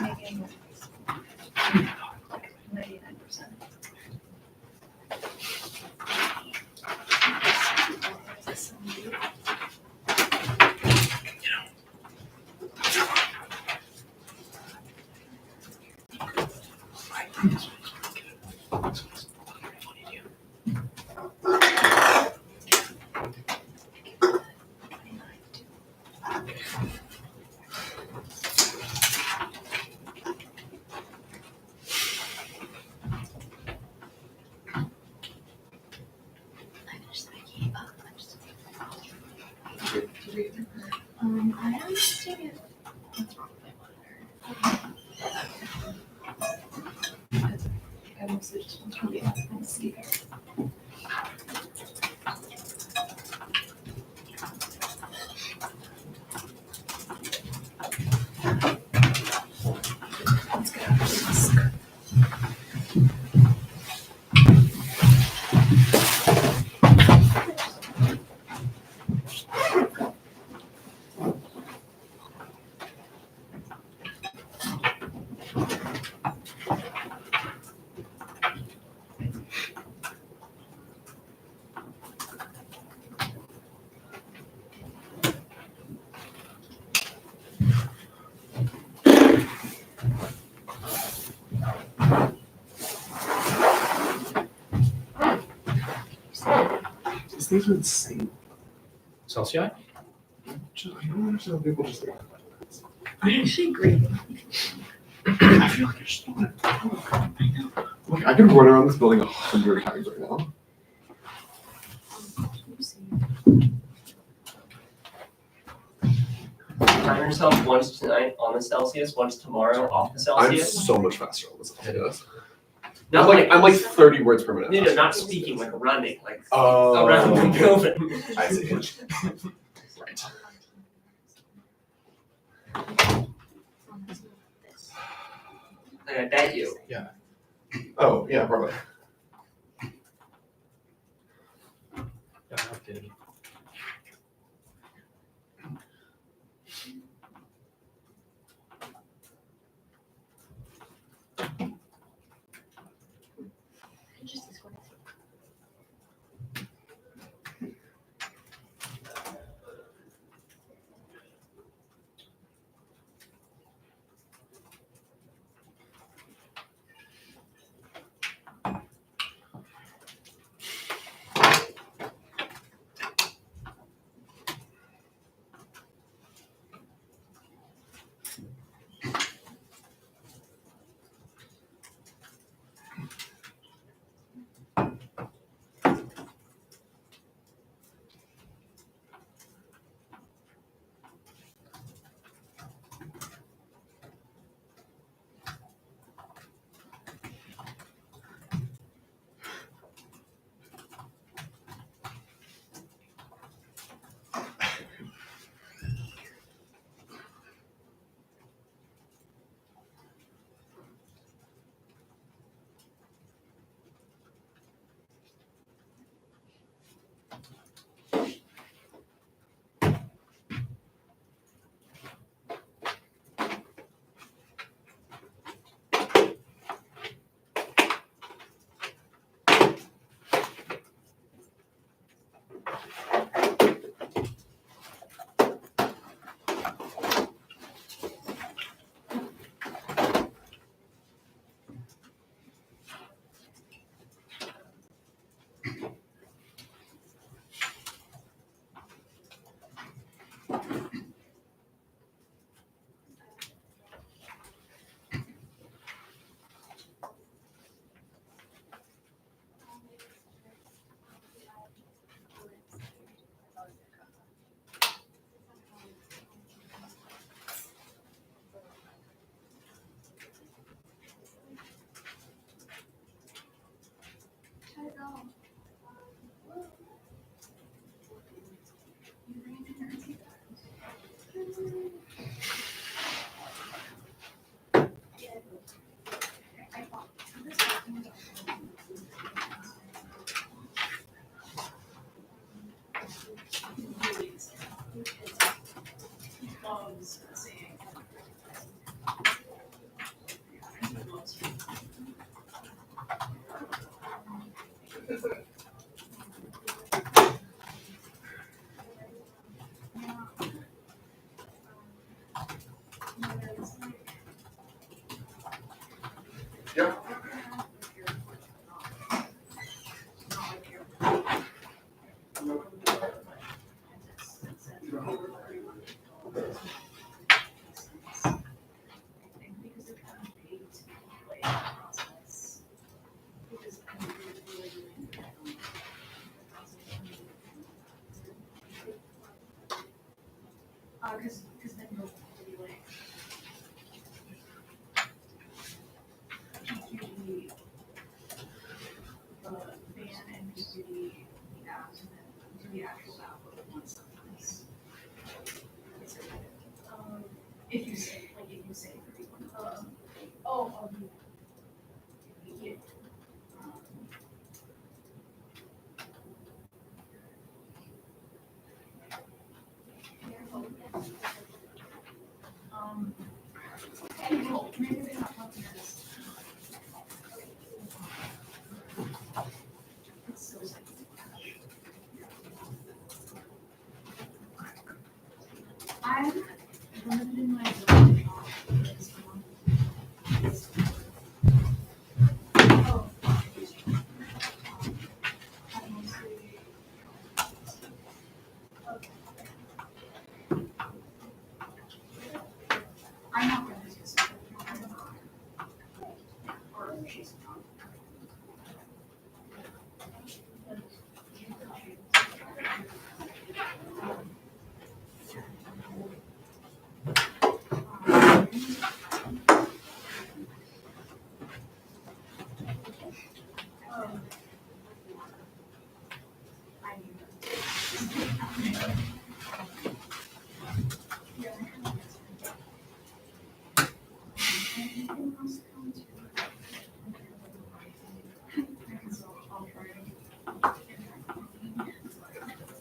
Making 99%. I am seeing it. What's wrong with my monitor? I mostly just want to be on the speaker. Let's get out of this. These things are insane. Celsius? I don't understand how people just think. I actually agree. I feel like I just don't want to talk. I know. Like I could run around this building 100 times right now. Time yourself once tonight on the Celsius, once tomorrow off the I'm Celsius. so much faster on this. Yes. Not I'm like 30 words per minute. No, not speaking, like running, like Oh. around the building. I see. Right. Like, I bet you. Oh yeah, probably. Yeah, I updated it. Because then you'll be like, PQD, the ban and PQD, the app, and then do the actual download once sometimes. If you say, yeah. Well, maybe they're not helping us. It's so sad. I'm limited in my ability to talk for this one. Oh, I mostly. Okay. I'm not gonna use this. Or she's not. I knew that. Yeah. Anything else come to? So I'll try to.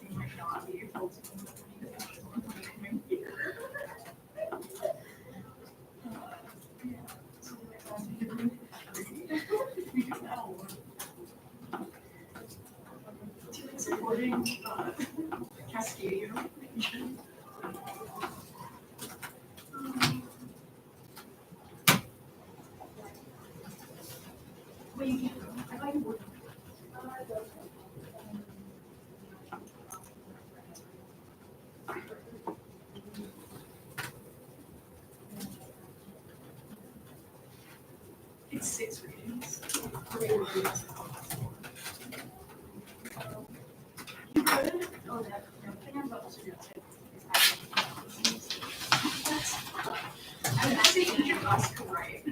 You might not be able to. Supporting Cascadia. Wait, you can't go. I thought you would. It's 6 readings. You could. Oh, that thing I'm about to do. I say each of us could write.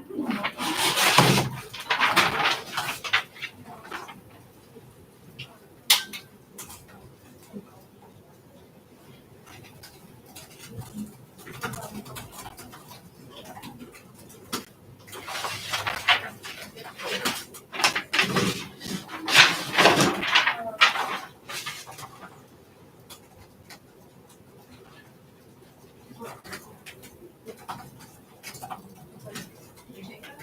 You take that?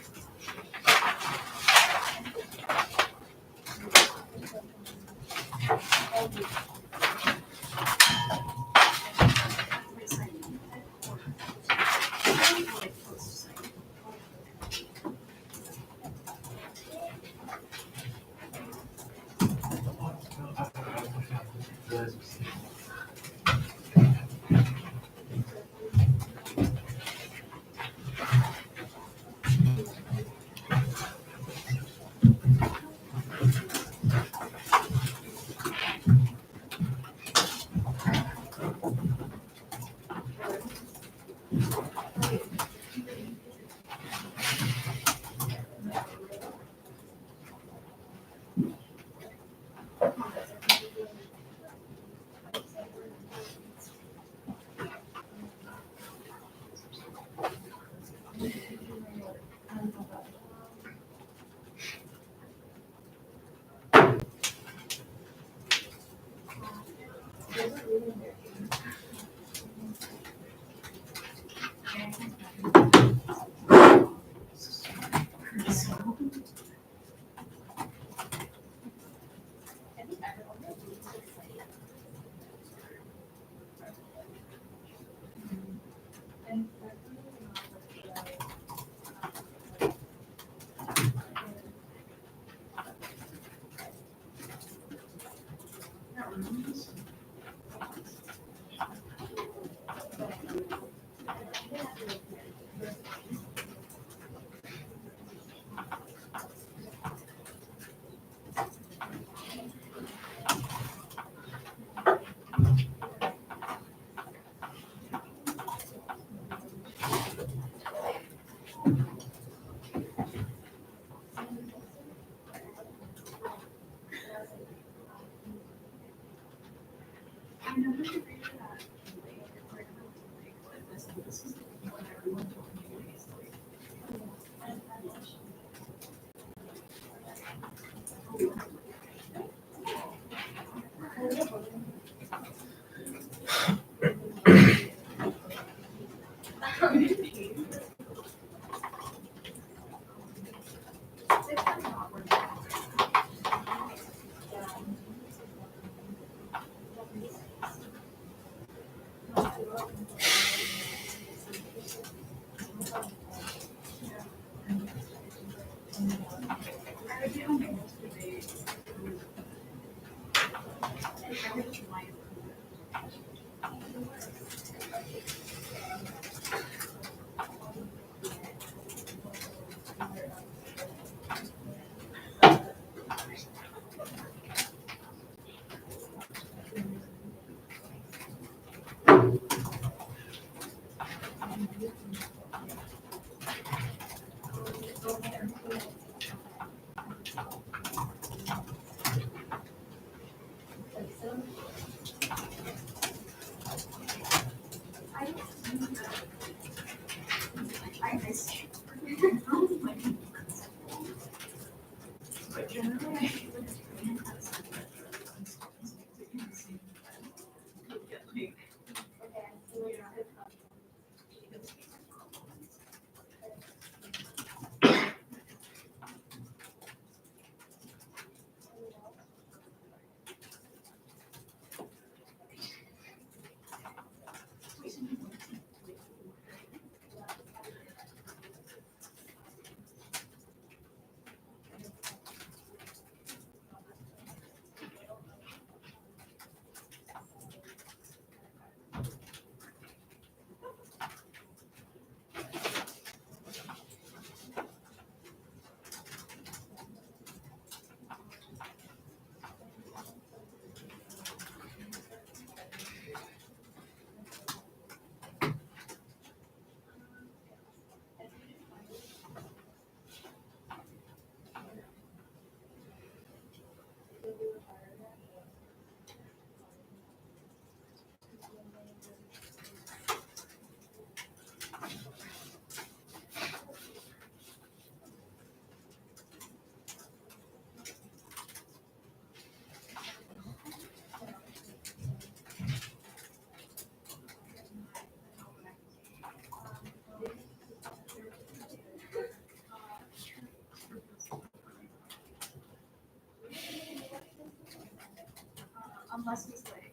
Unless he's like.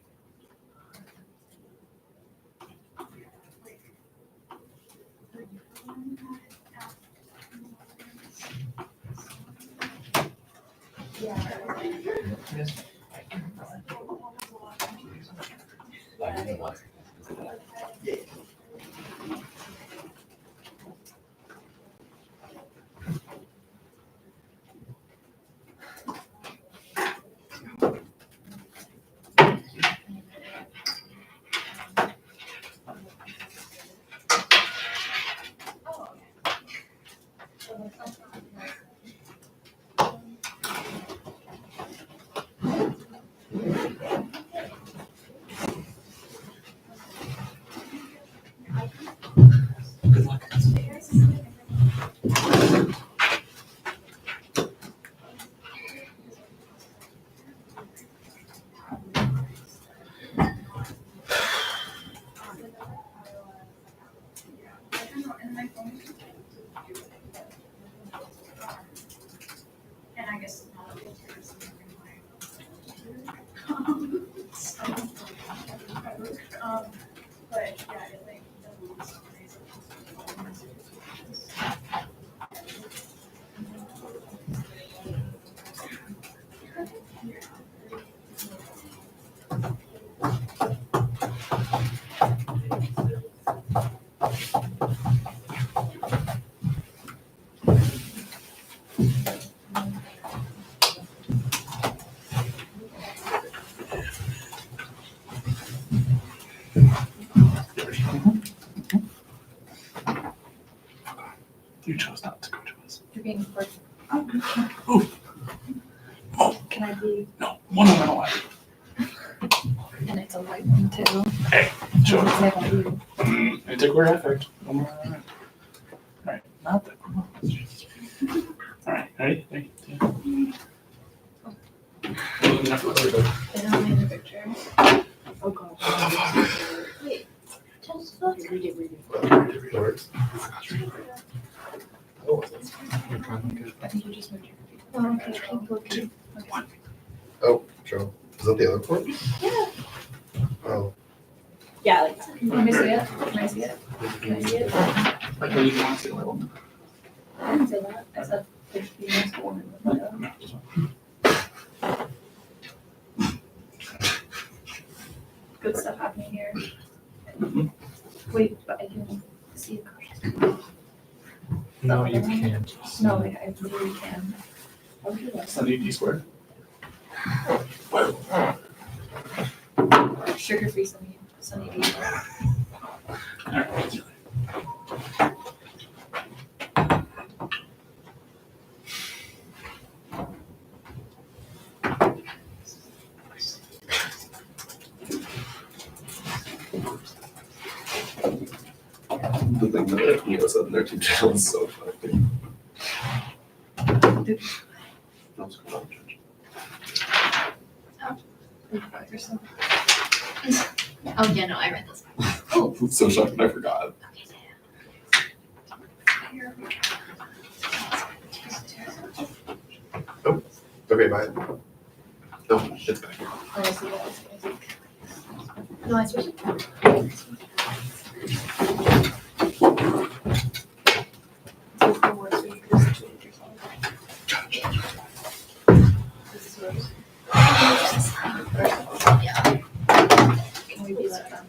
And I guess not a but yeah, it like You chose not to go to us. You're being recorded. Can I be? No, one on one. And it's a white one too. Hey, sure. Does it say It took word effort. Alright, not that. Alright, ready? 3, 2. Enough of the I don't have a picture. Oh god. Wait. Just look. Read it. Works. I think you just moved your computer. Oh, okay. Keep looking. Oh, Joe. Is that the other port? Yeah. Oh. Yeah, like. Let me see it. Can I see it? Can I see it? Like when you want to level. I didn't say that. I said there's the most one in the photo. No, just one. Good stuff happening here. Mhm. Wait, but I can see it. No, you can't. No, like I really can. How would you like It's NDT squared. sugar-free sunny D? Alright. The thing that Neo said in their team channel is so funny. What's going on, Judge? Oh yeah, no, I read this. I'm so shocked I forgot. Oh, okay, bye. No, it's back. Oh, I see that. I see. No, I switched it. This is the worst way you could have situated yourself. This is yours. Yeah. Can we be like them?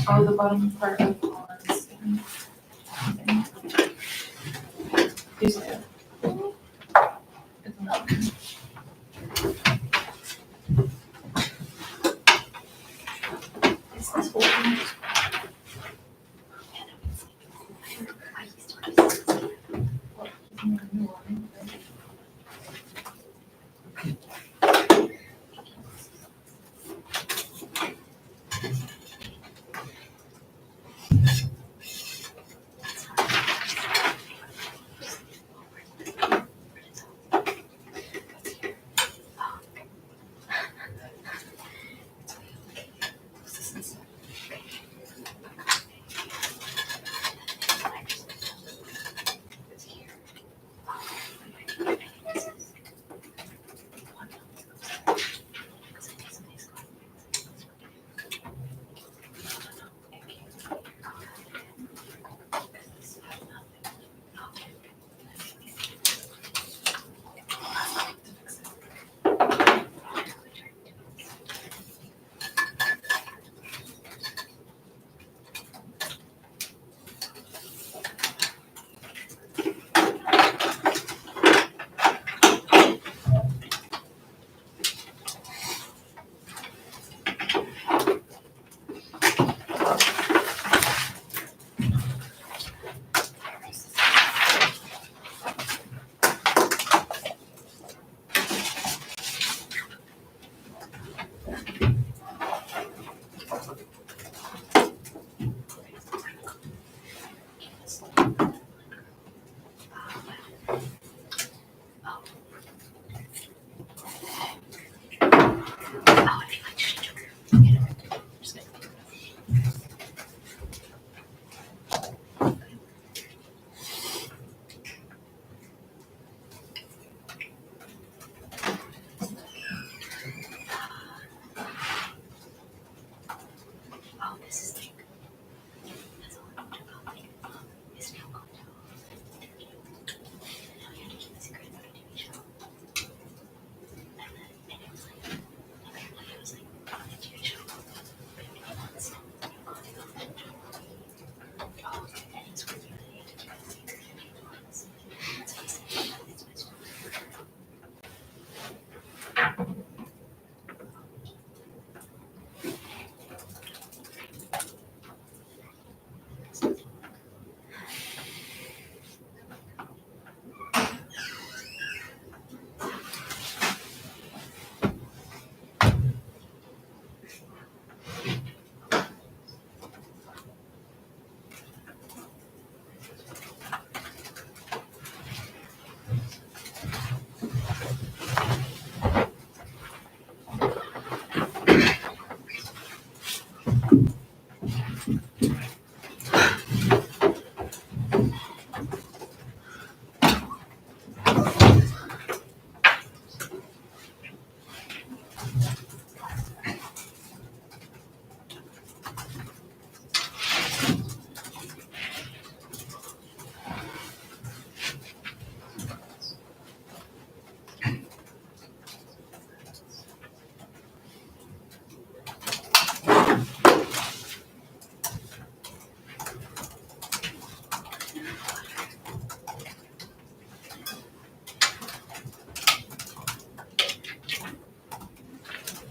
Oh, the bottom part of Lon's. You see it? It's not. Is this whole thing? What? Isn't there a new line?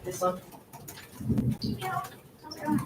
This one. Yeah. How's it going?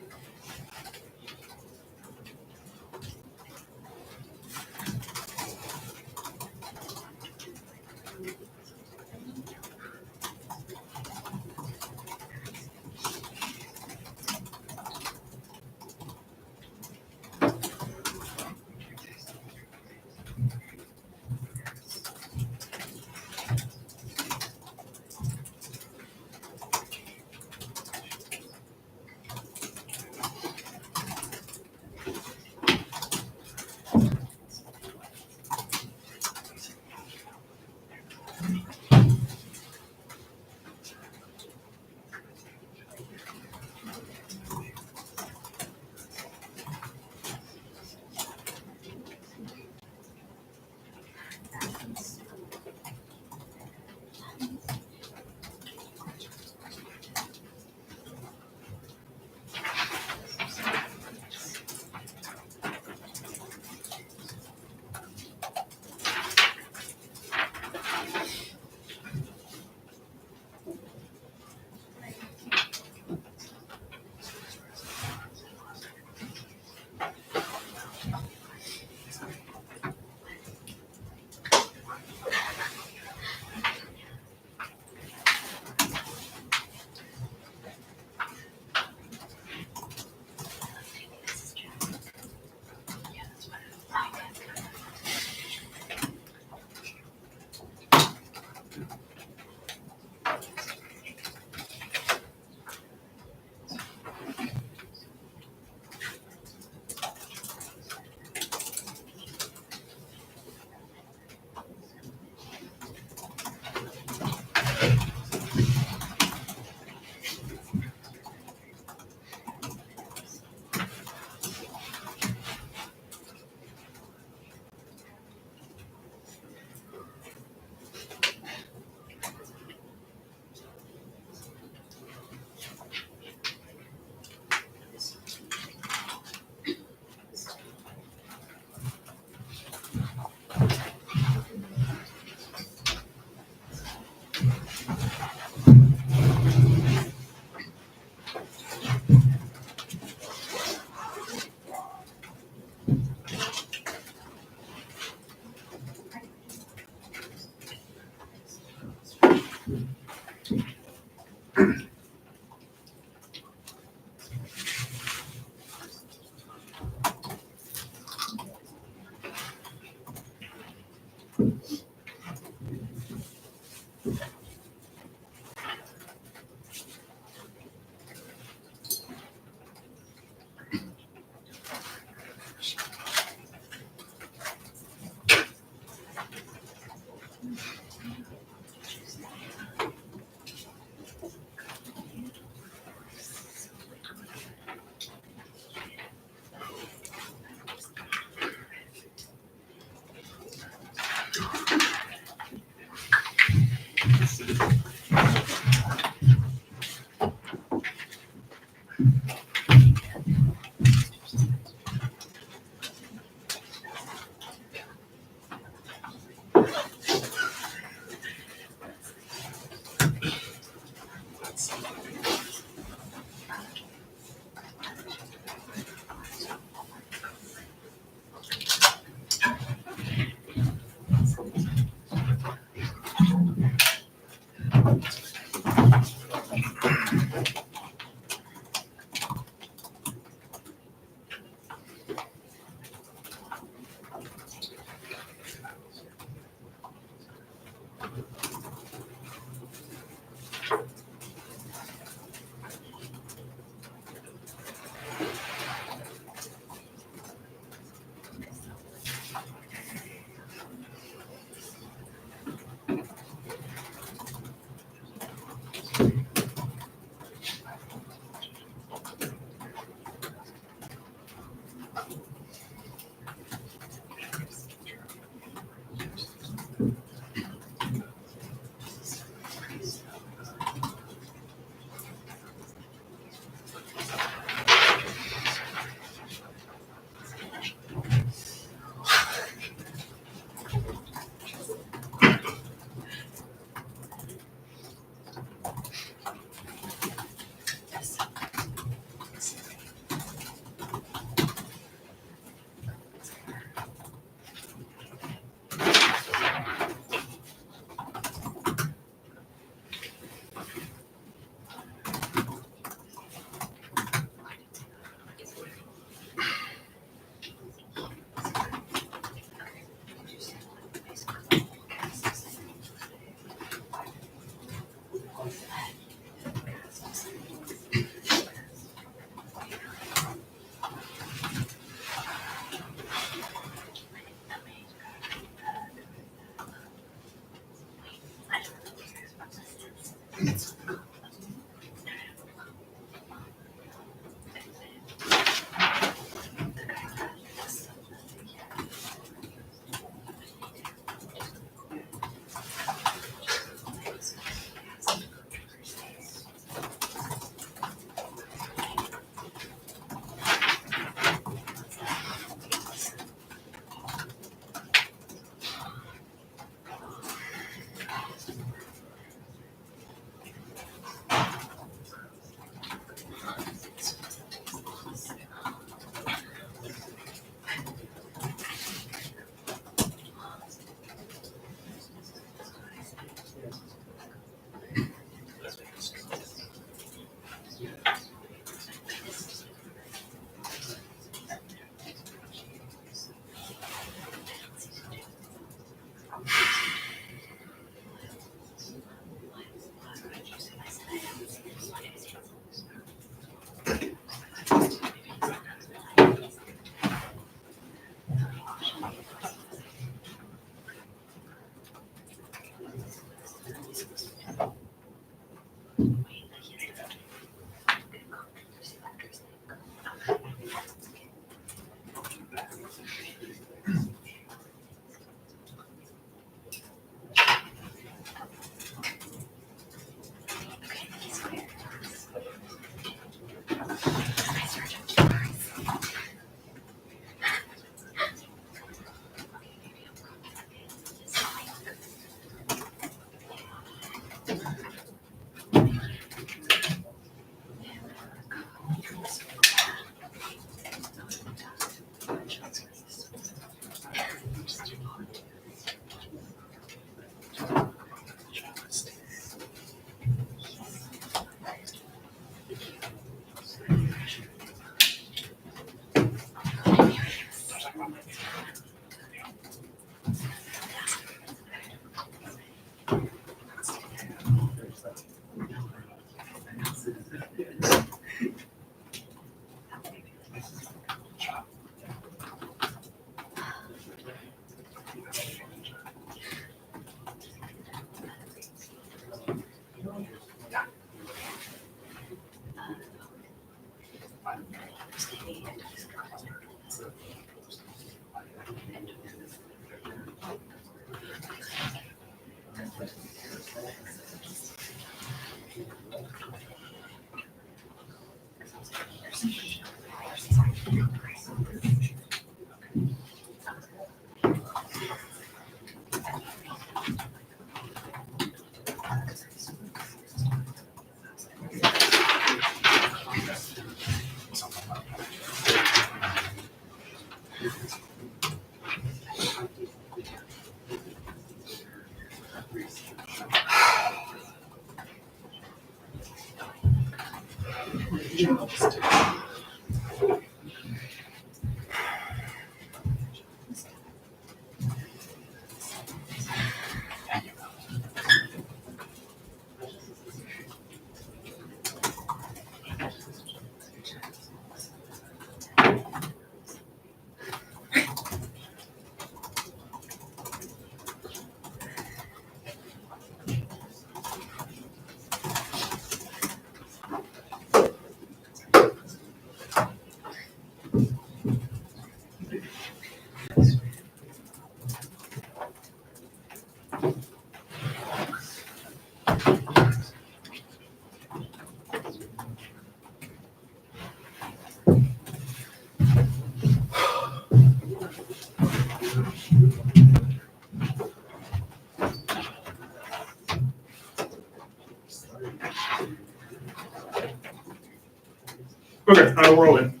Okay, we're all in.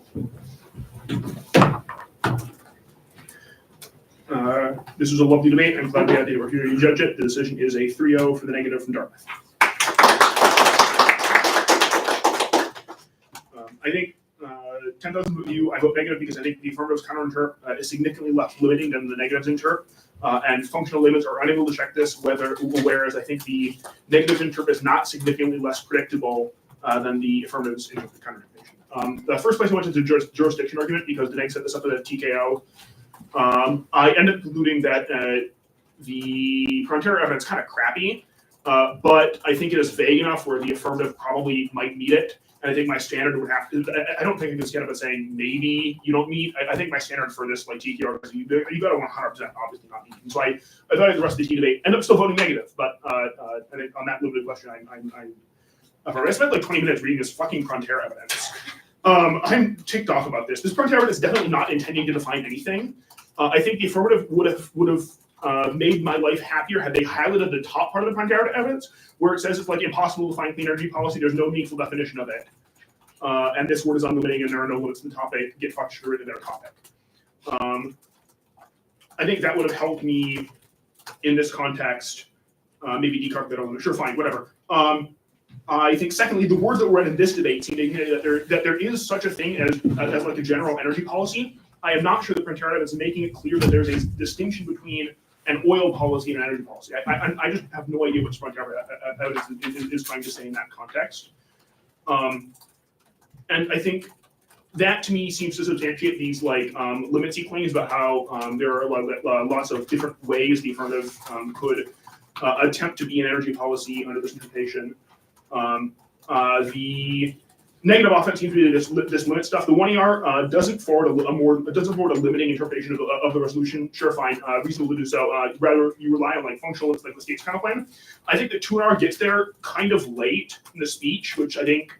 This was a lovely debate. I'm glad we had the opportunity to judge it. The decision is a 3-0 for the negative from Dartmouth. I think 10,000 foot view, I vote negative because I think the affirmative's counter-interp is significantly less limiting than the negative's interp. And functional limits are unable to check this, whereas I think the negative's interp is not significantly less predictable than the affirmative's counter-interpretation. The first place I went to the jurisdiction argument because the neg set this up at a TKO. I ended up concluding that the frontier evidence kind of crappy, but I think it is vague enough where the affirmative probably might meet it. And I think my standard would have to, I don't think I can stand up and saying maybe you don't meet. I think my standard for this, like TKO, is you got to 100% obviously not meet. So I thought the rest of the T debate end up still voting negative, but I think on that limited question, I spent like 20 minutes reading this fucking frontier evidence. I'm ticked off about this. This frontier evidence is definitely not intending to define anything. I think the affirmative would have made my life happier had they highlighted the top part of the frontier evidence where it says it's like impossible to find clean energy policy. There's no meaningful definition of it. And this word is unlimiting and there are no limits to the topic. Get fucked straight in their topic. I think that would have helped me in this context. Maybe decarb that element. Sure, fine, whatever. I think secondly, the words that were read in this debate seem to indicate that there is such a thing as like a general energy policy. I am not sure the frontier evidence is making it clear that there's a distinction between an oil policy and an energy policy. I just have no idea what frontier evidence is trying to say in that context. And I think that to me seems to substantiate these like limitancy claims about how there are lots of different ways the affirmative could attempt to be an energy policy under this interpretation. The negative offense seems to be this limit stuff. The 1ER doesn't forward a limiting interpretation of the resolution. Sure, fine, reasonable to do so. Rather, you rely on like functional limits like the state's counterclaim. I think the 2R gets there kind of late in the speech, which I think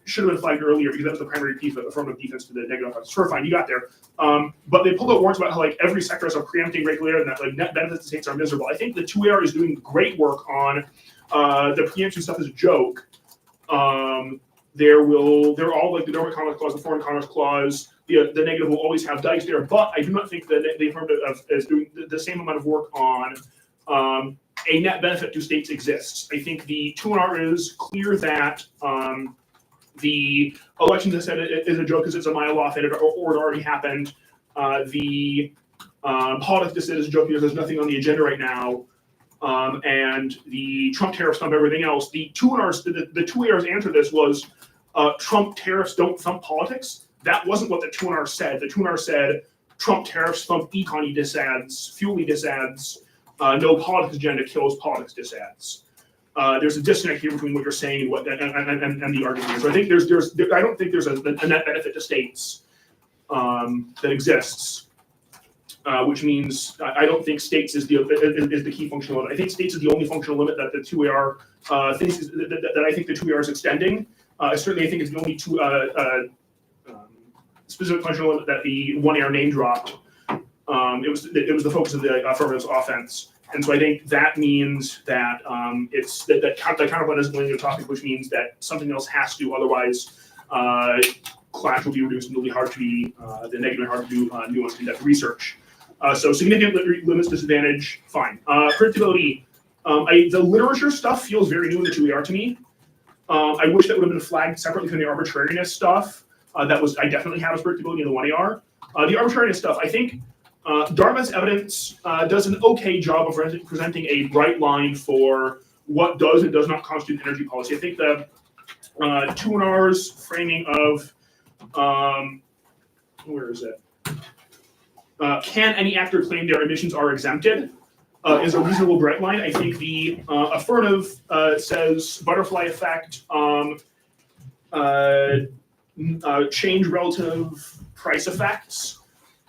should have been flagged earlier because that was the primary piece of affirmative defense to the negative offense. Sure, fine, you got there. But they pulled out words about how like every sector has a preempting regulator and that like net benefits to states are miserable. I think the 2AR is doing great work on the preemption stuff as a joke. They're all like the Dormant Commerce Clause, the Foreign Commerce Clause, the negative will always have dice there, but I do not think that the affirmative is doing the same amount of work on a net benefit to states exists. I think the 2R is clear that the election dissent is a joke because it's a mile off and or it already happened. The politics dissent is a joke because there's nothing on the agenda right now. And the Trump tariffs thump everything else. The 2R's answer to this was Trump tariffs don't thump politics. That wasn't what the 2R said. The 2R said Trump tariffs thump econ disads, fuel disads, no politics agenda kills politics disads. there's a disconnect here between what you're saying and what and the argument here. So I think I don't think there's a net benefit to states that exists, which means I don't think states is the key functional limit. I think states is the only functional limit that the 2AR thinks that I think the 2AR is extending. Certainly, I think it's the only specific functional limit that the 1AR name dropped. It was the focus of the affirmative offense. And so I think that means that it's that counterpoint isn't going to topic, which means that something else has to, otherwise clash will be reduced and it'll be hard to be the negative hard to do nuanced in-depth research. So significant limits disadvantage, fine. Predictability, the literature stuff feels very new in the 2AR to me. I wish that would have been flagged separately from the arbitrariness stuff. I definitely have as predictability in the 1AR. The arbitrariness stuff, I think. Dartmouth's evidence does an okay job of presenting a bright line for what does and does not constitute energy policy. I think the 2NR's framing of, where is it? Can any actor claim their emissions are exempted is a reasonable bright line. I think the affirmative says butterfly effect, change relative price effects.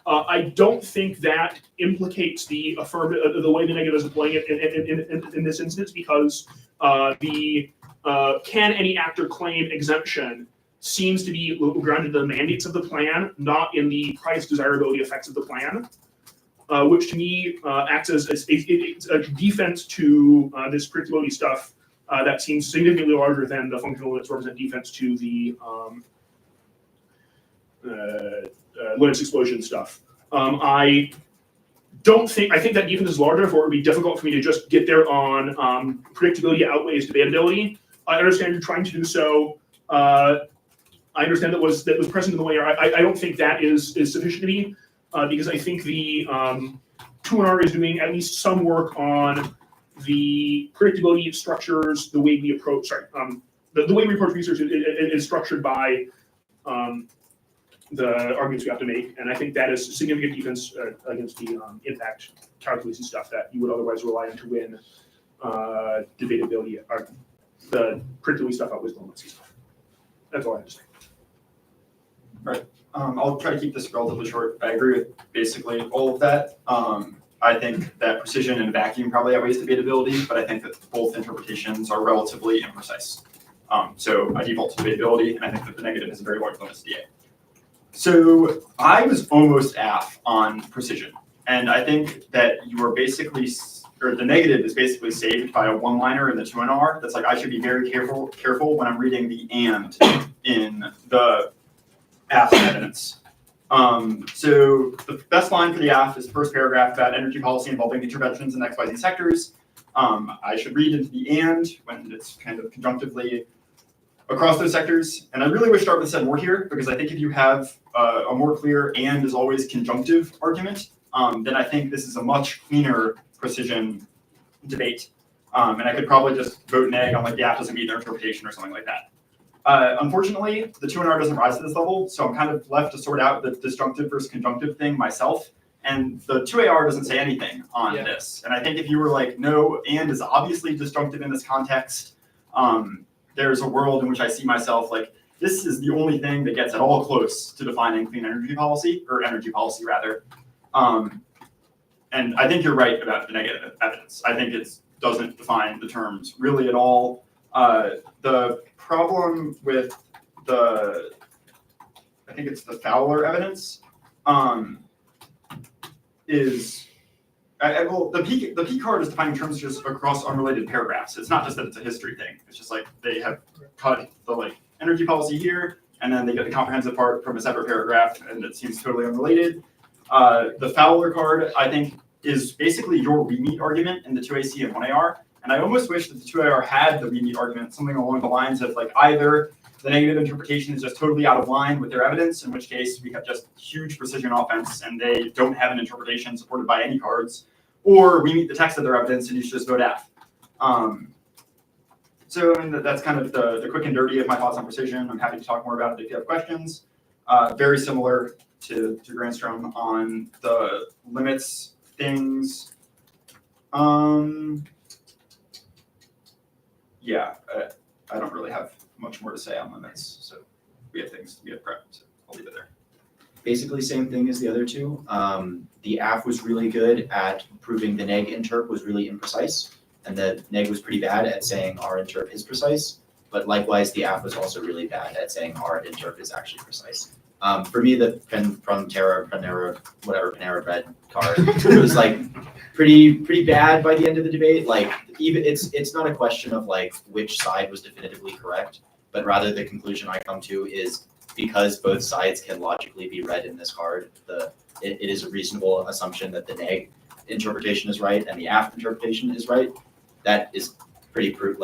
I don't think that implicates the affirmative, the way the negative is applying it in this instance, because the can any actor claim exemption seems to be grounded in the mandates of the plan, not in the price desirability effects of the plan, which to me acts as a defense to this predictability stuff that seems significantly larger than the functional limits represent defense to the Linux explosion stuff. I think that defense is large enough, or it would be difficult for me to just get there on predictability outweighs debatability. I understand you're trying to do so. I understand that was present in the way. I don't think that is sufficient to me because I think the 2NR is doing at least some work on the predictability structures, the way we approach. The way we approach research is structured by the arguments we have to make, and I think that is significant defense against the impact calculation stuff that you would otherwise rely on to win debatability. The predictability stuff outweighs the limits stuff. That's all I have to say. Right. I'll try to keep this relatively short. I agree with basically all of that. I think that precision and vacuum probably outweighs debatability, but I think that both interpretations are relatively imprecise. So I default to debatability, and I think that the negative is a very large limit to DA. So I was almost AF on precision, and I think that you are basically, or the negative is basically saved by a one-liner in the 2NR. That's like I should be very careful when I'm reading the and in the AF evidence. So the best line for the AF is the first paragraph about energy policy involving interventions in XYZ sectors. I should read into the and when it's kind of conjunctively across those sectors. And I really wish Dartmouth said more here, because I think if you have a more clear and is always conjunctive argument, then I think this is a much cleaner precision debate. And I could probably just vote an egg on like the AF doesn't meet their interpretation or something like that. Unfortunately, the 2NR doesn't rise to this level, so I'm kind of left to sort out the disjunctive versus conjunctive thing myself. And the 2AR doesn't say anything on this. And I think if you were like, no, and is obviously disjunctive in this context, there's a world in which I see myself like, this is the only thing that gets at all close to defining clean energy policy, or energy policy rather. And I think you're right about the negative evidence. I think it doesn't define the terms really at all. The problem with I think it's the Fowler evidence, is, well, the P card is defining terms just across unrelated paragraphs. It's not just that it's a history thing. It's just like they have cut the like energy policy here, and then they get the comprehensive part from a separate paragraph, and it seems totally unrelated. The Fowler card, I think, is basically your we-meet argument in the 2AC and 1AR. And I almost wish that the 2AR had the we-meet argument, something along the lines of like either the negative interpretation is just totally out of line with their evidence, in which case we have just huge precision offense and they don't have an interpretation supported by any cards, or we meet the text of their evidence and you should just vote F. So I mean, that's kind of the quick and dirty of my thoughts on precision. I'm happy to talk more about it if you have questions. Very similar to Grandstrom on the limits things. yeah, I don't really have much more to say on limits, so we have prep, so I'll leave it there. Basically same thing as the other two. The AF was really good at proving the neg interp was really imprecise, and the neg was pretty bad at saying our interp is precise, but likewise the AF was also really bad at saying our interp is actually precise. For me, the Panera Bread card was like pretty bad by the end of the debate. Like even it's not a question of like which side was definitively correct, but rather the conclusion I come to is because both sides can logically be read in this card, it is a reasonable assumption that the neg interpretation is right and the AF interpretation is right. That is big proof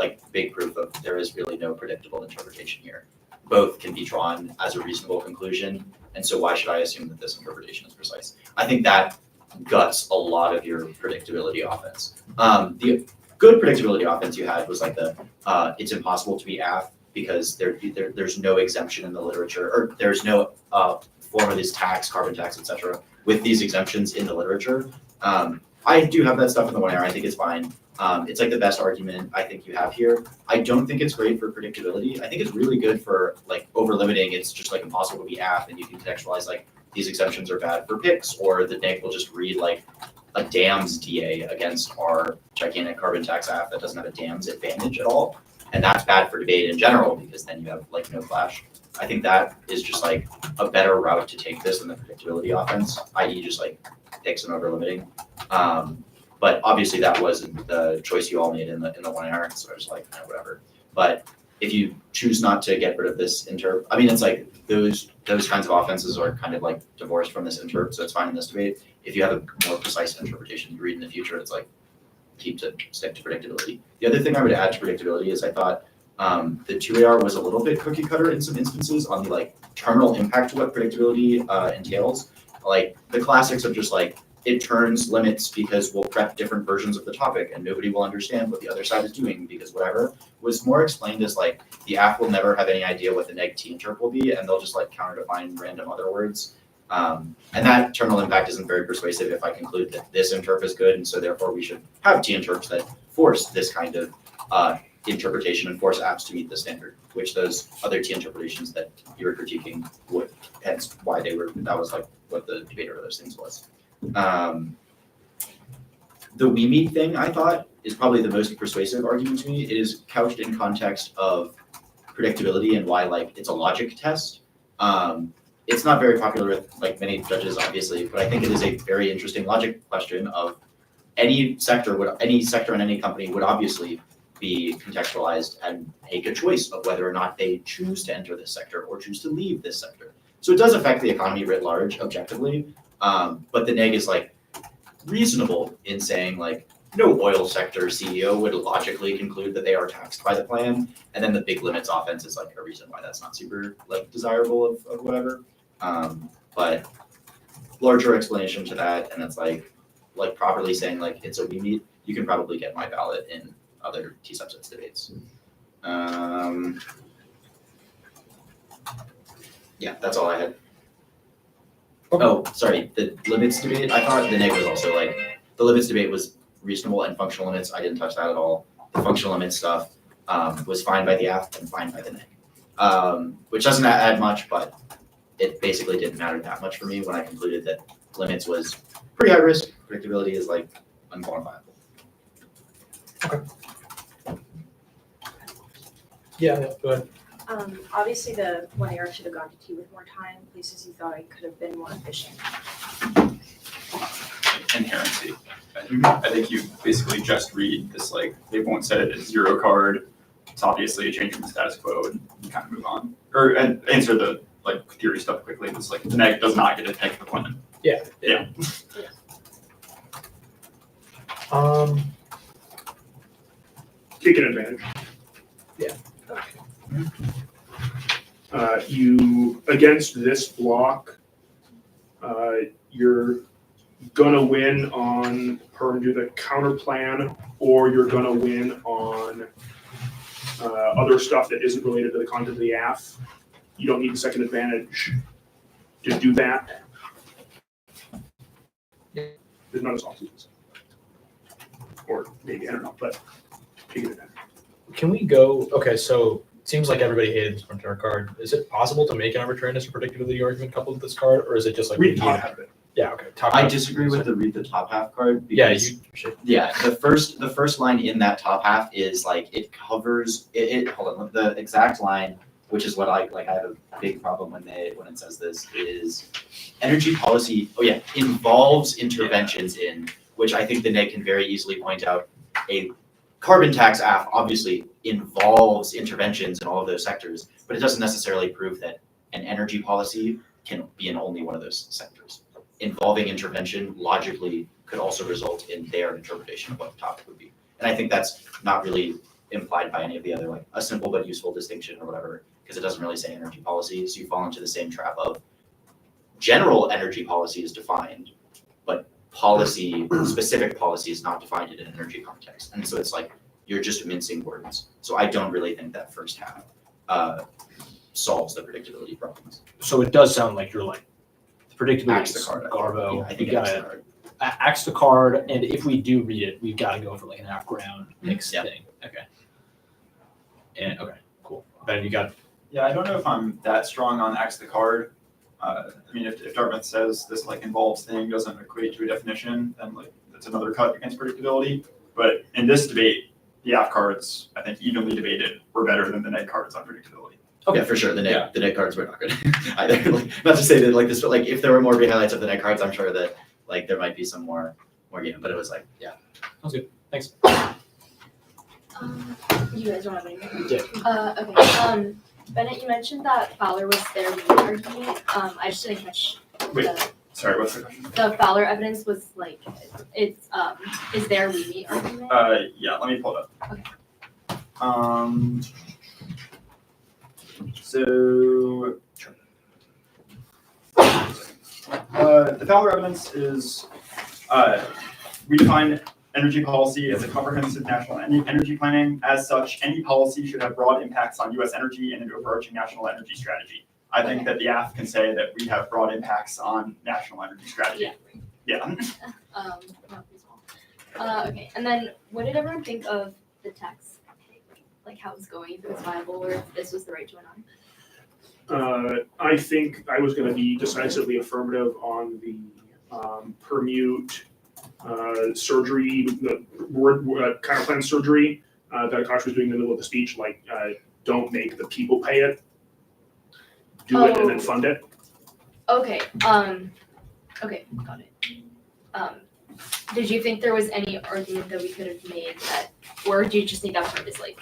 of there is really no predictable interpretation here. Both can be drawn as a reasonable conclusion, and so why should I assume that this interpretation is precise? I think that guts a lot of your predictability offense. The good predictability offense you had was like it's impossible to be AF because there's no exemption in the literature, or there's no form of this tax, carbon tax, etc. with these exemptions in the literature. I do have that stuff in the 1R. I think it's fine. It's like the best argument I think you have here. I don't think it's great for predictability. I think it's really good for like over limiting. It's just like impossible to be AF, and you can contextualize like these exemptions are bad for picks, or the neg will just read like a dams DA against our gigantic carbon tax AF that doesn't have a dams advantage at all. And that's bad for debate in general because then you have like no clash. I think that is just like a better route to take this than the predictability offense, i.e. just like picks and over limiting. But obviously that wasn't the choice you all made in the 1R, so I was like, whatever. But if you choose not to get rid of this interp, I mean, it's like those kinds of offenses are kind of like divorced from this interp, so it's fine in this debate. If you have a more precise interpretation you read in the future, it's like stick to predictability. The other thing I would add to predictability is I thought the 2AR was a little bit cookie cutter in some instances on the like terminal impact to what predictability entails. Like the classics of just like, it turns limits because we'll prep different versions of the topic and nobody will understand what the other side is doing because whatever was more explained as like the app will never have any idea what the neg T interp will be and they'll just like counter define random other words. And that terminal impact isn't very persuasive if I conclude that this interp is good and so therefore we should have T interps that force this kind of interpretation and force apps to meet the standard, which those other T interpretations that you were critiquing would, hence why that was like what the debate over those things was. The we meet thing I thought is probably the most persuasive argument to me. It is couched in context of predictability and why like it's a logic test. It's not very popular with like many judges obviously, but I think it is a very interesting logic question of any sector in any company would obviously be contextualized and make a choice of whether or not they choose to enter this sector or choose to leave this sector. So it does affect the economy writ large objectively. But the neg is like reasonable in saying like no oil sector CEO would logically conclude that they are taxed by the plan. And then the big limits offense is like a reason why that's not super like desirable of whatever. But larger explanation to that. And it's like properly saying like it's a we meet, you can probably get my ballot in other T subsets debates. Yeah, that's all I had. Oh, sorry, the limits debate, I thought the neg was also like, the limits debate was reasonable and functional limits, I didn't touch that at all. The functional limits stuff was fine by the app and fine by the neg, which doesn't add much, but it basically didn't matter that much for me when I concluded that limits was pretty high risk, predictability is like unquantifiable. Okay. Yeah, go ahead. Obviously the 1AR should have gone to T with more time, places you thought I could have been more efficient. Inherency. I think you basically just read this like they won't set it as zero card. It's obviously a change in the status quo and you kind of move on. And answer the like theory stuff quickly. It's like the neg does not get a neg deployment. Yeah. Yeah. Taking advantage. Yeah. You against this block, you're gonna win on perm do the counter plan, or you're gonna win on other stuff that isn't related to the content of the AF. You don't need a second advantage to do that. There's not as often. Or maybe, I don't know, but taking advantage. Can we go? Okay, so it seems like everybody hated this particular card. Is it possible to make an arbitrariness or predictability argument coupled with this card, or is it just like Read top half of it. Yeah, okay. Top I half. disagree with the read the top half card Yeah, because you should. yeah, the first line in that top half is like it covers it hold on, the exact line, which is what I have a big problem when it says this is energy policy, involves interventions in, which I think the NED can very easily point out a carbon tax obviously involves interventions in all of those sectors, but it doesn't necessarily prove that an energy policy can be in only one of those sectors. Involving intervention logically could also result in their interpretation of what the topic would be. And I think that's not really implied by any of the other, like a simple but useful distinction or whatever, because it doesn't really say energy policy. So you fall into the same trap of general energy policy is defined, but specific policy is not defined in an energy context. And so it's like, you're just mincing words. So I don't really think that first half solves the predictability problems. So it does sound like you're like, predictability Axe the card. Garbo. Yeah, I think we axe the gotta card. axe the card, and if we do read it, we've got to go for like an half ground mix Yep. thing. Okay. And okay, cool. Ben, you got. Yeah, I don't know if I'm that strong on Axe the card. I mean, if Dartmouth says this like involves thing doesn't equate to a definition, then like that's another cut against predictability. But in this debate, the AF cards, I think evenly debated, were better than the NED cards on predictability. Okay, for sure. The net cards were not good either. Like, not to say that like this, but like if there were more highlights of the net cards, I'm sure that like there might be some more game. But it was like, yeah. Sounds good. Thanks. You guys don't have anything? Yeah. Okay. Bennett, you mentioned that Fowler was their lead argument. I just didn't catch Wait. the Sorry, what's the question? the Fowler evidence was like it's is their lead argument? Yeah, let me pull it up. Okay. So the Fowler evidence is we define energy policy as a comprehensive national energy planning. As such, any policy should have broad impacts on U.S. energy and an overarching national energy strategy. I think that the AF can say that we have broad impacts on national energy strategy. Yeah. Not reasonable. Okay, and then what did everyone think of the tax? Like how it's going, if it was viable, or if this was the right joint on? I think I was gonna be decisively affirmative on the permute surgery, the word counterplan surgery that Akash was doing in the middle of the speech, like don't make the people pay it. Do it and then fund it. Okay, okay, got it. Did you think there was any argument that we could have made that, or do you just think that part is like,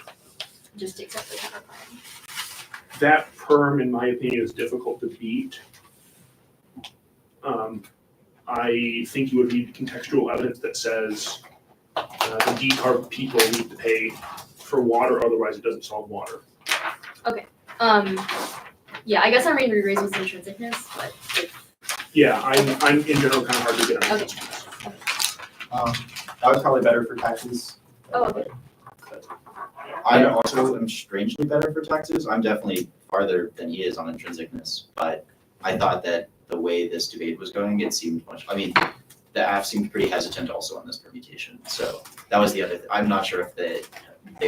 just to accept the counterplan? That perm, in my opinion, is difficult to beat. I think you would need contextual evidence that says the decarb people need to pay for water, otherwise it doesn't solve water. Okay, yeah, I guess our main re-raise was intrinsicness, but Yeah, I'm in general kind of hard to get on. okay. That was probably better for taxes. Oh, okay. I also am strangely better for taxes. I'm definitely farther than he is on intrinsicness, but I thought that the way this debate was going, it seemed much. I mean, the AF seemed pretty hesitant also on this permutation, so that was the other. I'm not sure if they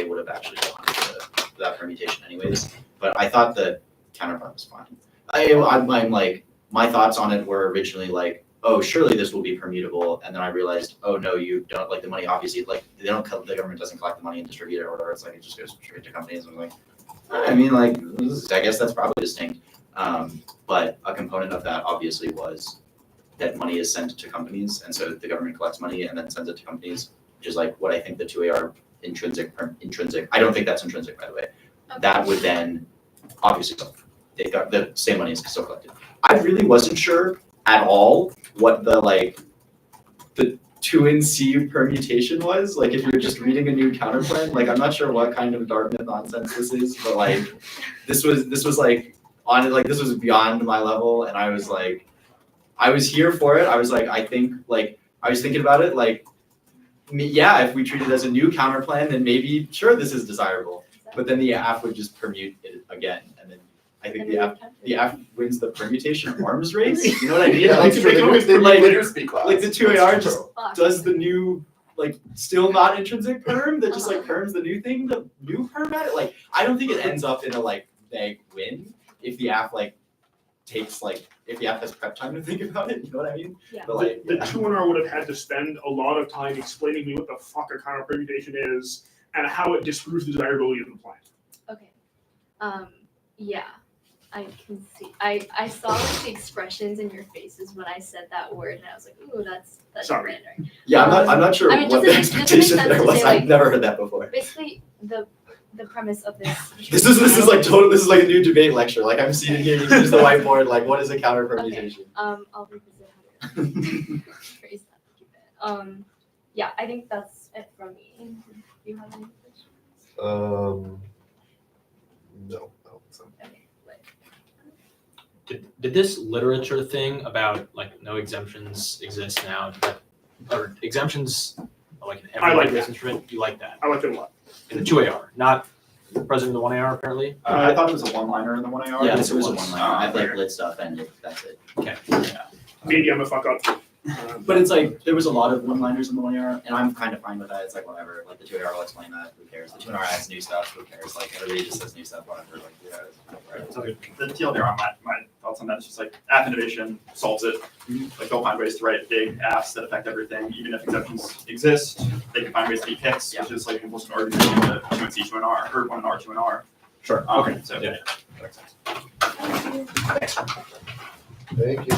would have actually gone to that permutation anyways. But I thought the counterpart was fine. I'm like my thoughts on it were originally like, oh, surely this will be permutable, and then I realized, oh no, you don't, like the money obviously, like the government doesn't collect the money and distribute it or whatever. It's like it just goes straight to companies. I'm like, I mean, like I guess that's probably distinct. But a component of that obviously was that money is sent to companies, and so the government collects money and then sends it to companies, which is like what I think the 2AR intrinsic. I don't think that's intrinsic, by the way. Okay. That would then obviously they got the same money is still collected. I really wasn't sure at all what the 2NC permutation was. Like if you're just reading a new counterplan, like I'm not sure what kind of Dartmouth nonsense this is, but like this was like on it, like this was beyond my level, and I was like, I was here for it. I was like, I think like I was thinking about it like, yeah, if we treat it as a new counterplan, then maybe sure this is desirable. But then the AF would just permute it again, and then I think the AF wins the permutation arms race. You know what I mean? Yeah, like, that's true. They later speak like the 2AR just does the new like still not intrinsic perm that just like perms the new thing, the new perm at it. Like I don't think it ends up in a like vague win if the app like takes like if the app has prep time to think about it. You know what I mean? Yeah. But like The 2NR would have had to spend a lot of time explaining to me what the fuck a counter permutation is and how it disproves the desirability of the plan. Okay. Yeah, I can see. I saw like the expressions in your faces when I said that word, and I was like, ooh, that's Sorry. random. yeah, I'm not sure I mean, what does the it make expectation sense there to was. say, like- I've never heard that before. Basically, the premise of this. This is like total. This is like a new debate lecture. Like I'm seated here. You can use the whiteboard. Like what is a counter permutation? I'll revisit how to phrase that. Yeah, I think that's it from me. Do you have any questions? No, I don't think so. Okay, like, Did this literature thing about like no exemptions exist now, or exemptions like in I like every that. instrument? You like that I like it a lot. in the 2AR, not present in the 1AR apparently. I thought it was a one-liner in the 1AR. Yeah, Yes, this was a was. one line. I've like lit stuff and that's it. Okay. Maybe I'm a fuck up. But it's like there was a lot of one-liners in the 1AR, and I'm kind of fine with that. It's like whatever. Like the 2AR will explain that. Who cares? The 2AR adds new stuff. Who cares? Like everybody just says new stuff. Whatever. Like yeah. Right. So the TLDR on my thoughts on that is just like app innovation solves it. Like they'll find ways to write big apps that affect everything, even if exceptions exist. They can find ways to be picks, which is like almost an argument to 2NC to an R or 1R to an R. Sure. Okay. So Yeah. that makes sense. Thank you.